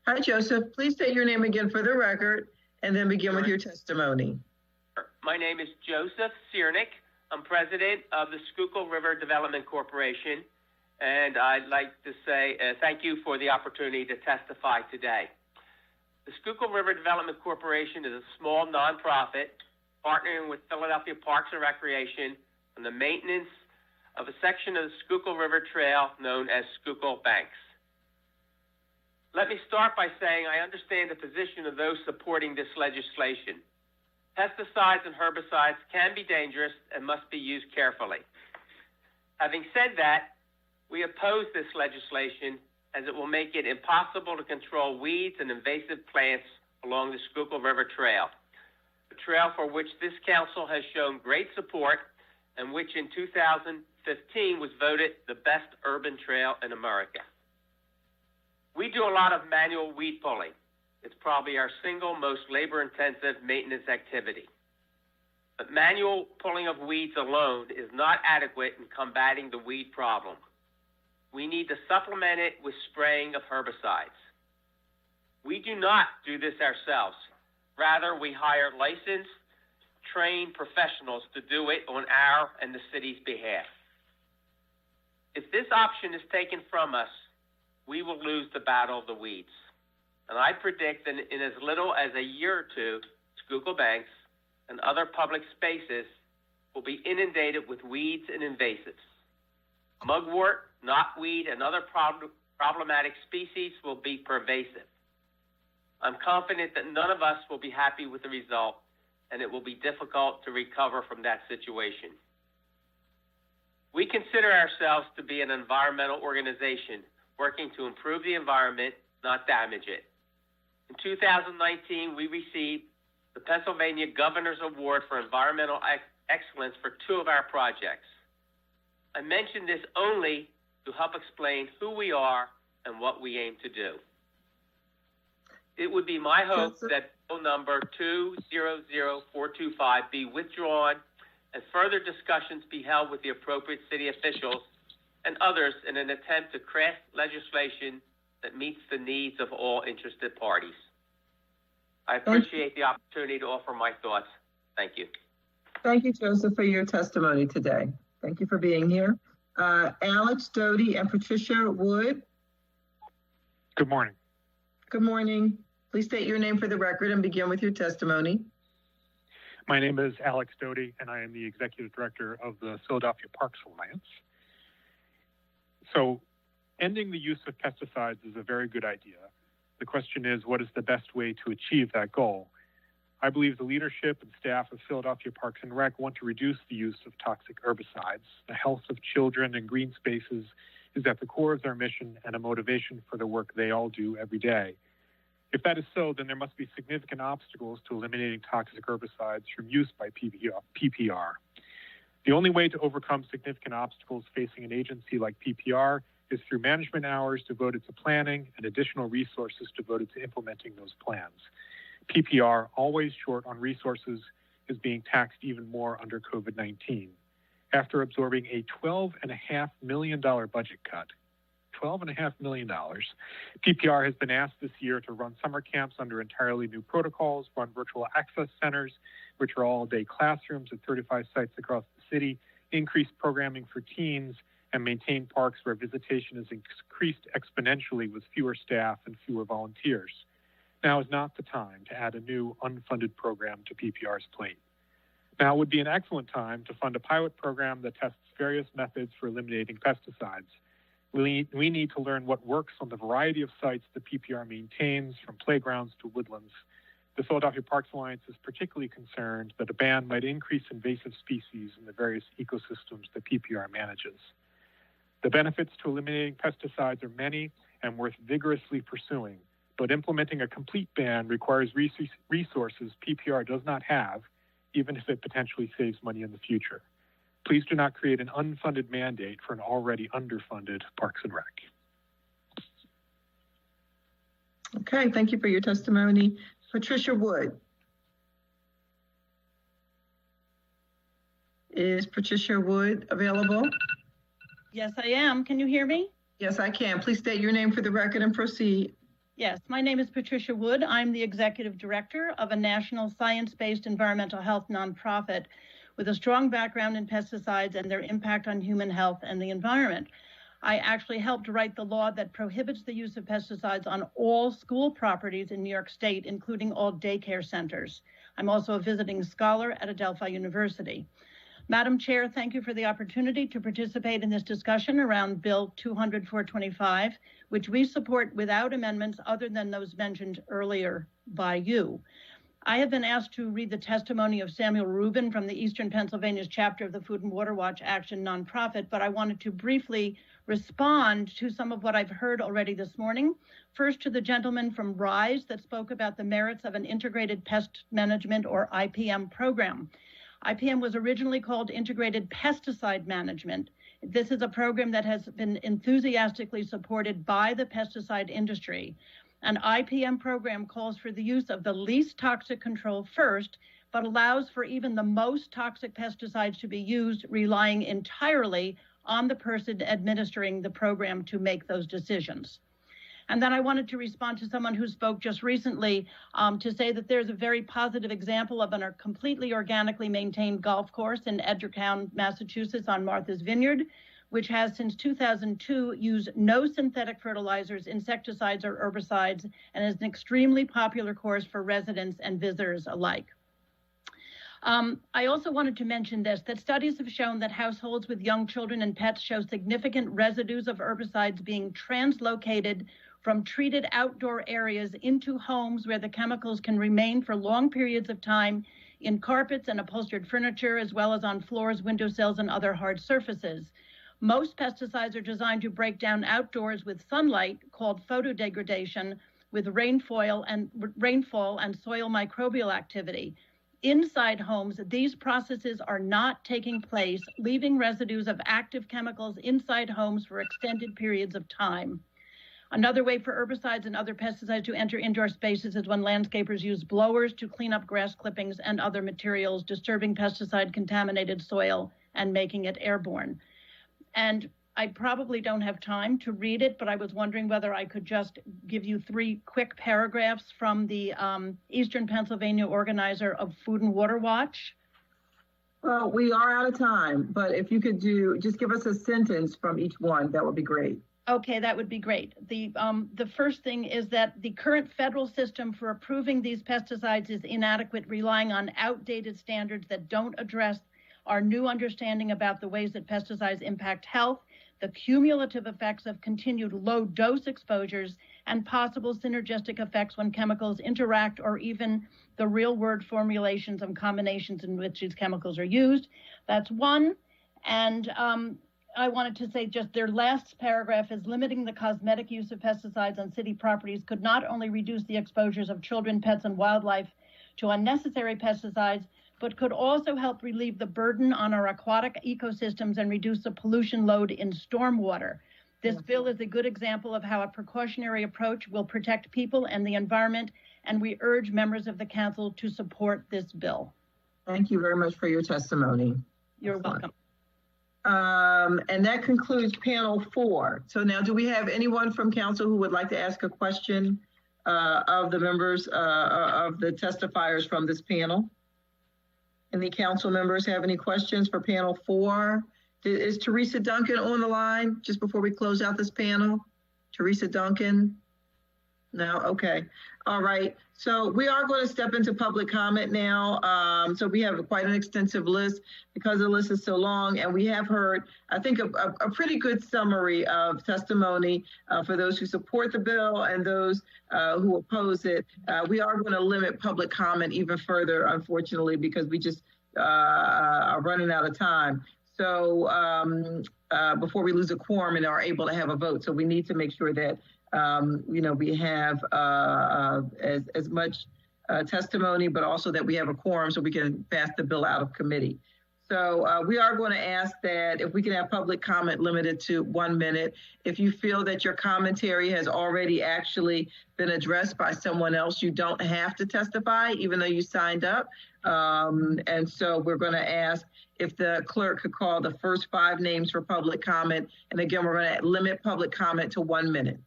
Hi, Joseph. Please state your name again for the record and then begin with your testimony. My name is Joseph Cernick. I'm president of the Schuylkill River Development Corporation, and I'd like to say thank you for the opportunity to testify today. The Schuylkill River Development Corporation is a small nonprofit partnering with Philadelphia Parks and Recreation on the maintenance of a section of the Schuylkill River Trail known as Schuylkill Banks. Let me start by saying I understand the position of those supporting this legislation. Pesticides and herbicides can be dangerous and must be used carefully. Having said that, we oppose this legislation as it will make it impossible to control weeds and invasive plants along the Schuylkill River Trail, a trail for which this council has shown great support and which in 2015 was voted the best urban trail in America. We do a lot of manual weed pulling. It's probably our single most labor-intensive maintenance activity. But manual pulling of weeds alone is not adequate in combating the weed problem. We need to supplement it with spraying of herbicides. We do not do this ourselves. Rather, we hire licensed, trained professionals to do it on our and the city's behalf. If this option is taken from us, we will lose the battle of the weeds. And I predict that in as little as a year or two, Schuylkill Banks and other public spaces will be inundated with weeds and invasives. Mugwort, knotweed, and other problematic species will be pervasive. I'm confident that none of us will be happy with the result, and it will be difficult to recover from that situation. We consider ourselves to be an environmental organization working to improve the environment, not damage it. In 2019, we received the Pennsylvania Governor's Award for Environmental Excellence for 2 of our projects. I mention this only to help explain who we are and what we aim to do. It would be my hope that bill number 200425 be withdrawn and further discussions be held with the appropriate city officials and others in an attempt to craft legislation that meets the needs of all interested parties. I appreciate the opportunity to offer my thoughts. Thank you. Thank you, Joseph, for your testimony today. Thank you for being here. Alex Doty and Patricia Wood. Good morning. Good morning. Please state your name for the record and begin with your testimony. My name is Alex Doty, and I am the Executive Director of the Philadelphia Parks Alliance. So, ending the use of pesticides is a very good idea. The question is, what is the best way to achieve that goal? I believe the leadership and staff of Philadelphia Parks and Rec want to reduce the use of toxic herbicides. The health of children and green spaces is at the core of their mission and a motivation for the work they all do every day. If that is so, then there must be significant obstacles to eliminating toxic herbicides from use by PPR. The only way to overcome significant obstacles facing an agency like PPR is through management hours devoted to planning and additional resources devoted to implementing those plans. PPR, always short on resources, is being taxed even more under COVID-19. After absorbing a $12.5 million budget cut, $12.5 million. PPR has been asked this year to run summer camps under entirely new protocols, run virtual access centers, which are all-day classrooms at 35 sites across the city, increase programming for teens, and maintain parks where visitation is increased exponentially with fewer staff and fewer volunteers. Now is not the time to add a new unfunded program to PPR's plate. Now would be an excellent time to fund a pilot program that tests various methods for eliminating pesticides. We need to learn what works on the variety of sites the PPR maintains, from playgrounds to woodlands. The Philadelphia Parks Alliance is particularly concerned that a ban might increase invasive species in the various ecosystems that PPR manages. The benefits to eliminating pesticides are many and worth vigorously pursuing, but implementing a complete ban requires resources PPR does not have, even if it potentially saves money in the future. Please do not create an unfunded mandate for an already underfunded Parks and Rec. Okay, thank you for your testimony. Patricia Wood. Is Patricia Wood available? Yes, I am. Can you hear me? Yes, I can. Please state your name for the record and proceed. Yes, my name is Patricia Wood. I'm the executive director of a national science-based environmental health nonprofit with a strong background in pesticides and their impact on human health and the environment. I actually helped write the law that prohibits the use of pesticides on all school properties in New York State, including all daycare centers. I'm also a visiting scholar at Adelphi University. Madam Chair, thank you for the opportunity to participate in this discussion around Bill 200-425, which we support without amendments other than those mentioned earlier by you. I have been asked to read the testimony of Samuel Rubin from the Eastern Pennsylvania's chapter of the Food and Water Watch Action nonprofit, but I wanted to briefly respond to some of what I've heard already this morning. First, to the gentleman from RISE that spoke about the merits of an integrated pest management or IPM program. IPM was originally called Integrated Pesticide Management. This is a program that has been enthusiastically supported by the pesticide industry. An IPM program calls for the use of the least toxic control first, but allows for even the most toxic pesticides to be used, relying entirely on the person administering the program to make those decisions. And then I wanted to respond to someone who spoke just recently to say that there's a very positive example of a completely organically maintained golf course in Edgertown, Massachusetts on Martha's Vineyard, which has since 2002 used no synthetic fertilizers, insecticides, or herbicides, and is an extremely popular course for residents and visitors alike. I also wanted to mention this, that studies have shown that households with young children and pets show significant residues of herbicides being translocated from treated outdoor areas into homes where the chemicals can remain for long periods of time in carpets and upholstered furniture, as well as on floors, windowsills, and other hard surfaces. Most pesticides are designed to break down outdoors with sunlight, called photodegradation, with rainfall and soil microbial activity. Inside homes, these processes are not taking place, leaving residues of active chemicals inside homes for extended periods of time. Another way for herbicides and other pesticides to enter indoor spaces is when landscapers use blowers to clean up grass clippings and other materials, disturbing pesticide-contaminated soil and making it airborne. And I probably don't have time to read it, but I was wondering whether I could just give you 3 quick paragraphs from the Eastern Pennsylvania organizer of Food and Water Watch. Well, we are out of time, but if you could just give us a sentence from each one, that would be great. Okay, that would be great. The first thing is that the current federal system for approving these pesticides is inadequate, relying on outdated standards that don't address our new understanding about the ways that pesticides impact health, the cumulative effects of continued low-dose exposures, and possible synergistic effects when chemicals interact, or even the real-world formulations and combinations in which these chemicals are used. That's one. And I wanted to say just their last paragraph is limiting the cosmetic use of pesticides on city properties could not only reduce the exposures of children, pets, and wildlife to unnecessary pesticides, but could also help relieve the burden on our aquatic ecosystems and reduce the pollution load in stormwater. This bill is a good example of how a precautionary approach will protect people and the environment, and we urge members of the council to support this bill. Thank you very much for your testimony. You're welcome. And that concludes panel 4. So now, do we have anyone from council who would like to ask a question of the members of the testifiers from this panel? Any council members have any questions for panel 4? Is Teresa Duncan on the line just before we close out this panel? Teresa Duncan? No? Okay. All right. So we are going to step into public comment now. So we have quite an extensive list because the list is so long, and we have heard, I think, a pretty good summary of testimony for those who support the bill and those who oppose it. We are going to limit public comment even further, unfortunately, because we just are running out of time. So before we lose a quorum and are able to have a vote. So we need to make sure that we have as much testimony, but also that we have a quorum so we can pass the bill out of committee. So we are going to ask that if we can have public comment limited to 1 minute. If you feel that your commentary has already actually been addressed by someone else, you don't have to testify, even though you signed up. And so we're going to ask if the clerk could call the first 5 names for public comment. And again, we're going to limit public comment to 1 minute.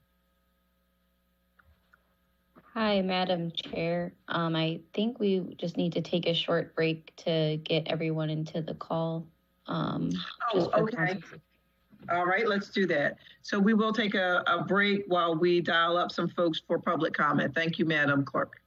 Hi, Madam Chair. I think we just need to take a short break to get everyone into the call. Okay. All right, let's do that. So we will take a break while we dial up some folks for public comment. Thank you, Madam Clerk.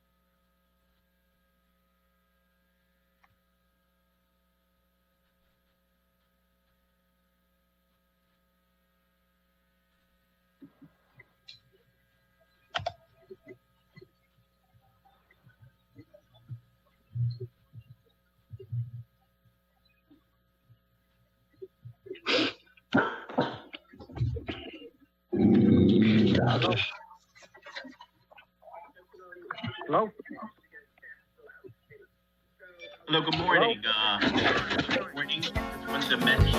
Hello? Hello, good morning. Good morning. What's the message?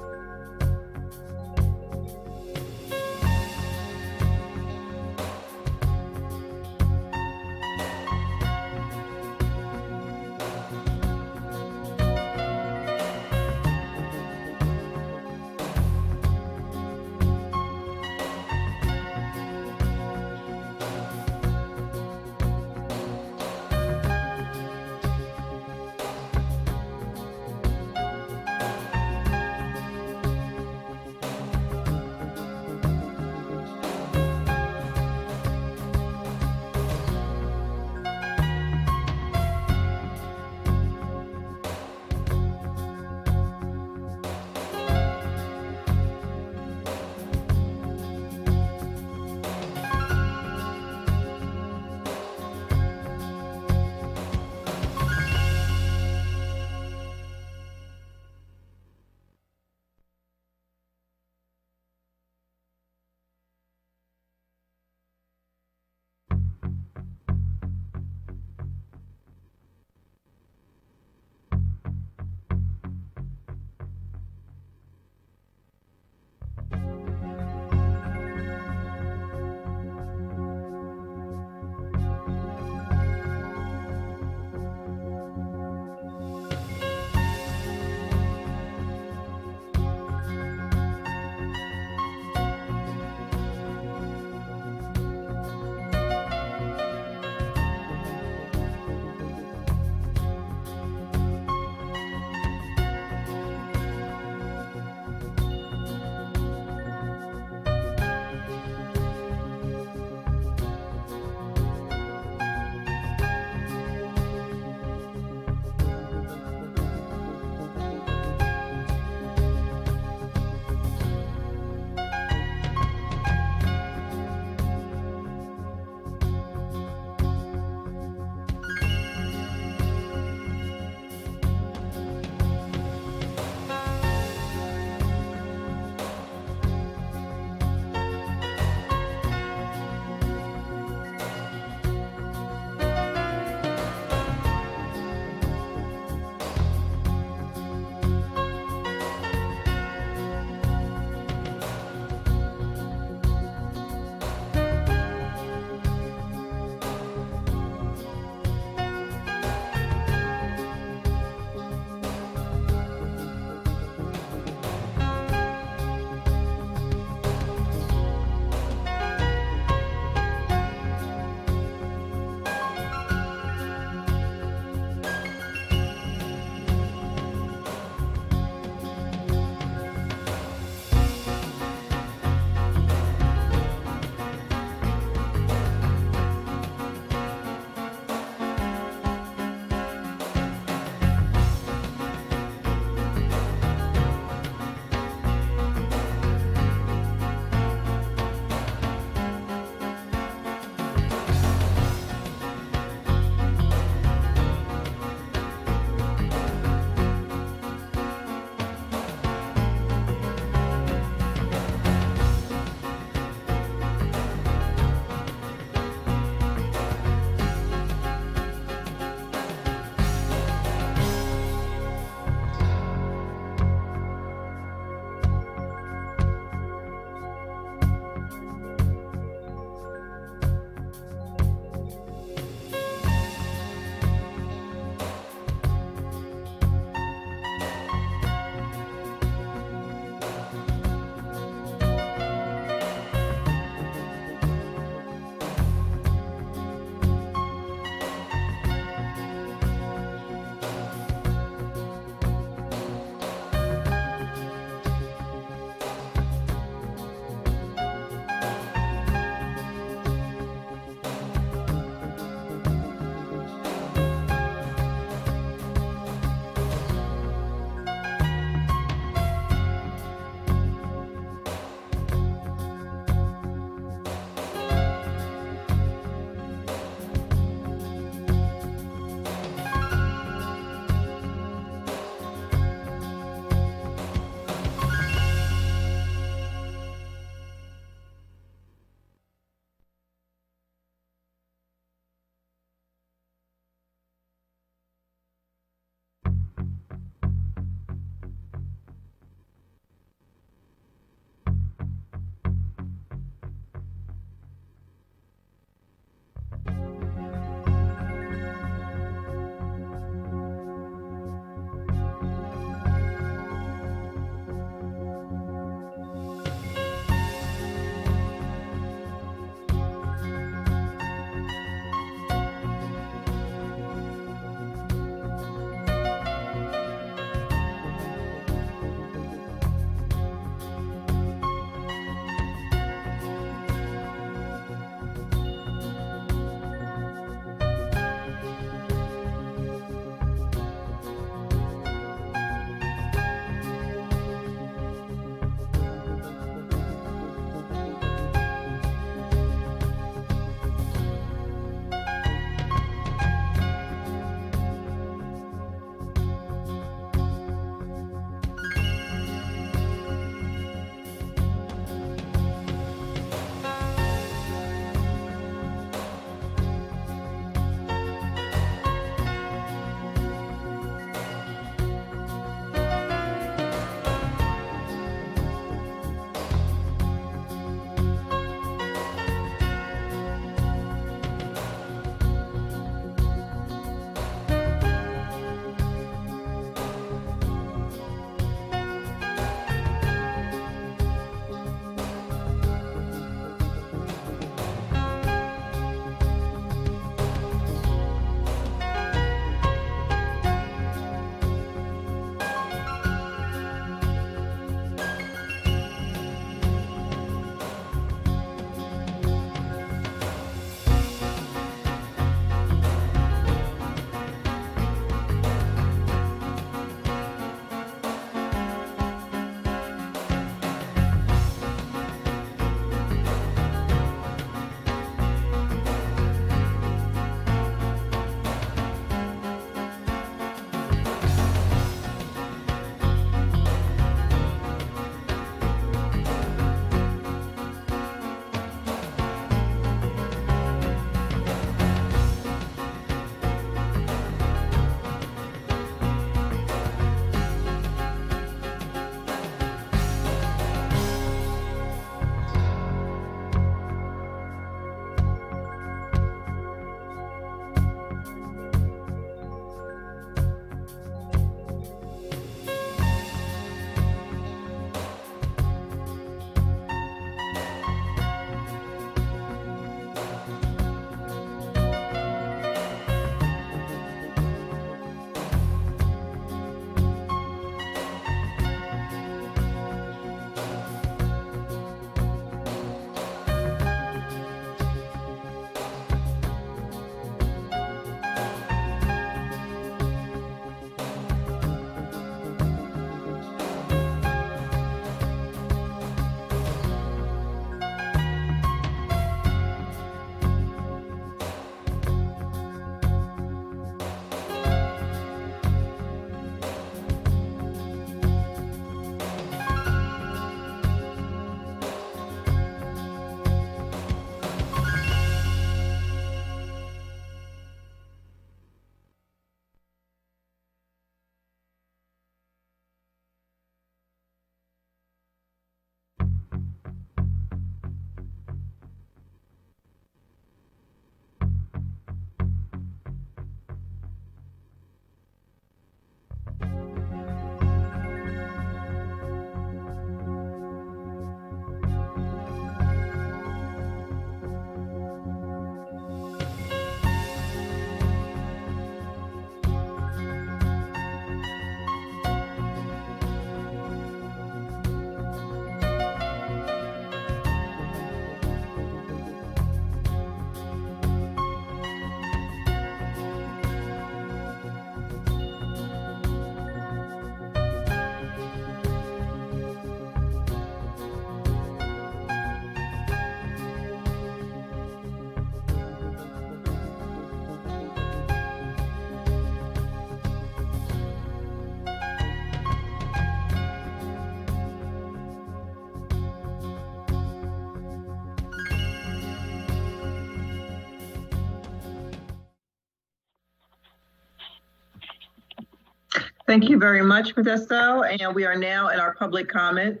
Thank you very much, Modesto. And we are now in our public comment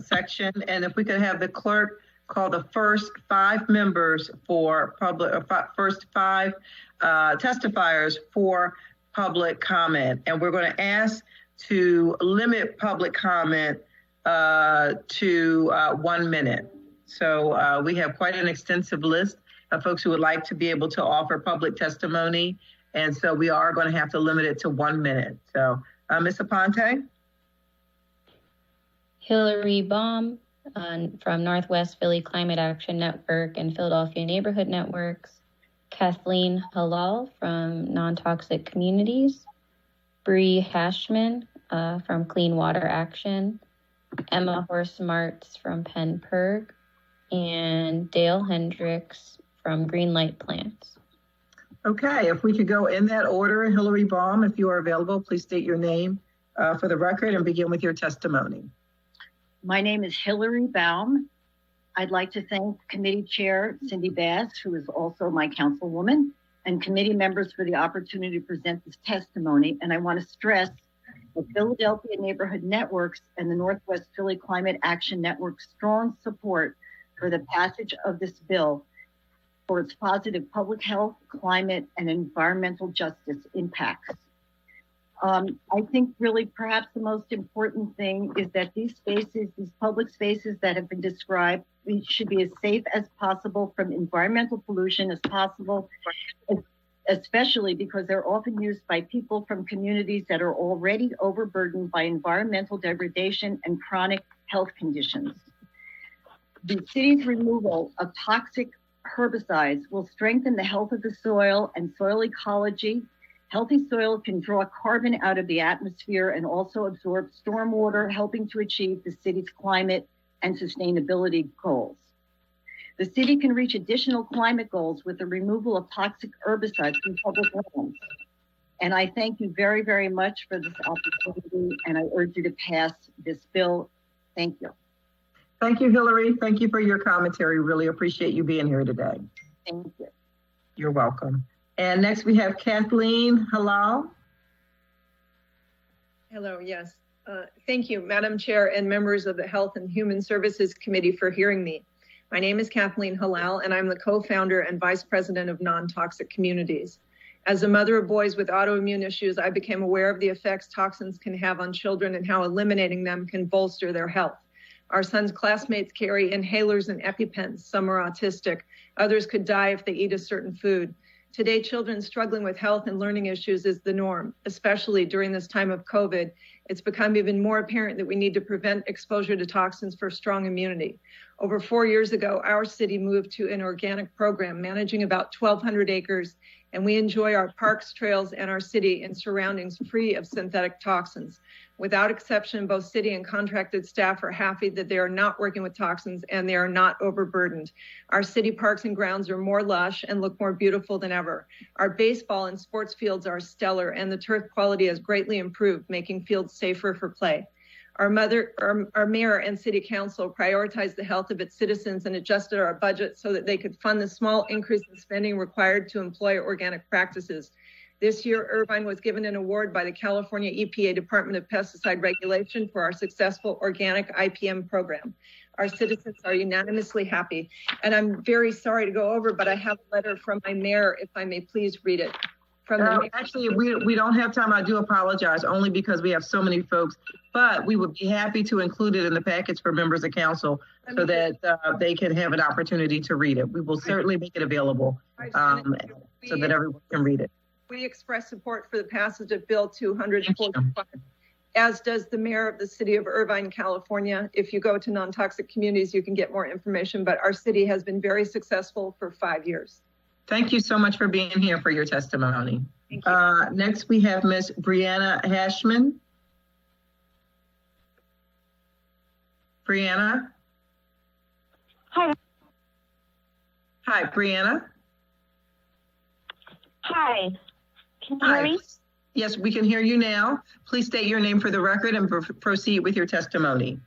section. And if we could have the clerk call the first 5 members for first 5 testifiers for public comment. And we're going to ask to limit public comment to 1 minute. So we have quite an extensive list of folks who would like to be able to offer public testimony. And so we are going to have to limit it to 1 minute. So Ms. Aponte? Hillary Baum from Northwest Philly Climate Action Network and Philadelphia Neighborhood Networks. Kathleen Halal from Non-Toxic Communities. Bree Hashman from Clean Water Action. Emma Horsemartz from Penn Perg. And Dale Hendricks from Greenlight Plants. Okay, if we could go in that order. Hillary Baum, if you are available, please state your name for the record and begin with your testimony. My name is Hillary Baum. I'd like to thank Committee Chair Cindy Bass, who is also my councilwoman, and committee members for the opportunity to present this testimony. And I want to stress the Philadelphia Neighborhood Networks and the Northwest Philly Climate Action Network's strong support for the passage of this bill for its positive public health, climate, and environmental justice impacts. I think really perhaps the most important thing is that these spaces, these public spaces that have been described, should be as safe as possible from environmental pollution as possible, especially because they're often used by people from communities that are already overburdened by environmental degradation and chronic health conditions. The city's removal of toxic herbicides will strengthen the health of the soil and soil ecology. Healthy soil can draw carbon out of the atmosphere and also absorb stormwater, helping to achieve the city's climate and sustainability goals. The city can reach additional climate goals with the removal of toxic herbicides from public lands. And I thank you very, very much for this opportunity, and I urge you to pass this bill. Thank you. Thank you, Hillary. Thank you for your commentary. Really appreciate you being here today. Thank you. You're welcome. And next we have Kathleen Halal. Hello, yes. Thank you, Madam Chair and members of the Health and Human Services Committee for hearing me. My name is Kathleen Halal, and I'm the co-founder and vice president of Non-Toxic Communities. As a mother of boys with autoimmune issues, I became aware of the effects toxins can have on children and how eliminating them can bolster their health. Our son's classmates carry inhalers and EpiPens. Some are autistic. Others could die if they eat a certain food. Today, children struggling with health and learning issues is the norm, especially during this time of COVID. It's become even more apparent that we need to prevent exposure to toxins for strong immunity. Over 4 years ago, our city moved to an organic program managing about 1,200 acres, and we enjoy our parks, trails, and our city and surroundings free of synthetic toxins. Without exception, both city and contracted staff are happy that they are not working with toxins and they are not overburdened. Our city parks and grounds are more lush and look more beautiful than ever. Our baseball and sports fields are stellar, and the turf quality has greatly improved, making fields safer for play. Our mayor and city council prioritized the health of its citizens and adjusted our budget so that they could fund the small increase in spending required to employ organic practices. This year, Irvine was given an award by the California EPA Department of Pesticide Regulation for our successful organic IPM program. Our citizens are unanimously happy. And I'm very sorry to go over, but I have a letter from my mayor, if I may please read it. Actually, we don't have time. I do apologize, only because we have so many folks, but we would be happy to include it in the package for members of council so that they can have an opportunity to read it. We will certainly make it available so that everyone can read it. We express support for the passage of Bill 245, as does the mayor of the city of Irvine, California. If you go to Non-Toxic Communities, you can get more information, but our city has been very successful for 5 years. Thank you so much for being here for your testimony. Thank you. Next, we have Ms. Brianna Hashman. Brianna? Hi. Hi, Brianna. Hi. Can you hear me? Yes, we can hear you now. Please state your name for the record and proceed with your testimony.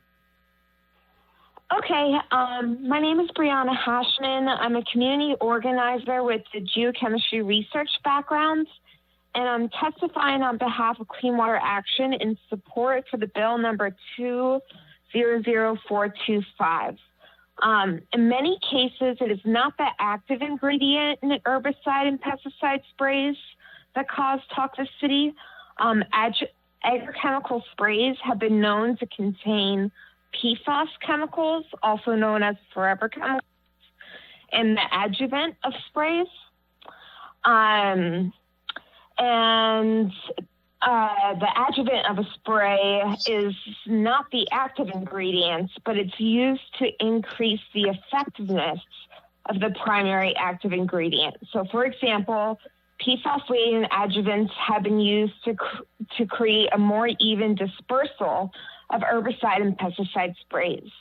Okay, my name is Brianna Hashman. I'm a community organizer with the geochemistry research background, and I'm testifying on behalf of Clean Water Action in support for the bill number 200425. In many cases, it is not the active ingredient in the herbicide and pesticide sprays that cause toxicity. Agrochemical sprays have been known to contain PFAS chemicals, also known as forever chemicals, in the adjuvant of sprays. The adjuvant of a spray is not the active ingredients, but it's used to increase the effectiveness of the primary active ingredient. So, for example, PFAS-laden adjuvants have been used to create a more even dispersal of herbicide and pesticide sprays.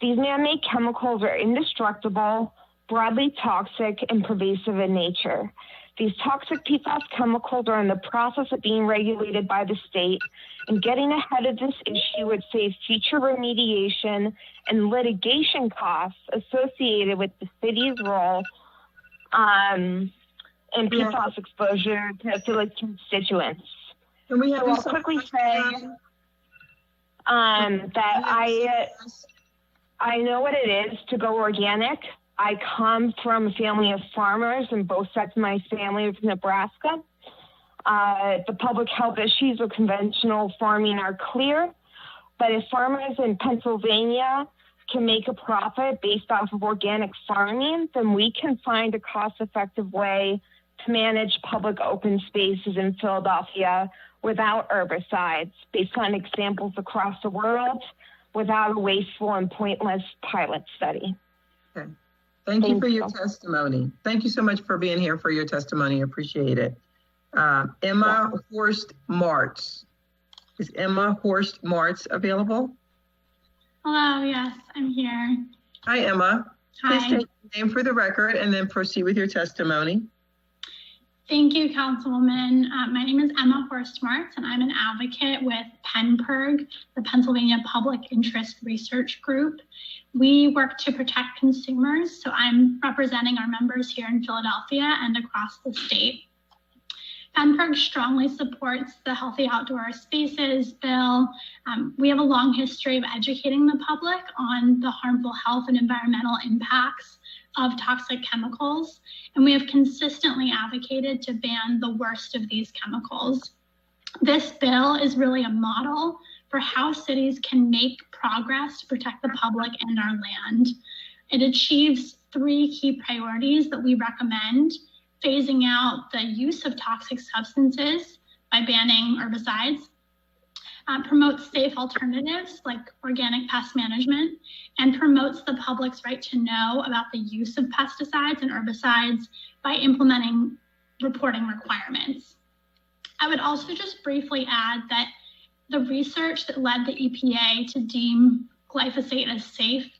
These man-made chemicals are indestructible, broadly toxic, and pervasive in nature. These toxic PFAS chemicals are in the process of being regulated by the state, and getting ahead of this issue would save future remediation and litigation costs associated with the city's role in PFAS exposure to its constituents. Can we have so I'll quickly say that I know what it is to go organic. I come from a family of farmers, and both sides of my family are from Nebraska. The public health issues of conventional farming are clear, but if farmers in Pennsylvania can make a profit based off of organic farming, then we can find a cost-effective way to manage public open spaces in Philadelphia without herbicides, based on examples across the world, without a wasteful and pointless pilot study. Okay. Thank you for your testimony. Thank you so much for being here for your testimony. Appreciate it. Emma Horst Martz. Is Emma Horst Martz available? Hello, yes, I'm here. Hi, Emma. Hi. Please state your name for the record and then proceed with your testimony. Thank you, Councilwoman. My name is Emma Horst Martz, and I'm an advocate with PennPIRG, the Pennsylvania Public Interest Research Group. We work to protect consumers, so I'm representing our members here in Philadelphia and across the state. PennPIRG strongly supports the Healthy Outdoor Spaces bill. We have a long history of educating the public on the harmful health and environmental impacts of toxic chemicals, and we have consistently advocated to ban the worst of these chemicals. This bill is really a model for how cities can make progress to protect the public and our land. It achieves 3 key priorities that we recommend: phasing out the use of toxic substances by banning herbicides, promotes safe alternatives like organic pest management, and promotes the public's right to know about the use of pesticides and herbicides by implementing reporting requirements. I would also just briefly add that the research that led the EPA to deem glyphosate as safe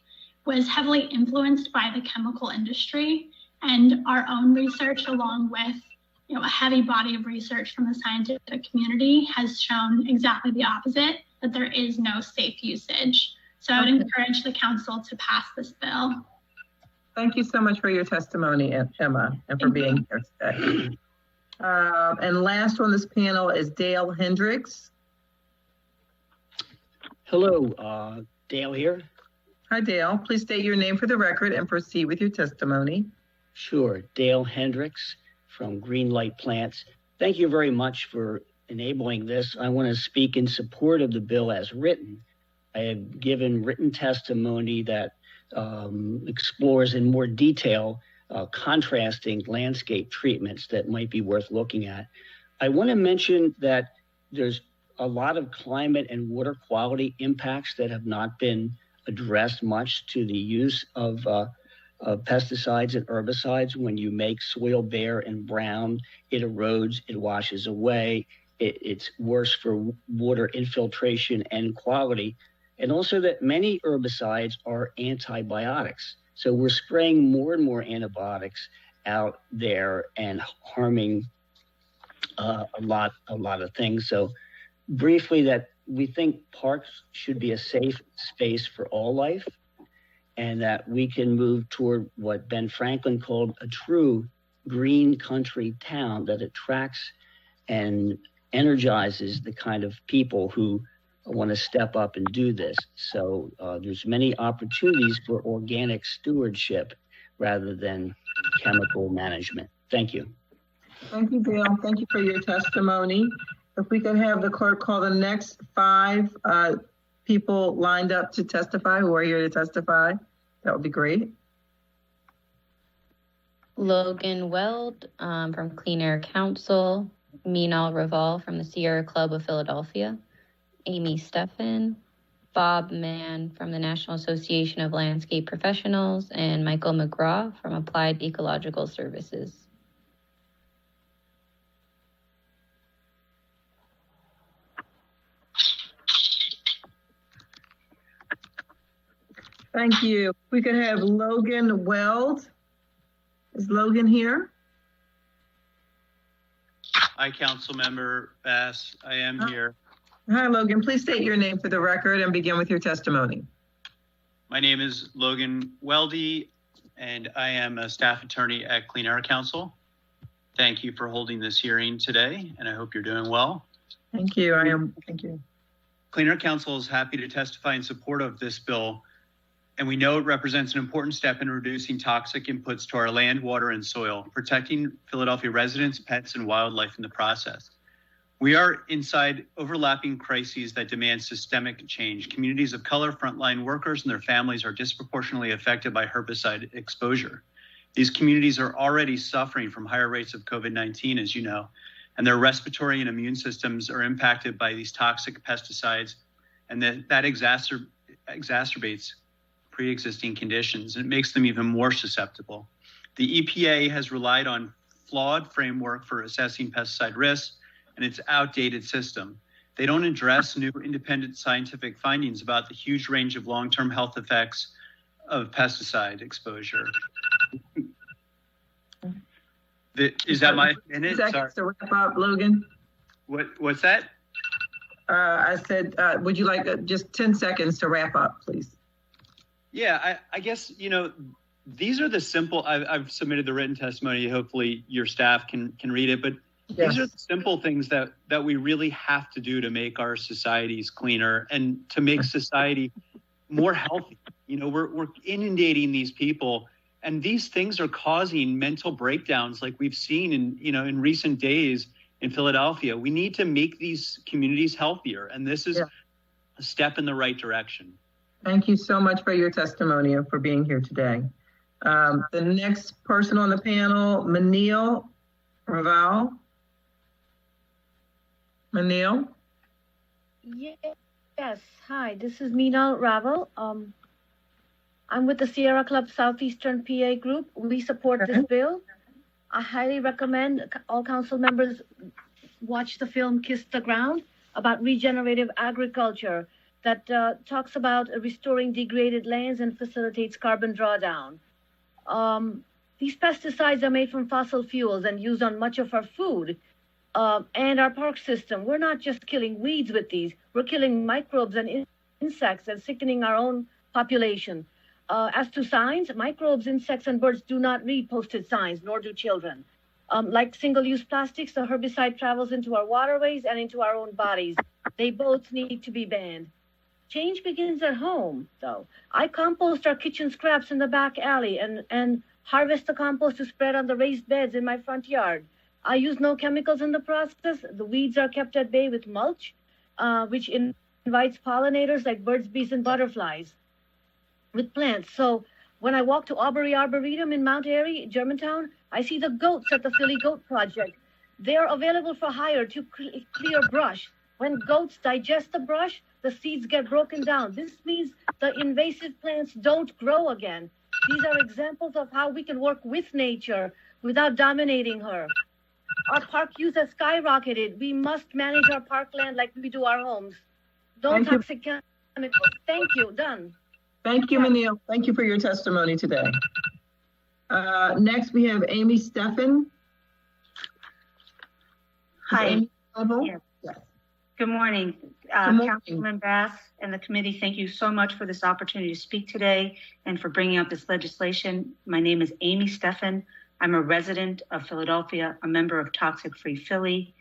was heavily influenced by the chemical industry, and our own research, along with a heavy body of research from the scientific community, has shown exactly the opposite, that there is no safe usage. So I would encourage the council to pass this bill. Thank you so much for your testimony, Emma, and for being here today. And last on this panel is Dale Hendricks. Hello, Dale here. Hi, Dale. Please state your name for the record and proceed with your testimony. Sure. Dale Hendricks from Greenlight Plants. Thank you very much for enabling this. I want to speak in support of the bill as written. I have given written testimony that explores in more detail contrasting landscape treatments that might be worth looking at. I want to mention that there's a lot of climate and water quality impacts that have not been addressed much to the use of pesticides and herbicides. When you make soil bare and brown, it erodes, it washes away. It's worse for water infiltration and quality. And also that many herbicides are antibiotics. So we're spraying more and more antibiotics out there and harming a lot of things. So briefly, that we think parks should be a safe space for all life, and that we can move toward what Ben Franklin called a true green country town that attracts and energizes the kind of people who want to step up and do this. So there's many opportunities for organic stewardship rather than chemical management. Thank you. Thank you, Dale. Thank you for your testimony. If we could have the clerk call the next 5 people lined up to testify, who are here to testify, that would be great. Logan Weld from Clean Air Council, Minal Raval from the Sierra Club of Philadelphia, Amy Steffen, Bob Mann from the National Association of Landscape Professionals, and Michael McGraw from Applied Ecological Services. Thank you. We could have Logan Weld. Is Logan here? Hi, Councilmember Bass. I am here. Hi, Logan. Please state your name for the record and begin with your testimony. My name is Logan Weldy, and I am a staff attorney at Clean Air Council. Thank you for holding this hearing today, and I hope you're doing well. Thank you. I am. Thank you. Clean Air Council is happy to testify in support of this bill, and we know it represents an important step in reducing toxic inputs to our land, water, and soil, protecting Philadelphia residents, pets, and wildlife in the process. We are inside overlapping crises that demand systemic change. Communities of color, frontline workers, and their families are disproportionately affected by herbicide exposure. These communities are already suffering from higher rates of COVID-19, as you know, and their respiratory and immune systems are impacted by these toxic pesticides, and that exacerbates pre-existing conditions. It makes them even more susceptible. The EPA has relied on flawed framework for assessing pesticide risks and its outdated system. They don't address new independent scientific findings about the huge range of long-term health effects of pesticide exposure. Is that my minute? Seconds to wrap up, Logan. What's that? I said, would you like just 10 seconds to wrap up, please? Yeah, I guess, these are the simple, I've submitted the written testimony. Hopefully your staff can read it, but yes. These are the simple things that we really have to do to make our societies cleaner and to make society more healthy. We're inundating these people, and these things are causing mental breakdowns like we've seen in recent days in Philadelphia. We need to make these communities healthier, and this is a step in the right direction. Thank you so much for your testimony and for being here today. The next person on the panel, Minal Raval. Minal? Yes, hi, this is Minal Raval. I'm with the Sierra Club Southeastern PA group. We support this bill. I highly recommend all council members watch the film Kiss the Ground about regenerative agriculture that talks about restoring degraded lands and facilitates carbon drawdown. These pesticides are made from fossil fuels and used on much of our food and our park system. We're not just killing weeds with these, we're killing microbes and insects and sickening our own population. As to signs, microbes, insects, and birds do not read posted signs, nor do children. Like single-use plastics, the herbicide travels into our waterways and into our own bodies. They both need to be banned. Change begins at home, though. I compost our kitchen scraps in the back alley and harvest the compost to spread on the raised beds in my front yard. I use no chemicals in the process. The weeds are kept at bay with mulch, which invites pollinators like birds, bees, and butterflies with plants. So when I walk to Aubrey Arboretum in Mount Airy, Germantown, I see the goats at the Philly Goat Project. They are available for hire to clear brush. When goats digest the brush, the seeds get broken down. This means the invasive plants don't grow again. These are examples of how we can work with nature without dominating her. Our park use has skyrocketed. We must manage our parkland like we do our homes. Don't toxic chemicals. Thank you. Done. Thank you, Minal. Thank you for your testimony today. Next, we have Amy Steffen. Hi. Yes. Good morning. Councilman Bass and the committee, thank you so much for this opportunity to speak today and for bringing up this legislation. My name is Amy Steffen. I'm a resident of Philadelphia, a member of Toxic Free Philly.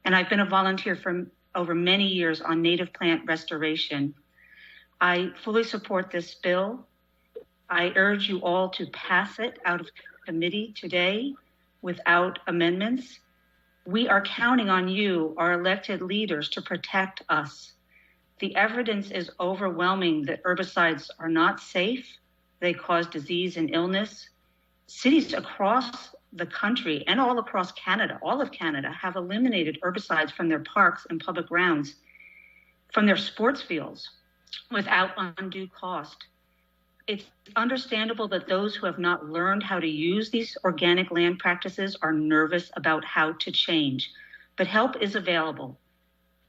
and I've been a volunteer for over many years on native plant restoration. I fully support this bill. I urge you all to pass it out of committee today without amendments. We are counting on you, our elected leaders, to protect us. The evidence is overwhelming that herbicides are not safe. They cause disease and illness. Cities across the country and all across Canada, all of Canada, have eliminated herbicides from their parks and public grounds, from their sports fields, without undue cost. It's understandable that those who have not learned how to use these organic land practices are nervous about how to change, but help is available.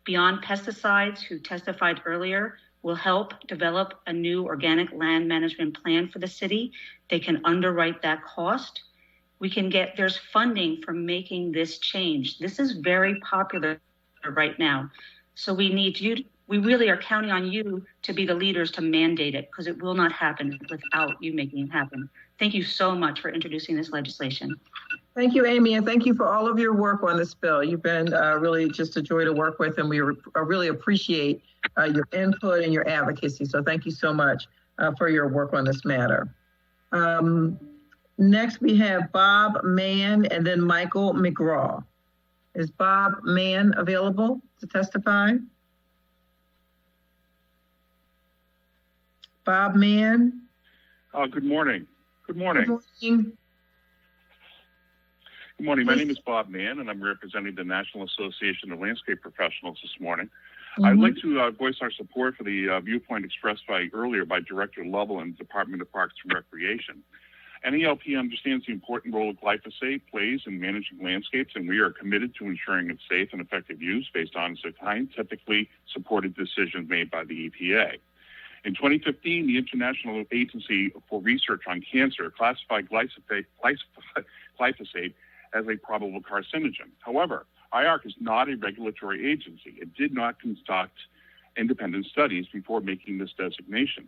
Beyond Pesticides, who testified earlier, will help develop a new organic land management plan for the city. They can underwrite that cost. There's funding for making this change. This is very popular right now. So we really are counting on you to be the leaders to mandate it, because it will not happen without you making it happen. Thank you so much for introducing this legislation. Thank you, Amy, and thank you for all of your work on this bill. You've been really just a joy to work with, and we really appreciate your input and your advocacy. So thank you so much for your work on this matter. Next, we have Bob Mann and then Michael McGraw. Is Bob Mann available to testify? Bob Mann? Good morning. Good morning. Good morning. Good morning. My name is Bob Mann, and I'm representing the National Association of Landscape Professionals this morning. I'd like to voice our support for the viewpoint expressed earlier by Director Loveland, Department of Parks and Recreation. NELP understands the important role glyphosate plays in managing landscapes, and we are committed to ensuring its safe and effective use based on scientifically supported decisions made by the EPA. In 2015, the International Agency for Research on Cancer classified glyphosate as a probable carcinogen. However, IARC is not a regulatory agency. It did not conduct independent studies before making this designation.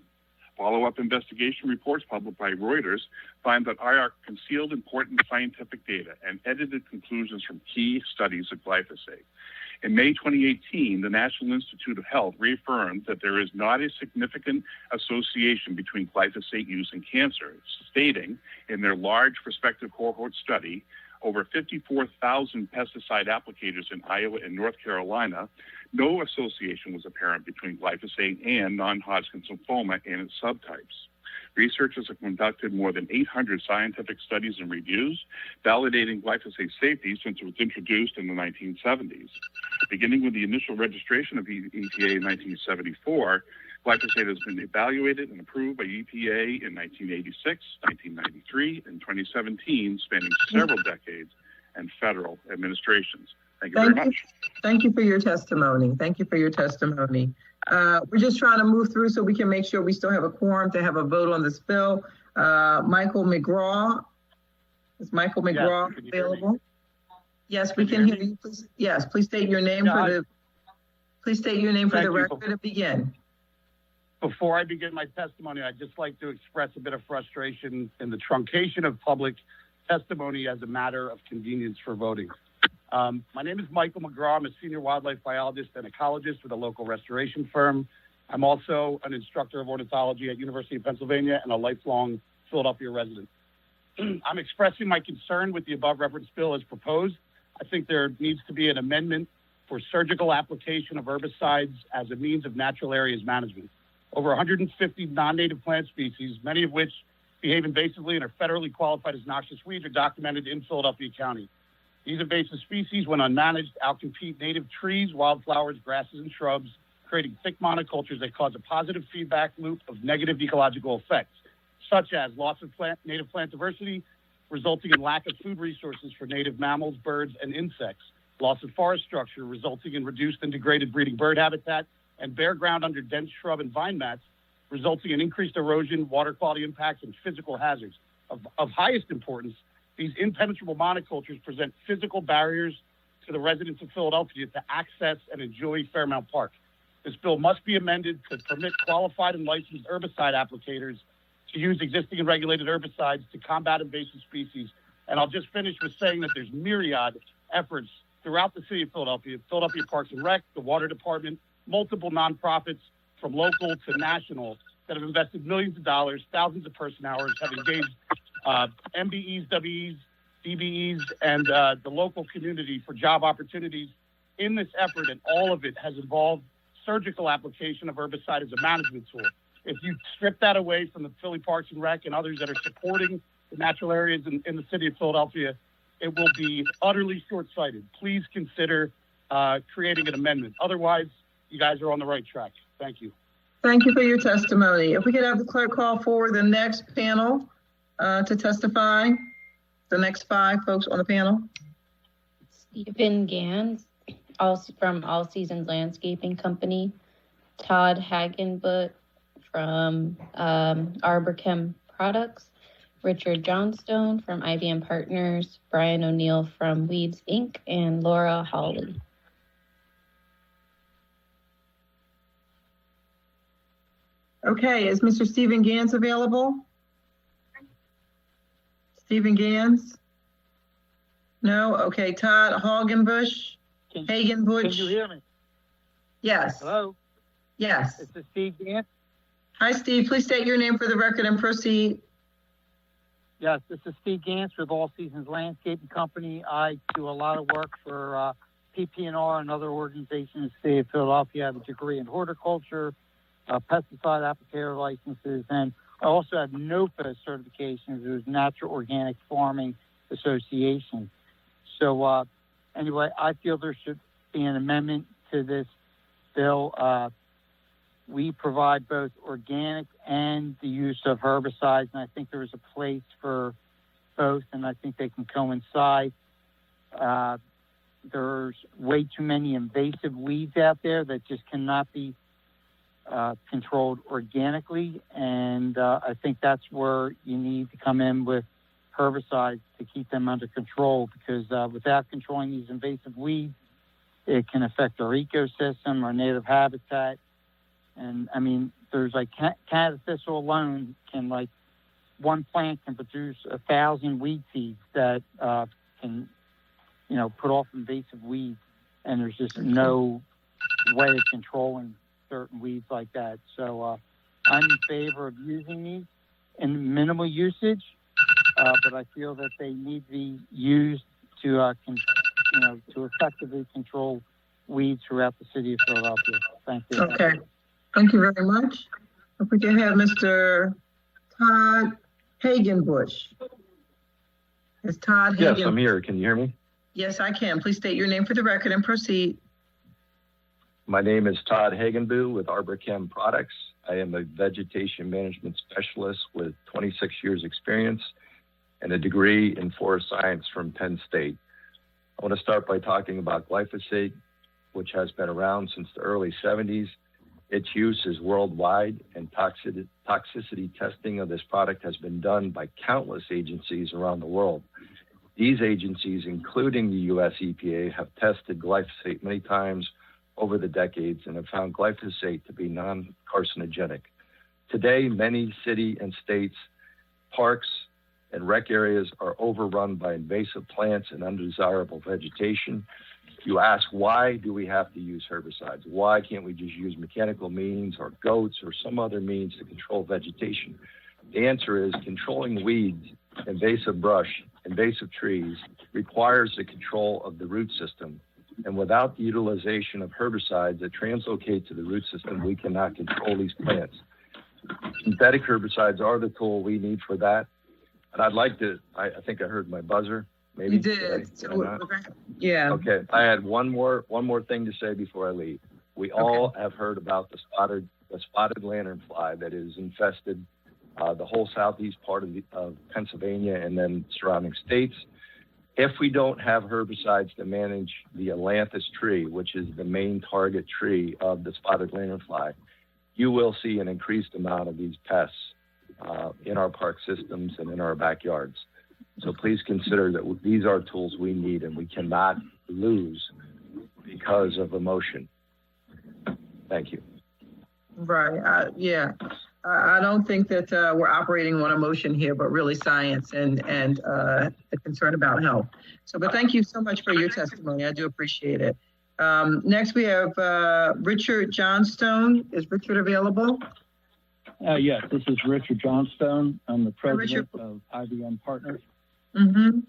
Follow-up investigation reports published by Reuters find that IARC concealed important scientific data and edited conclusions from key studies of glyphosate. In May 2018, the National Institute of Health reaffirmed that there is not a significant association between glyphosate use and cancer, stating in their large prospective cohort study, over 54,000 pesticide applicators in Iowa and North Carolina, no association was apparent between glyphosate and non-Hodgkin's lymphoma and its subtypes. Researchers have conducted more than 800 scientific studies and reviews validating glyphosate safety since it was introduced in the 1970s. Beginning with the initial registration of EPA in 1974, glyphosate has been evaluated and approved by EPA in 1986, 1993, and 2017, spanning several decades and federal administrations. Thank you very much. Thank you for your testimony. Thank you for your testimony. We're just trying to move through so we can make sure we still have a quorum to have a vote on this bill. Michael McGraw. Is Michael McGraw available? Yes, we can hear you. Please, yes, please state your name for the record to begin. Before I begin my testimony, I'd just like to express a bit of frustration in the truncation of public testimony as a matter of convenience for voting. My name is Michael McGraw. I'm a senior wildlife biologist and ecologist with a local restoration firm. I'm also an instructor of ornithology at University of Pennsylvania and a lifelong Philadelphia resident. I'm expressing my concern with the above referenced bill as proposed. I think there needs to be an amendment for surgical application of herbicides as a means of natural areas management. Over 150 non-native plant species, many of which behave invasively and are federally qualified as noxious weeds, are documented in Philadelphia County. These invasive species, when unmanaged, outcompete native trees, wildflowers, grasses, and shrubs, creating thick monocultures that cause a positive feedback loop of negative ecological effects, such as loss of native plant diversity, resulting in lack of food resources for native mammals, birds, and insects, loss of forest structure, resulting in reduced and degraded breeding bird habitat, and bare ground under dense shrub and vine mats, resulting in increased erosion, water quality impacts, and physical hazards. Of highest importance, these impenetrable monocultures present physical barriers to the residents of Philadelphia to access and enjoy Fairmount Park. This bill must be amended to permit qualified and licensed herbicide applicators to use existing and regulated herbicides to combat invasive species. And I'll just finish with saying that there's myriad efforts throughout the city of Philadelphia, Philadelphia Parks and Rec, the Water Department, multiple nonprofits from local to national that have invested millions of dollars, thousands of person hours, have engaged MBEs, WEs, DBEs, and the local community for job opportunities in this effort, and all of it has involved surgical application of herbicide as a management tool. If you strip that away from the Philly Parks and Rec and others that are supporting the natural areas in the city of Philadelphia, it will be utterly short-sighted. Please consider creating an amendment. Otherwise, you guys are on the right track. Thank you. Thank you for your testimony. If we could have the clerk call forward the next panel to testify, the next 5 folks on the panel. Stephen Gans, from All Seasons Landscaping Company. Todd Hagenbutt from Arborchem Products. Richard Johnstone from IBM Partners. Brian O'Neill from Weeds Inc. and Laura Hawley. Okay, is Mr. Stephen Gans available? Stephen Gans? No? Okay, Todd Hagenbush? Hagenbush? Can you hear me? Yes. Hello? Yes. This is Steve Gans. Hi, Steve. Please state your name for the record and proceed. Yes, this is Steve Gans with All Seasons Landscaping Company. I do a lot of work for PP&R and other organizations in the state of Philadelphia. I have a degree in horticulture, pesticide applicator licenses, and I also have NOFA certifications, which is Natural Organic Farming Association. So anyway, I feel there should be an amendment to this bill. We provide both organic and the use of herbicides, and I think there is a place for both, and I think they can coincide. There's way too many invasive weeds out there that just cannot be controlled organically, and I think that's where you need to come in with herbicides to keep them under control, because without controlling these invasive weeds, it can affect our ecosystem, our native habitat. And I mean, there's like Canada thistle alone one plant can produce 1,000 weed seeds that can, put off invasive weeds, and there's just no way of controlling certain weeds like that. So I'm in favor of using these in minimal usage, but I feel that they need to be used to effectively control weeds throughout the city of Philadelphia. Thank you. Okay. Thank you very much. If we can have Mr. Todd Hagenbush. Is Todd Hagen? Yes, I'm here. Can you hear me? Yes, I can. Please state your name for the record and proceed. My name is Todd Hagenbu with Arborchem Products. I am a vegetation management specialist with 26 years experience and a degree in forest science from Penn State. I want to start by talking about glyphosate, which has been around since the early 70s. Its use is worldwide, and toxicity testing of this product has been done by countless agencies around the world. These agencies, including the U.S. EPA, have tested glyphosate many times over the decades and have found glyphosate to be non-carcinogenic. Today, many city and states, parks, and rec areas are overrun by invasive plants and undesirable vegetation. You ask, why do we have to use herbicides? Why can't we just use mechanical means or goats or some other means to control vegetation? The answer is controlling weeds, invasive brush, invasive trees requires the control of the root system. And without the utilization of herbicides that translocate to the root system, we cannot control these plants. Synthetic herbicides are the tool we need for that. And I'd like to, I think I heard my buzzer. Maybe you did. Yeah. Okay. I had one more thing to say before I leave. We all have heard about the spotted lanternfly that is infested the whole southeast part of Pennsylvania and then surrounding states. If we don't have herbicides to manage the ailanthus tree, which is the main target tree of the spotted lanternfly, you will see an increased amount of these pests in our park systems and in our backyards. So please consider that these are tools we need and we cannot lose because of emotion. Thank you. Right. Yeah. I don't think that we're operating on emotion here, but really science and the concern about health. So, but thank you so much for your testimony. I do appreciate it. Next, we have Richard Johnstone. Is Richard available? Yes, this is Richard Johnstone. I'm the president of IBM Partners. Mm-hmm.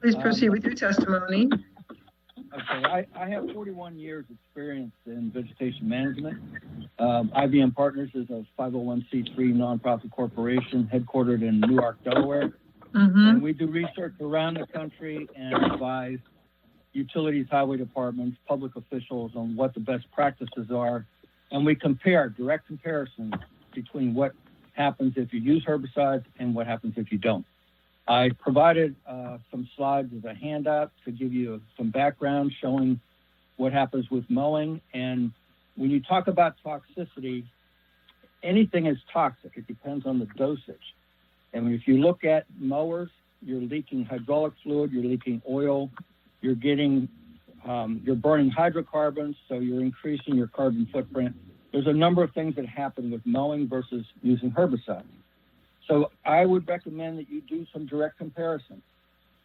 Please proceed with your testimony. Okay, I have 41 years experience in vegetation management. IBM Partners is a 501c3 nonprofit corporation headquartered in Newark, Delaware. Mm-hmm. And we do research around the country and advise utilities, highway departments, public officials on what the best practices are. And we compare direct comparisons between what happens if you use herbicides and what happens if you don't. I provided some slides as a handout to give you some background showing what happens with mowing. And when you talk about toxicity, anything is toxic. It depends on the dosage. And if you look at mowers, you're leaking hydraulic fluid, you're leaking oil, you're burning hydrocarbons, so you're increasing your carbon footprint. There's a number of things that happen with mowing versus using herbicides. So I would recommend that you do some direct comparison.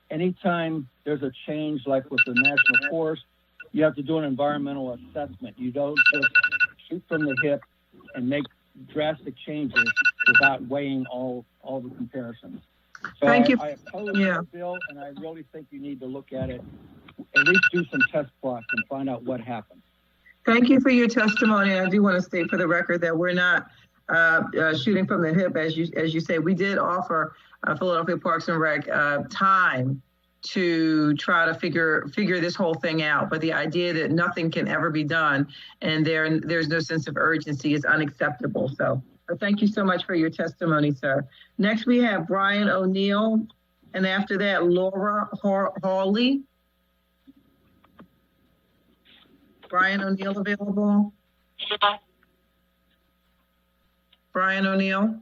Anytime there's a change, like with the national forest, you have to do an environmental assessment. You don't just shoot from the hip and make drastic changes without weighing all the comparisons. So Thank you. I oppose the bill, and I really think you need to look at it, at least do some test plots and find out what happens. Thank you for your testimony. I do want to state for the record that we're not shooting from the hip, as you say. We did offer Philadelphia Parks and Rec time to try to figure this whole thing out. But the idea that nothing can ever be done and there's no sense of urgency is unacceptable. So thank you so much for your testimony, sir. Next, we have Brian O'Neill, and after that, Laura Hawley. Brian O'Neill available? Brian O'Neill?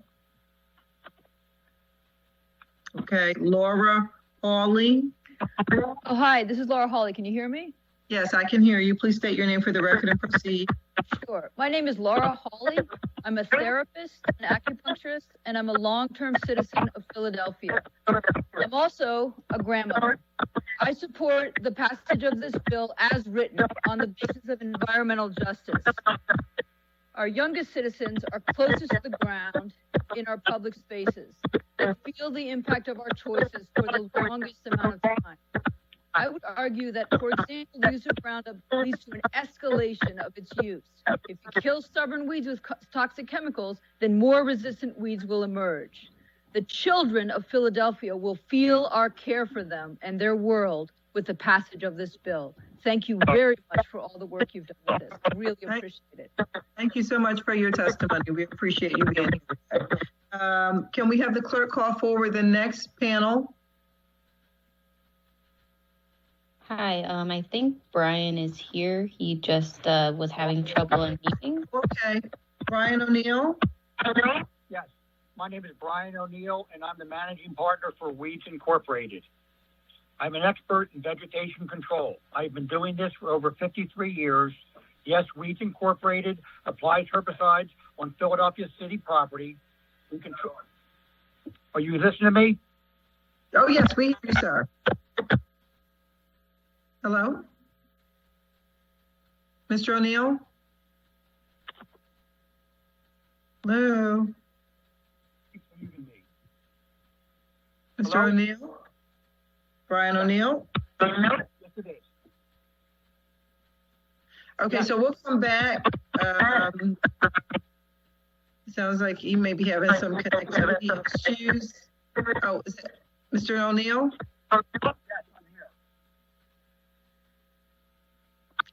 Okay, Laura Hawley? Oh, hi, this is Laura Hawley. Can you hear me? Yes, I can hear you. Please state your name for the record and proceed. Sure. My name is Laura Hawley. I'm a therapist, an acupuncturist, and I'm a long-term citizen of Philadelphia. I'm also a grandmother. I support the passage of this bill as written on the basis of environmental justice. Our youngest citizens are closest to the ground in our public spaces. They feel the impact of our choices for the longest amount of time. I would argue that, for example, the use of Roundup leads to an escalation of its use. If you kill stubborn weeds with toxic chemicals, then more resistant weeds will emerge. The children of Philadelphia will feel our care for them and their world with the passage of this bill. Thank you very much for all the work you've done with this. I really appreciate it. Thank you so much for your testimony. We appreciate you being here. Can we have the clerk call forward the next panel? Hi, I think Brian is here. He just was having trouble in meeting. Okay, Brian O'Neill? Yes, my name is Brian O'Neill, and I'm the managing partner for Weeds Incorporated. I'm an expert in vegetation control. I've been doing this for over 53 years. Yes, Weeds Incorporated applies herbicides on Philadelphia city property. We control. Are you listening to me? Oh, yes, we hear you, sir. Hello? Mr. O'Neill? Hello? Mr. O'Neill? Brian O'Neill? Yes, it is. Okay, so we'll come back. Sounds like you may be having some connectivity issues. Oh, is it Mr. O'Neill?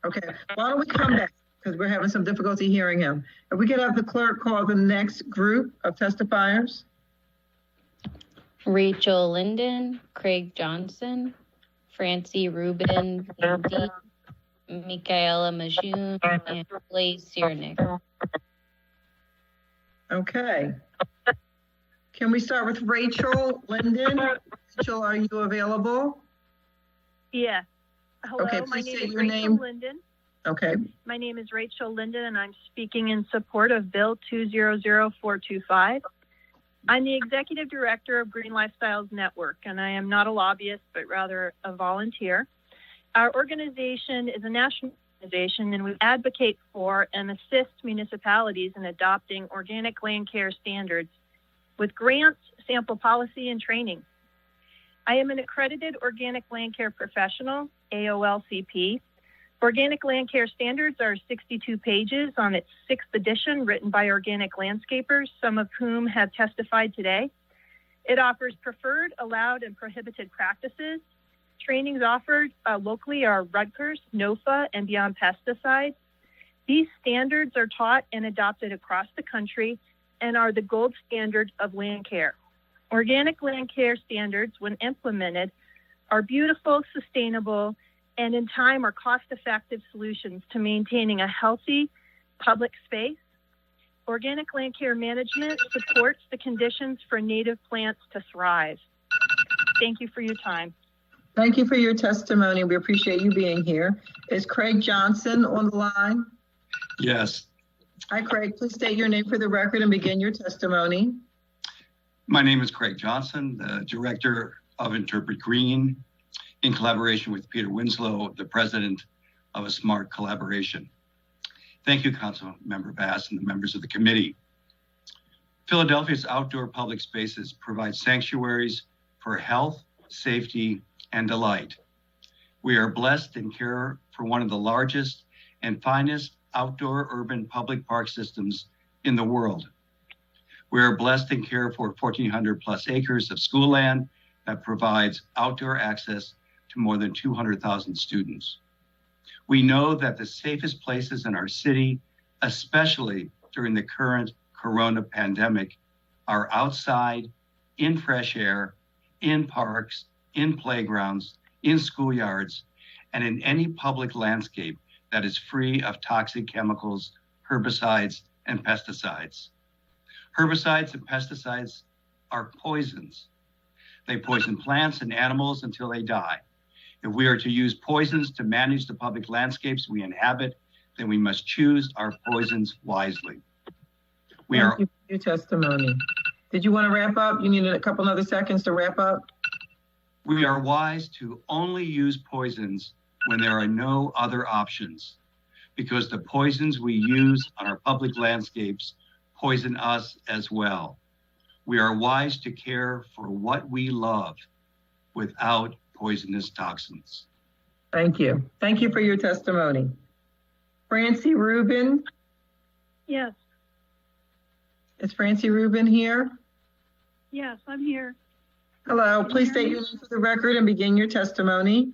Okay, why don't we come back, because we're having some difficulty hearing him. If we could have the clerk call the next group of testifiers. Rachel Linden, Craig Johnson, Francie Rubin, Lindy, Michaela Majoon, and Blaise Siernick. Okay. Can we start with Rachel Linden? Rachel, are you available? Yeah. Hello, Okay, my please name say is your Rachel name. Linden. Okay. My name is Rachel Linden, and I'm speaking in support of Bill 200425. I'm the Executive Director of Green Lifestyles Network, and I am not a lobbyist, but rather a volunteer. Our organization is a national organization, and we advocate for and assist municipalities in adopting organic land care standards with grants, sample policy, and training. I am an accredited organic land care professional, AOLCP. Organic land care standards are 62 pages on its 6th edition, written by organic landscapers, some of whom have testified today. It offers preferred, allowed, and prohibited practices. Trainings offered locally are Rutgers, NOFA, and Beyond Pesticides. These standards are taught and adopted across the country and are the gold standard of land care. Organic land care standards, when implemented, are beautiful, sustainable, and in time are cost-effective solutions to maintaining a healthy public space. Organic land care management supports the conditions for native plants to thrive. Thank you for your time. Thank you for your testimony. We appreciate you being here. Is Craig Johnson on the line? Yes. Hi, Craig. Please state your name for the record and begin your testimony. My name is Craig Johnson, the Director of Interpret Green, in collaboration with Peter Winslow, the President of A Smart Collaboration. Thank you, Councilmember Bass and the members of the committee. Philadelphia's outdoor public spaces provide sanctuaries for health, safety, and delight. We are blessed and care for one of the largest and finest outdoor urban public park systems in the world. We are blessed and care for 1,400 plus acres of school land that provides outdoor access to more than 200,000 students. We know that the safest places in our city, especially during the current corona pandemic, are outside, in fresh air, in parks, in playgrounds, in schoolyards, and in any public landscape that is free of toxic chemicals, herbicides, and pesticides. Herbicides and pesticides are poisons. They poison plants and animals until they die. If we are to use poisons to manage the public landscapes we inhabit, then we must choose our poisons wisely. Thank you for your testimony. Did you want to wrap up? You need a couple other seconds to wrap up. We are wise to only use poisons when there are no other options, because the poisons we use on our public landscapes poison us as well. We are wise to care for what we love without poisonous toxins. Thank you. Thank you for your testimony. Francie Rubin. Yes. Is Francie Rubin here? Yes, I'm here. Hello. Please state your name for the record and begin your testimony.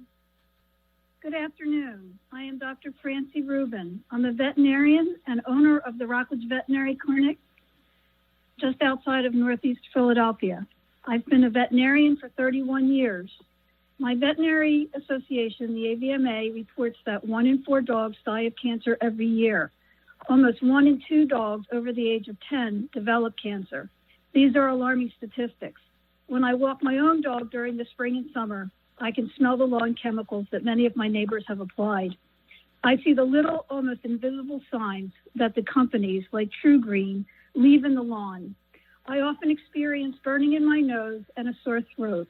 Good afternoon. I am Dr. Francie Rubin. I'm a veterinarian and owner of the Rockledge Veterinary Clinic just outside of Northeast Philadelphia. I've been a veterinarian for 31 years. My veterinary association, the AVMA, reports that 1 in 4 dogs die of cancer every year. Almost 1 in 2 dogs over the age of 10 develop cancer. These are alarming statistics. When I walk my own dog during the spring and summer, I can smell the lawn chemicals that many of my neighbors have applied. I see the little, almost invisible signs that the companies like True Green leave in the lawn. I often experience burning in my nose and a sore throat.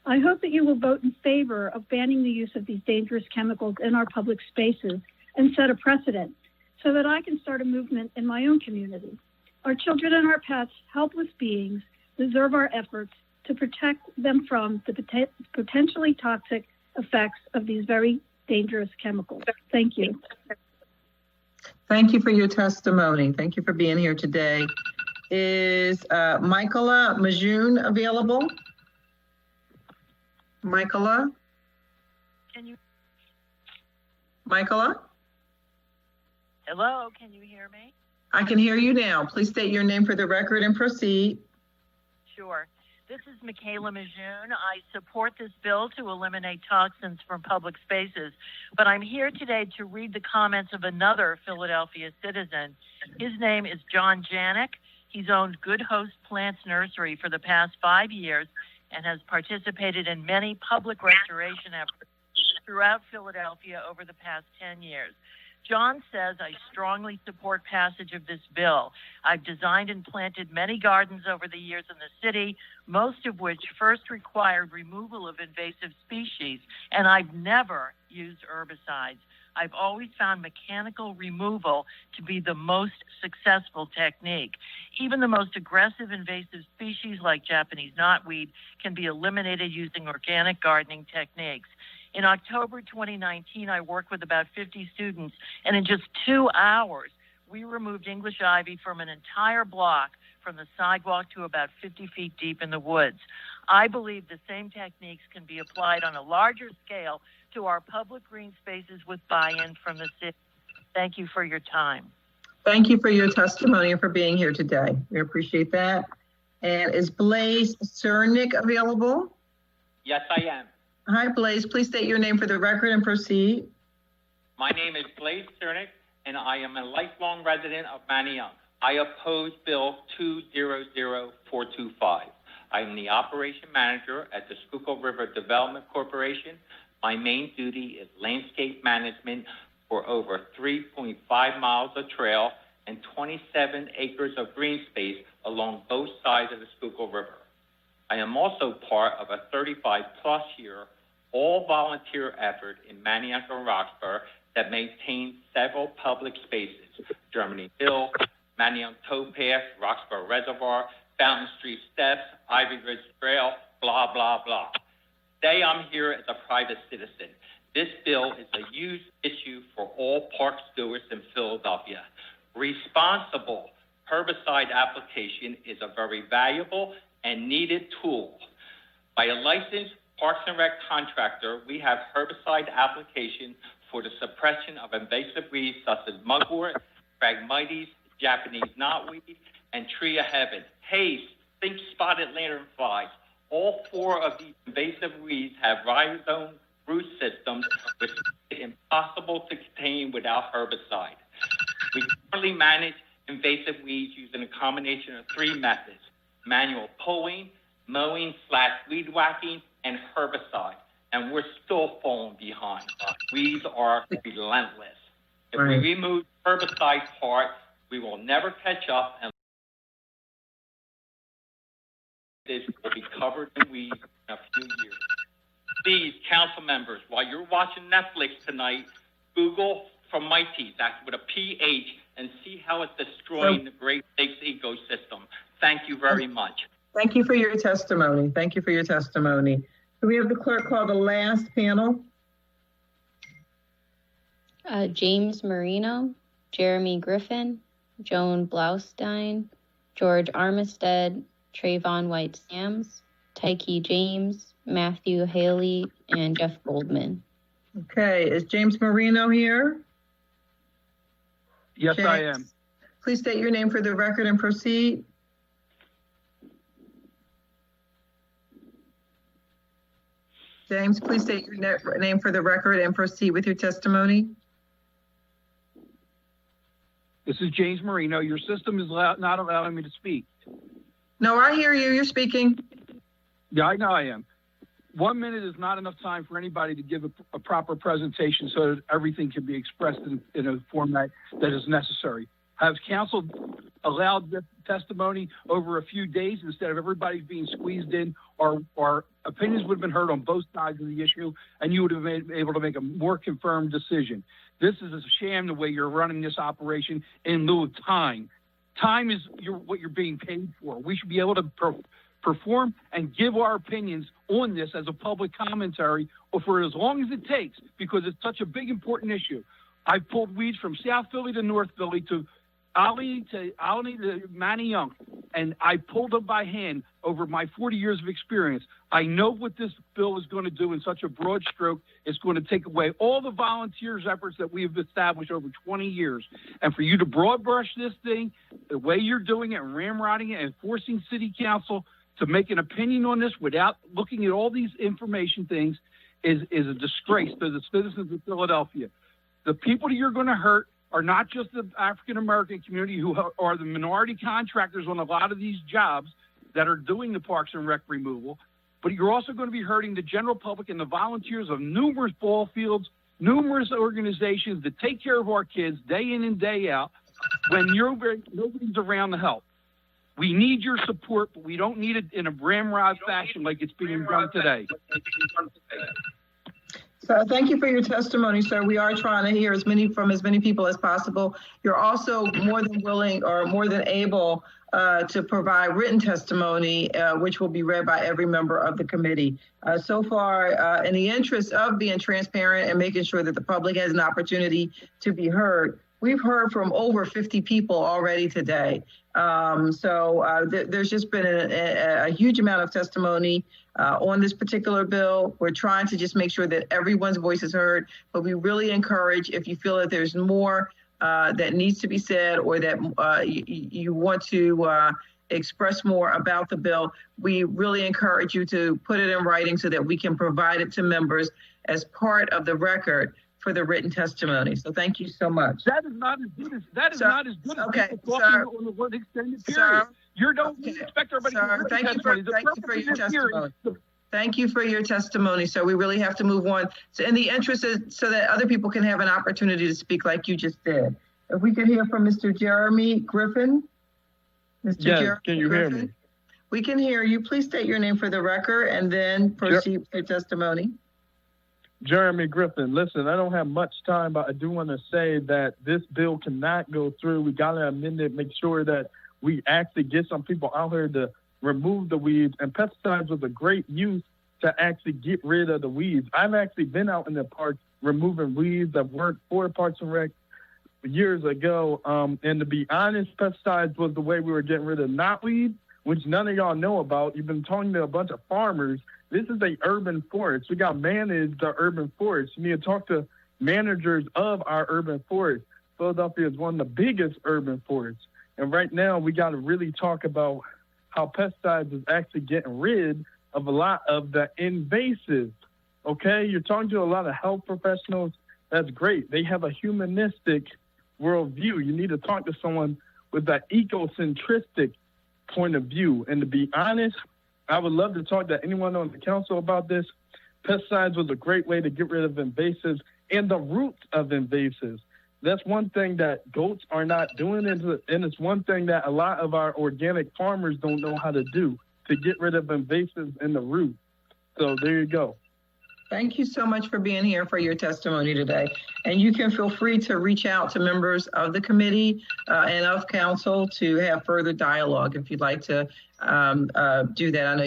I hope that you will vote in favor of banning the use of these dangerous chemicals in our public spaces and set a precedent so that I can start a movement in my own community. Our children and our pets, helpless beings, deserve our efforts to protect them from the potentially toxic effects of these very dangerous chemicals. Thank you. Thank you for your testimony. Thank you for being here today. Is Michaela Majoon available? Michaela? Michaela? Hello, can you hear me? I can hear you now. Please state your name for the record and proceed. Sure. This is Michaela Majoon. I support this bill to eliminate toxins from public spaces, but I'm here today to read the comments of another Philadelphia citizen. His name is John Janik. He's owned Good Host Plants Nursery for the past 5 years and has participated in many public restoration efforts throughout Philadelphia over the past 10 years. John says I strongly support passage of this bill. I've designed and planted many gardens over the years in the city, most of which first required removal of invasive species, and I've never used herbicides. I've always found mechanical removal to be the most successful technique. Even the most aggressive invasive species like Japanese knotweed can be eliminated using organic gardening techniques. In October 2019, I worked with about 50 students, and in just 2 hours, we removed English ivy from an entire block from the sidewalk to about 50 feet deep in the woods. I believe the same techniques can be applied on a larger scale to our public green spaces with buy-in from the city. Thank you for your time. Thank you for your testimony and for being here today. We appreciate that. And is Blaise Cernick available? Yes, I am. Hi, Blaise. Please state your name for the record and proceed. My name is Blaise Cernick, and I am a lifelong resident of Manayunk. I oppose Bill 200425. I am the operation manager at the Schuylkill River Development Corporation. My main duty is landscape management for over 3.5 miles of trail and 27 acres of green space along both sides of the Schuylkill River. I am also part of a 35-plus year all-volunteer effort in Manayunk and Roxborough that maintains several public spaces: Germany Hill, Manayunk Towpath, Roxborough Reservoir, Fountain Street Steps, Ivy Ridge Trail, blah, blah, blah. Today I'm here as a private citizen. This bill is a huge issue for all park stewards in Philadelphia. Responsible herbicide application is a very valuable and needed tool. By a licensed Parks and Rec contractor, we have herbicide application for the suppression of invasive weeds such as mugwort, Phragmites, Japanese knotweed, and tree of heaven, haze, pink spotted lanternflies. All 4 of these invasive weeds have rhizome root systems which is impossible to contain without herbicide. We currently manage invasive weeds using a combination of 3 methods: manual pulling, mowing/weed whacking, and herbicide. And we're still falling behind. Weeds are relentless. If we remove the herbicide part, we will never catch up, and this will be covered in weeds in a few years. Please, council members, while you're watching Netflix tonight, Google Phragmites, that's with a PH, and see how it's destroying the Great Lakes ecosystem. Thank you very much. Thank you for your testimony. Thank you for your testimony. Do we have the clerk call the last panel? James Marino, Jeremy Griffin, Joan Blaustein, George Armistead, Trayvon White-Sams, Tyke James, Matthew Haley, and Jeff Goldman. Okay, is James Marino here? Yes, James, I am. Please state your name for the record and proceed. James, please state your name for the record and proceed with your testimony. This is James Marino. Your system is not allowing me to speak. No, I hear you. You're speaking. Yeah, I know I am. 1 minute is not enough time for anybody to give a proper presentation so that everything can be expressed in a format that is necessary. Has council allowed this testimony over a few days instead of everybody being squeezed in? Our opinions would have been heard on both sides of the issue, and you would have been able to make a more confirmed decision. This is a sham the way you're running this operation in lieu of time. Time is what you're being paid for. We should be able to perform and give our opinions on this as a public commentary for as long as it takes, because it's such a big, important issue. I've pulled weeds from South Philly to North Philly to Albany to Manayunk, and I pulled them by hand over my 40 years of experience. I know what this bill is going to do in such a broad stroke. It's going to take away all the volunteers' efforts that we have established over 20 years. And for you to broad brush this thing, the way you're doing it, and ramrodding it, and forcing city council to make an opinion on this without looking at all these information things is a disgrace to the citizens of Philadelphia. The people that you're going to hurt are not just the African-American community, who are the minority contractors on a lot of these jobs that are doing the Parks and Rec removal, but you're also going to be hurting the general public and the volunteers of numerous ball fields numerous organizations that take care of our kids day in and day out when nobody's around to help. We need your support, but we don't need it in a ramrod fashion like it's being done today. So thank you for your testimony, sir. We are trying to hear from as many people as possible. You're also more than willing or more than able to provide written testimony, which will be read by every member of the committee. So far, in the interest of being transparent and making sure that the public has an opportunity to be heard, we've heard from over 50 people already today. There's just been a huge amount of testimony on this particular bill. We're trying to just make sure that everyone's voice is heard, but we really encourage, if you feel that there's more that needs to be said or that you want to express more about the bill, we really encourage you to put it in writing so that we can provide it to members as part of the record for the written testimony. So thank you so much. That is not as good as okay, people talking on the extended period. You don't expect everybody to thank you for your testimony. Thank you for your testimony. So we really have to move on. So in the interest of, so that other people can have an opportunity to speak like you just did. If we could hear from Mr. Jeremy Griffin. Mr. Yes, Jeremy can you Griffin? hear me? We can hear you. Please state your name for the record and then proceed with your testimony. Jeremy Griffin, listen, I don't have much time, but I do want to say that this bill cannot go through. We got to amend it, make sure that we actually get some people out here to remove the weeds. And pesticides was a great use to actually get rid of the weeds. I've actually been out in the park removing weeds. I've worked for Parks and Rec years ago. And to be honest, pesticides was the way we were getting rid of knotweed, which none of y'all know about. You've been talking to a bunch of farmers. This is a urban forest. We got to manage the urban forest. You need to talk to managers of our urban forest. Philadelphia is one of the biggest urban forests. And right now we got to really talk about how pesticides is actually getting rid of a lot of the invasive. Okay? You're talking to a lot of health professionals. That's great. They have a humanistic worldview. You need to talk to someone with that ecocentristic point of view. And to be honest, I would love to talk to anyone on the council about this. Pesticides was a great way to get rid of invasives and the roots of invasives. That's one thing that goats are not doing, and it's one thing that a lot of our organic farmers don't know how to do, to get rid of invasives in the root. So there you go. Thank you so much for being here for your testimony today. And you can feel free to reach out to members of the committee and of council to have further dialogue if you'd like to do that. I know,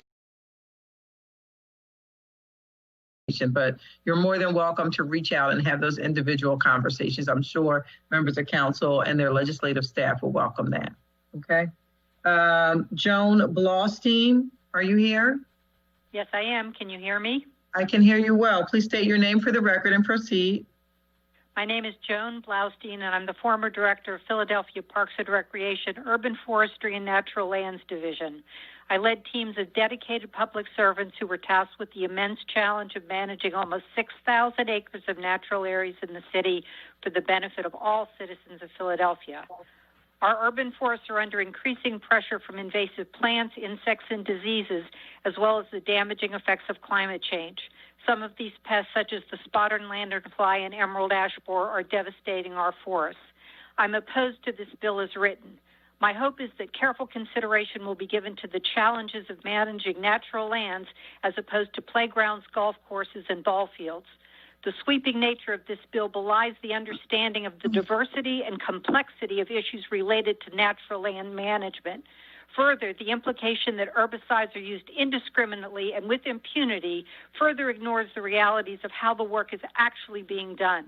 but you're more than welcome to reach out and have those individual conversations. I'm sure members of council and their legislative staff will welcome that. Okay. Joan Blaustein, are you here? Yes, I am. Can you hear me? I can hear you well. Please state your name for the record and proceed. My name is Joan Blaustein, and I'm the former director of Philadelphia Parks and Recreation, Urban Forestry and Natural Lands Division. I led teams of dedicated public servants who were tasked with the immense challenge of managing almost 6,000 acres of natural areas in the city for the benefit of all citizens of Philadelphia. Our urban forests are under increasing pressure from invasive plants, insects, and diseases, as well as the damaging effects of climate change. Some of these pests, such as the spotted lanternfly and emerald ash borer, are devastating our forests. I'm opposed to this bill as written. My hope is that careful consideration will be given to the challenges of managing natural lands as opposed to playgrounds, golf courses, and ball fields. The sweeping nature of this bill belies the understanding of the diversity and complexity of issues related to natural land management. Further, the implication that herbicides are used indiscriminately and with impunity further ignores the realities of how the work is actually being done.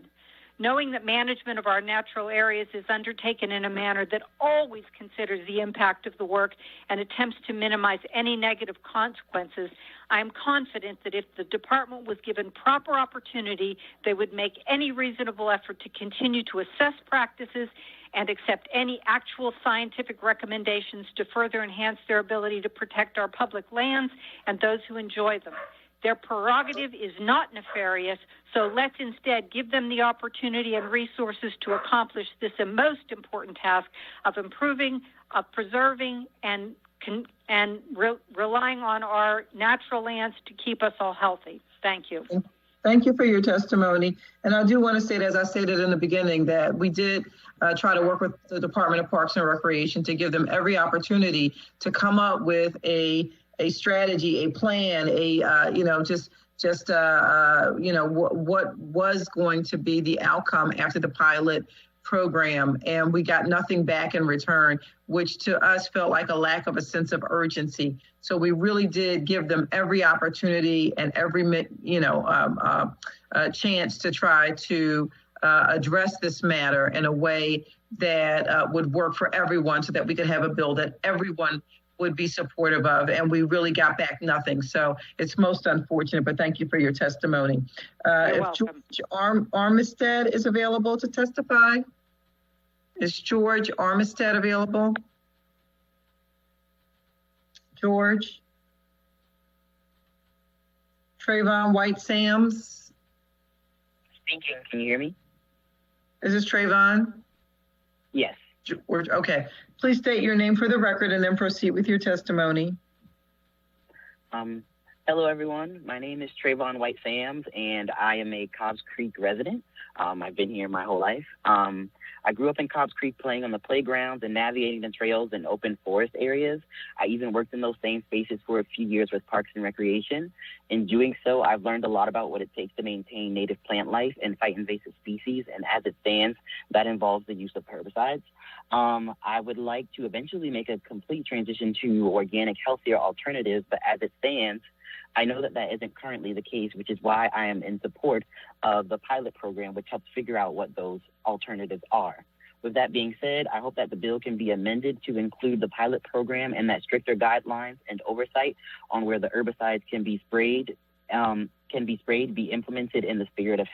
Knowing that management of our natural areas is undertaken in a manner that always considers the impact of the work and attempts to minimize any negative consequences, I am confident that if the department was given proper opportunity, they would make any reasonable effort to continue to assess practices and accept any actual scientific recommendations to further enhance their ability to protect our public lands and those who enjoy them. Their prerogative is not nefarious, so let's instead give them the opportunity and resources to accomplish this most important task of improving, of preserving, and relying on our natural lands to keep us all healthy. Thank you. Thank you for your testimony. And I do want to state, as I stated in the beginning, that we did try to work with the Department of Parks and Recreation to give them every opportunity to come up with a strategy, a plan, what was going to be the outcome after the pilot program. And we got nothing back in return, which to us felt like a lack of a sense of urgency. So we really did give them every opportunity and every, chance to try to address this matter in a way that would work for everyone so that we could have a bill that everyone would be supportive of, and we really got back nothing. So it's most unfortunate, but thank you for your testimony. If George Armistead is available to testify. Is George Armistead available? George? Trayvon White-Sams? Speaking. Can you hear me? Is this Trayvon? Yes. George, okay. Please state your name for the record and then proceed with your testimony. Hello, everyone. My name is Trayvon White-Sams, and I am a Cobbs Creek resident. I've been here my whole life. I grew up in Cobbs Creek playing on the playgrounds and navigating the trails in open forest areas. I even worked in those same spaces for a few years with Parks and Recreation. In doing so, I've learned a lot about what it takes to maintain native plant life and fight invasive species, and as it stands, that involves the use of herbicides. I would like to eventually make a complete transition to organic, healthier alternatives, but as it stands, I know that that isn't currently the case, which is why I am in support of the pilot program, which helps figure out what those alternatives are. With that being said, I hope that the bill can be amended to include the pilot program and that stricter guidelines and oversight on where the herbicides can be sprayed, be implemented in the spirit of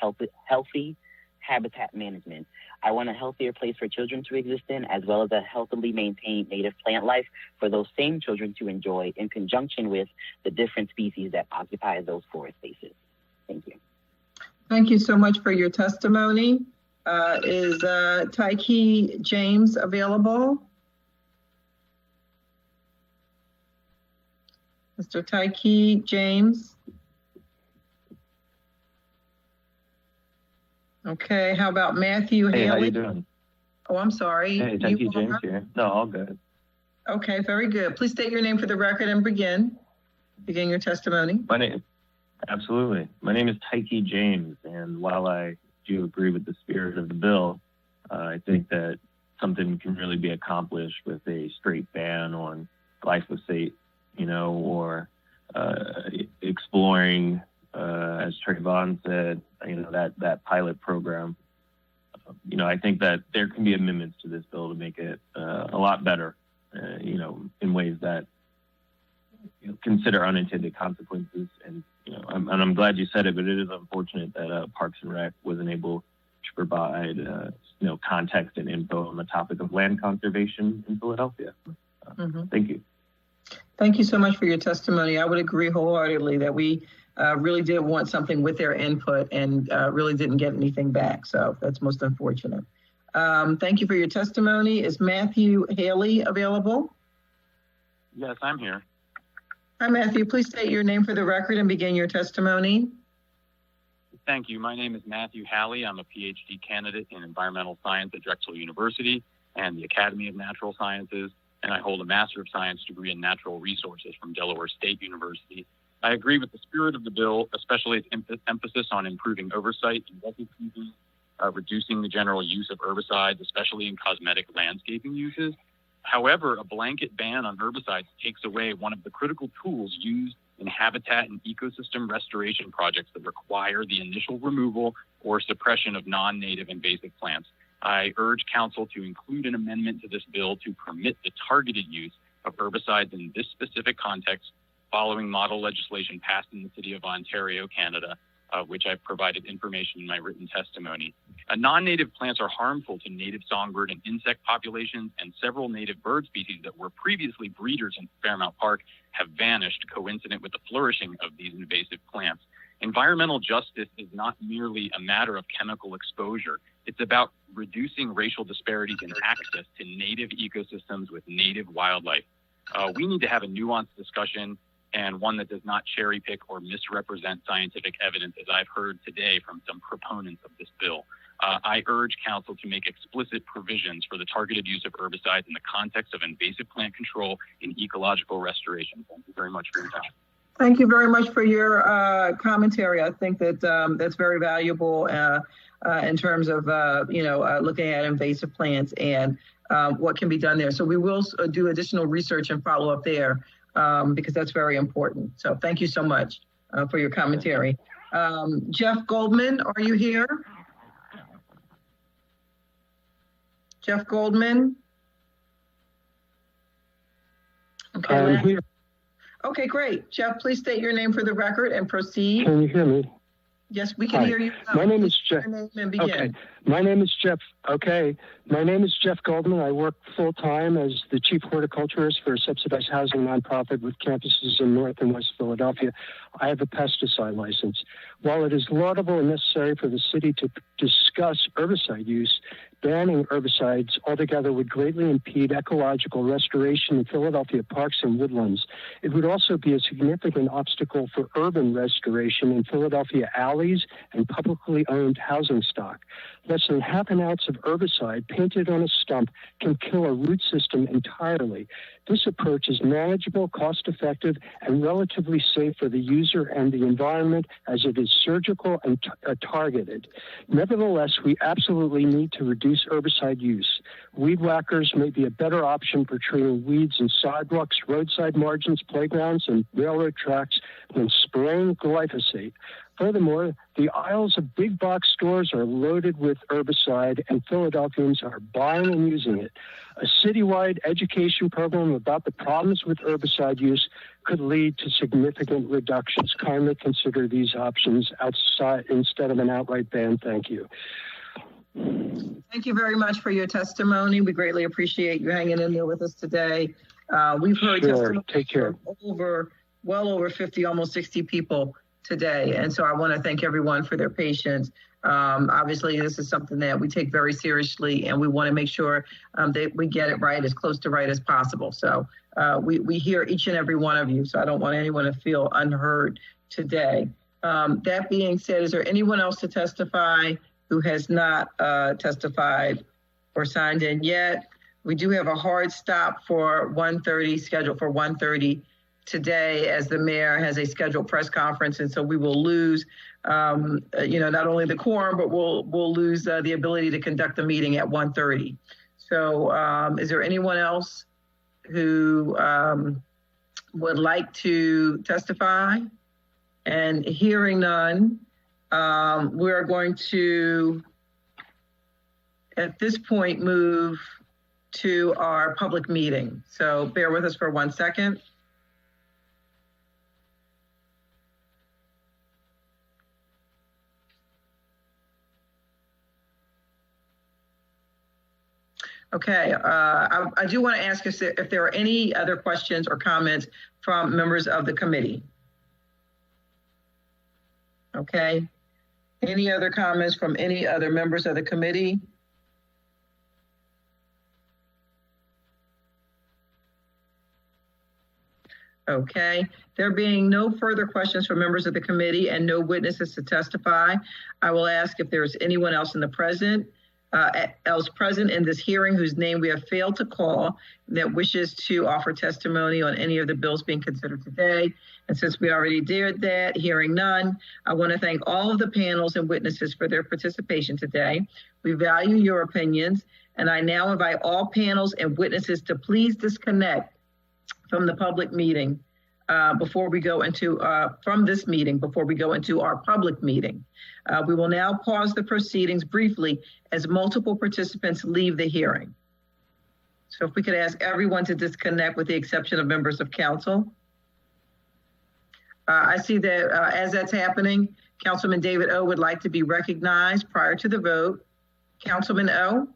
healthy habitat management. I want a healthier place for children to exist in, as well as a healthily maintained native plant life for those same children to enjoy in conjunction with the different species that occupy those forest spaces. Thank you. Thank you so much for your testimony. Is Cathie James available? Mr. Cathie James? Okay, how about Matthew Haley? Hey, how you doing? Oh, I'm sorry. Hey, Cathie James here. No, all good. Okay, very good. Please state your name for the record and begin your testimony. Absolutely. My name is Cathie James, and while I do agree with the spirit of the bill, I think that something can really be accomplished with a straight ban on glyphosate, or exploring, as Trayvon said, that pilot program. I think that there can be amendments to this bill to make it a lot better, in ways that consider unintended consequences. And I'm glad you said it, but it is unfortunate that Parks and Rec wasn't able to provide context and info on the topic of land conservation in Philadelphia. Thank you. Thank you so much for your testimony. I would agree wholeheartedly that we really did want something with their input and really didn't get anything back. So that's most unfortunate. Thank you for your testimony. Is Matthew Haley available? Yes, I'm here. Hi, Matthew. Please state your name for the record and begin your testimony. Thank you. My name is Matthew Haley. I'm a PhD candidate in environmental science at Drexel University and the Academy of Natural Sciences, and I hold a Master of Science degree in Natural Resources from Delaware State University. I agree with the spirit of the bill, especially its emphasis on improving oversight in recipes, reducing the general use of herbicides, especially in cosmetic landscaping uses. However, a blanket ban on herbicides takes away one of the critical tools used in habitat and ecosystem restoration projects that require the initial removal or suppression of non-native invasive plants. I urge Council to include an amendment to this bill to permit the targeted use of herbicides in this specific context, following model legislation passed in the City of Ontario, Canada, which I've provided information in my written testimony. Non-native plants are harmful to native songbird and insect populations, and several native bird species that were previously breeders in Fairmount Park have vanished, coincident with the flourishing of these invasive plants. Environmental justice is not merely a matter of chemical exposure. It's about reducing racial disparities in access to native ecosystems with native wildlife. We need to have a nuanced discussion and one that does not cherry pick or misrepresent scientific evidence, as I've heard today from some proponents of this bill. I urge Council to make explicit provisions for the targeted use of herbicides in the context of invasive plant control and ecological restoration. Thank you very much for your time. Thank you very much for your commentary. I think that that's very valuable in terms of looking at invasive plants and what can be done there. So we will do additional research and follow up there because that's very important. So thank you so much for your commentary. Jeff Goldman, are you here? Jeff Goldman? Okay, I'm here. Okay, great. Jeff, please state your name for the record and proceed. Can you hear me? Yes, we can Hi. hear you. My name is Jeff. Okay. My name is Jeff. Okay. My name is Jeff Goldman. I work full-time as the chief horticulturist for a subsidized housing nonprofit with campuses in North and West Philadelphia. I have a pesticide license. While it is laudable and necessary for the city to discuss herbicide use, banning herbicides altogether would greatly impede ecological restoration in Philadelphia parks and woodlands. It would also be a significant obstacle for urban restoration in Philadelphia alleys and publicly owned housing stock. Less than half an ounce of herbicide painted on a stump can kill a root system entirely. This approach is manageable, cost-effective, and relatively safe for the user and the environment as it is surgical and targeted. Nevertheless, we absolutely need to reduce herbicide use. Weed whackers may be a better option for treating weeds in sidewalks, roadside margins, playgrounds, and railroad tracks than spraying glyphosate. Furthermore, the aisles of big box stores are loaded with herbicide, and Philadelphians are buying and using it. A citywide education program about the problems with herbicide use could lead to significant reductions. Kindly consider these options outside instead of an outright ban. Thank you. Thank you very much for your testimony. We greatly appreciate you hanging in there with us today. We've heard testimony from well over 50, almost 60 people today. And so I want to thank everyone for their patience. Obviously, this is something that we take very seriously, and we want to make sure that we get it right, as close to right as possible. So we hear each and every one of you, so I don't want anyone to feel unheard today. That being said, is there anyone else to testify who has not testified or signed in yet? We do have a hard stop for 1:30, scheduled for 1:30 today, as the mayor has a scheduled press conference, and so we will lose, not only the quorum, but we'll lose the ability to conduct the meeting at 1:30. So, is there anyone else who would like to testify? And hearing none, we're going to, at this point, move to our public meeting. So bear with us for 1 second. Okay, I do want to ask if there are any other questions or comments from members of the committee. Okay, any other comments from any other members of the committee? Okay, there being no further questions from members of the committee and no witnesses to testify, I will ask if there's anyone else in the present in this hearing whose name we have failed to call that wishes to offer testimony on any of the bills being considered today. And since we already did that, hearing none, I want to thank all of the panels and witnesses for their participation today. We value your opinions, and I now invite all panels and witnesses to please disconnect from the public meeting before we go into from this meeting before we go into our public meeting. We will now pause the proceedings briefly as multiple participants leave the hearing. So if we could ask everyone to disconnect with the exception of members of council. I see that as that's happening, Councilman David O would like to be recognized prior to the vote. Councilman O?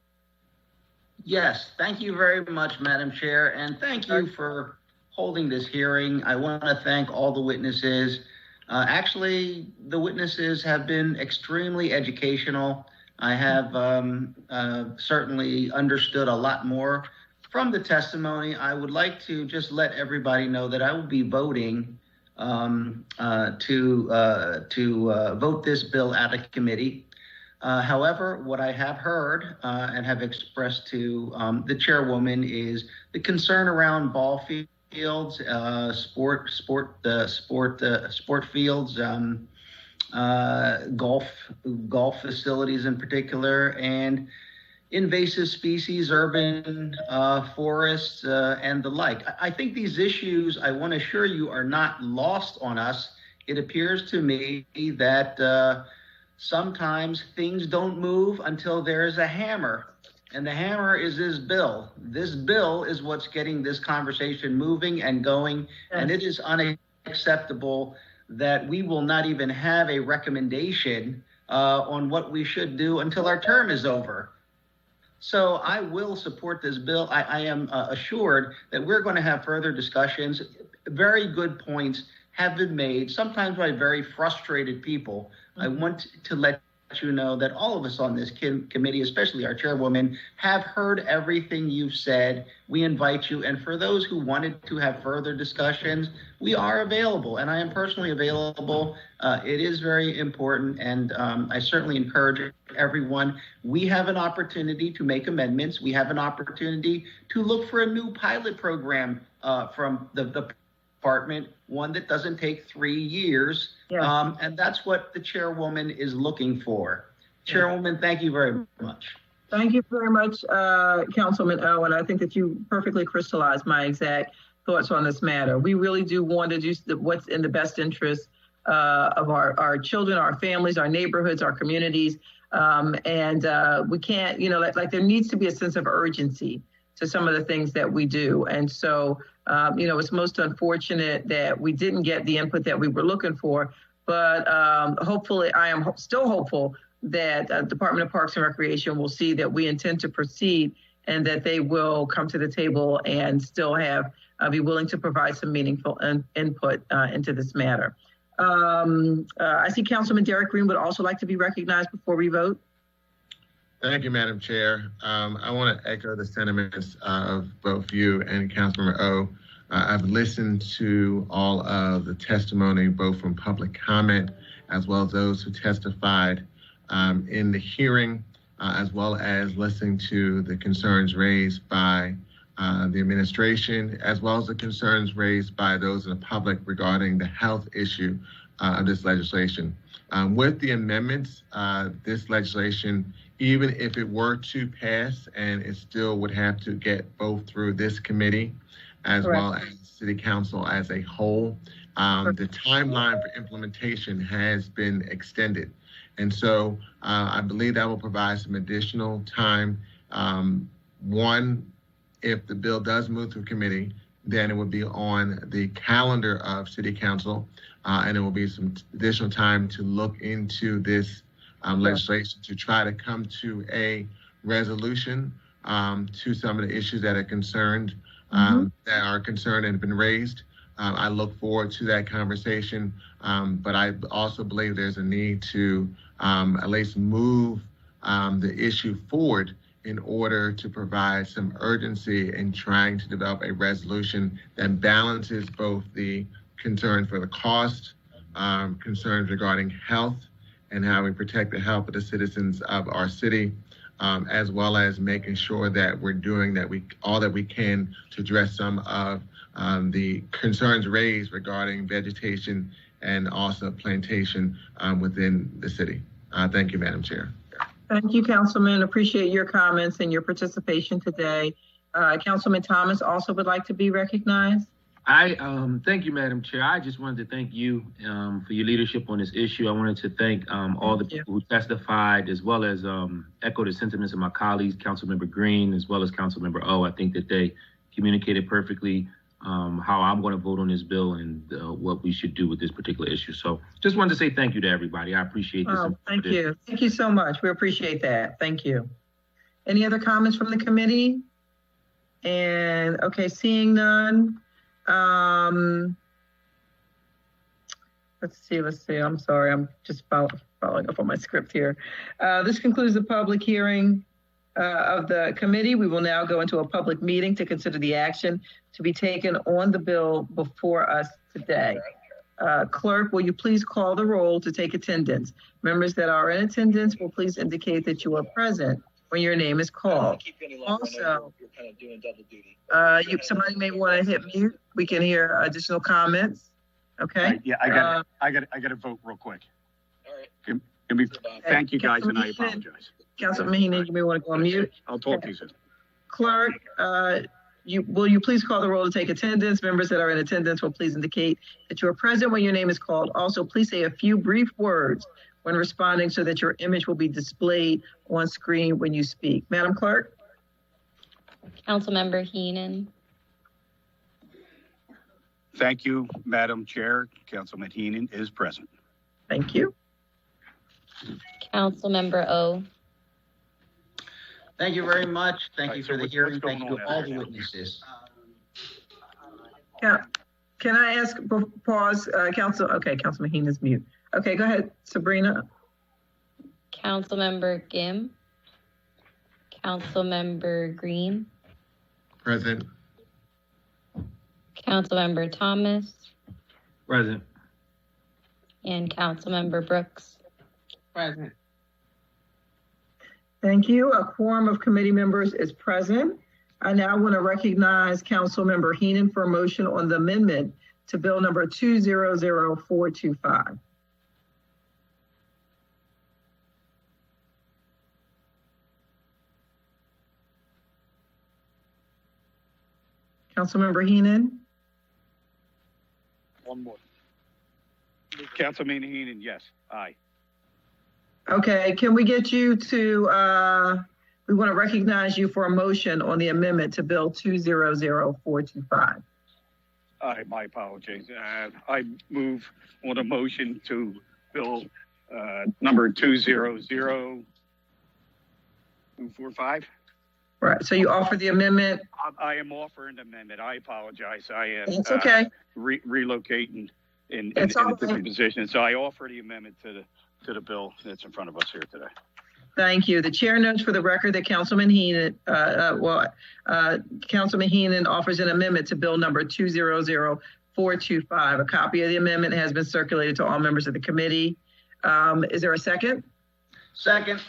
Yes, thank you very much, Madam Chair, and thank you for holding this hearing. I want to thank all the witnesses. Actually, the witnesses have been extremely educational. I have certainly understood a lot more from the testimony. I would like to just let everybody know that I will be voting vote this bill out of committee. However, what I have heard and have expressed to the chairwoman is the concern around ball fields, sport fields, golf facilities in particular, and invasive species, urban forests, and the like. I think these issues, I want to assure you, are not lost on us. It appears to me that sometimes things don't move until there is a hammer, and the hammer is this bill. This bill is what's getting this conversation moving and going, and it is unacceptable that we will not even have a recommendation on what we should do until our term is over. So I will support this bill. I am assured that we're going to have further discussions. Very good points have been made, sometimes by very frustrated people. I want to let you know that all of us on this committee, especially our chairwoman, have heard everything you've said. We invite you. And for those who wanted to have further discussions, we are available. And I am personally available. It is very important. And I certainly encourage everyone. We have an opportunity to make amendments. We have an opportunity to look for a new pilot program from the department, one that doesn't take 3 years. Yes. And that's what the chairwoman is looking for. Chairwoman, thank you very much. Thank you very much, Councilman O. And I think that you perfectly crystallized my exact thoughts on this matter. We really do want to do what's in the best interest of our children, our families, our neighborhoods, our communities. And we can't, like there needs to be a sense of urgency to some of the things that we do. And so, it's most unfortunate that we didn't get the input that we were looking for, but hopefully I am still hopeful that Department of Parks and Recreation will see that we intend to proceed and that they will come to the table and still be willing to provide some meaningful input into this matter. I see Councilman Derek Green would also like to be recognized before we vote. Thank you, Madam Chair. I want to echo the sentiments of both you and Councilmember O. I've listened to all of the testimony, both from public comment, as well as those who testified in the hearing, as well as listening to the concerns raised by the administration, as well as the concerns raised by those in the public regarding the health issue of this legislation. With the amendments, this legislation, even if it were to pass, and it still would have to get both through this committee as well as City Council as a whole, the timeline for implementation has been extended. And so I believe that will provide some additional time. One, if the bill does move through committee, then it would be on the calendar of City Council, and it will be some additional time to look into this legislation to try to come to a resolution to some of the issues that are concerned, and have been raised. I look forward to that conversation, but I also believe there's a need to at least move the issue forward in order to provide some urgency in trying to develop a resolution that balances both the concerns for the cost, concerns regarding health, and how we protect the health of the citizens of our city, as well as making sure that we're doing all that we can to address some of the concerns raised regarding vegetation and also plantation within the city. Thank you, Madam Chair. Thank you, Councilman. Appreciate your comments and your participation today. Councilman Thomas also would like to be recognized. Thank you, Madam Chair. I just wanted to thank you for your leadership on this issue. I wanted to thank all the people who testified, as well as echo the sentiments of my colleagues, Councilmember Green, as well as Councilmember O. I think that they communicated perfectly how I'm going to vote on this bill and what we should do with this particular issue. So just wanted to say thank you to everybody. I appreciate this. Thank you. Thank you so much. We appreciate that. Thank you. Any other comments from the committee? And okay, seeing none. Let's see. I'm sorry. I'm just following up on my script here. This concludes the public hearing of the committee. We will now go into a public meeting to consider the action to be taken on the bill before us today. Clerk, will you please call the roll to take attendance? Members that are in attendance will please indicate that you are present when your name is called. Also, somebody may want to hit mute. We can hear additional comments. Okay. Right, yeah, I got to vote real quick. All right. Thank you guys, and I apologize. Councilman Heenan, you may want to go on mute. I'll talk to you soon. Clerk, will you please call the roll to take attendance? Members that are in attendance will please indicate that you are present when your name is called. Also, please say a few brief words when responding so that your image will be displayed on screen when you speak. Madam Clerk? Councilmember Heenan. Thank you, Madam Chair. Councilman Heenan is present. Thank you. Councilmember O. Thank you very much. Thank you for the hearing. Thank you to all the witnesses. Can I ask, pause, Councilman Heenan's mute. Okay, go ahead, Sabrina. Councilmember Gim. Councilmember Green. Present. Councilmember Thomas. Present. And Councilmember Brooks. Present. Thank you. A quorum of committee members is present. I now want to recognize Councilmember Heenan for a motion on the amendment to bill number 200425. Councilmember Heenan? One more. Councilman Heenan, yes. Aye. Okay, can we get you to, we want to recognize you for a motion on the amendment to bill 200425. My apologies. I move on a motion to bill number 200245. Right, so you offer the amendment? I am offering the amendment. I apologize. I am That's okay. Relocating in a different position. So I offer the amendment to the bill that's in front of us here today. Thank you. The chair notes for the record that Councilman Heenan, Councilman Heenan offers an amendment to bill number 200425. A copy of the amendment has been circulated to all members of the committee. Is there a second? Second.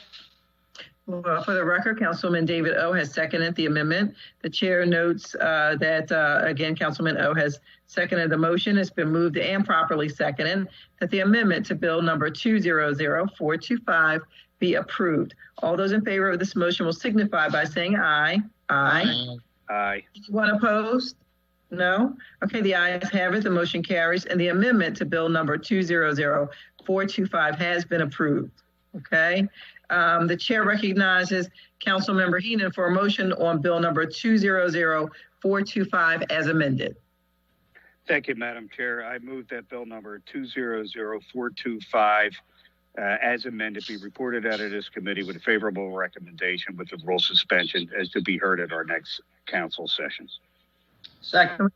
Well, for the record, Councilman David O has seconded the amendment. The chair notes that, again, Councilman O has seconded the motion. It's been moved and properly seconded that the amendment to bill number 200425 be approved. All those in favor of this motion will signify by saying aye. Aye. Aye. Anyone opposed? No? Okay, the ayes have it. The motion carries, and the amendment to bill number 200425 has been approved. Okay. The chair recognizes Councilmember Heenan for a motion on bill number 200425 as amended. Thank you, Madam Chair. I move that bill number 200425 as amended be reported out of this committee with a favorable recommendation with the rule suspension as to be heard at our next council session. Second.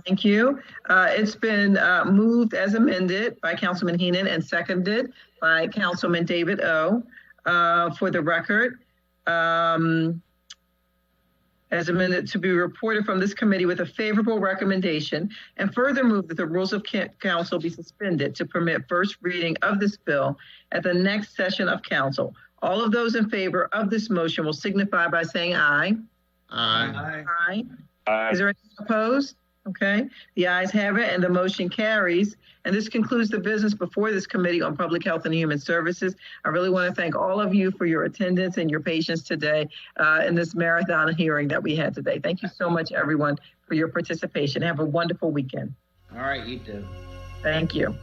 Thank you. It's been moved as amended by Councilman Heenan and seconded by Councilman David O. For the record, as amended to be reported from this committee with a favorable recommendation, and further move that the rules of council be suspended to permit first reading of this bill at the next session of council. All of those in favor of this motion will signify by saying aye. Aye. Aye. Aye. Is there anyone opposed? Okay, the ayes have it and the motion carries. And this concludes the business before this Committee on Public Health and Human Services. I really want to thank all of you for your attendance and your patience today in this marathon hearing that we had today. Thank you so much, everyone, for your participation. Have a wonderful weekend. All right, you too. Thank you.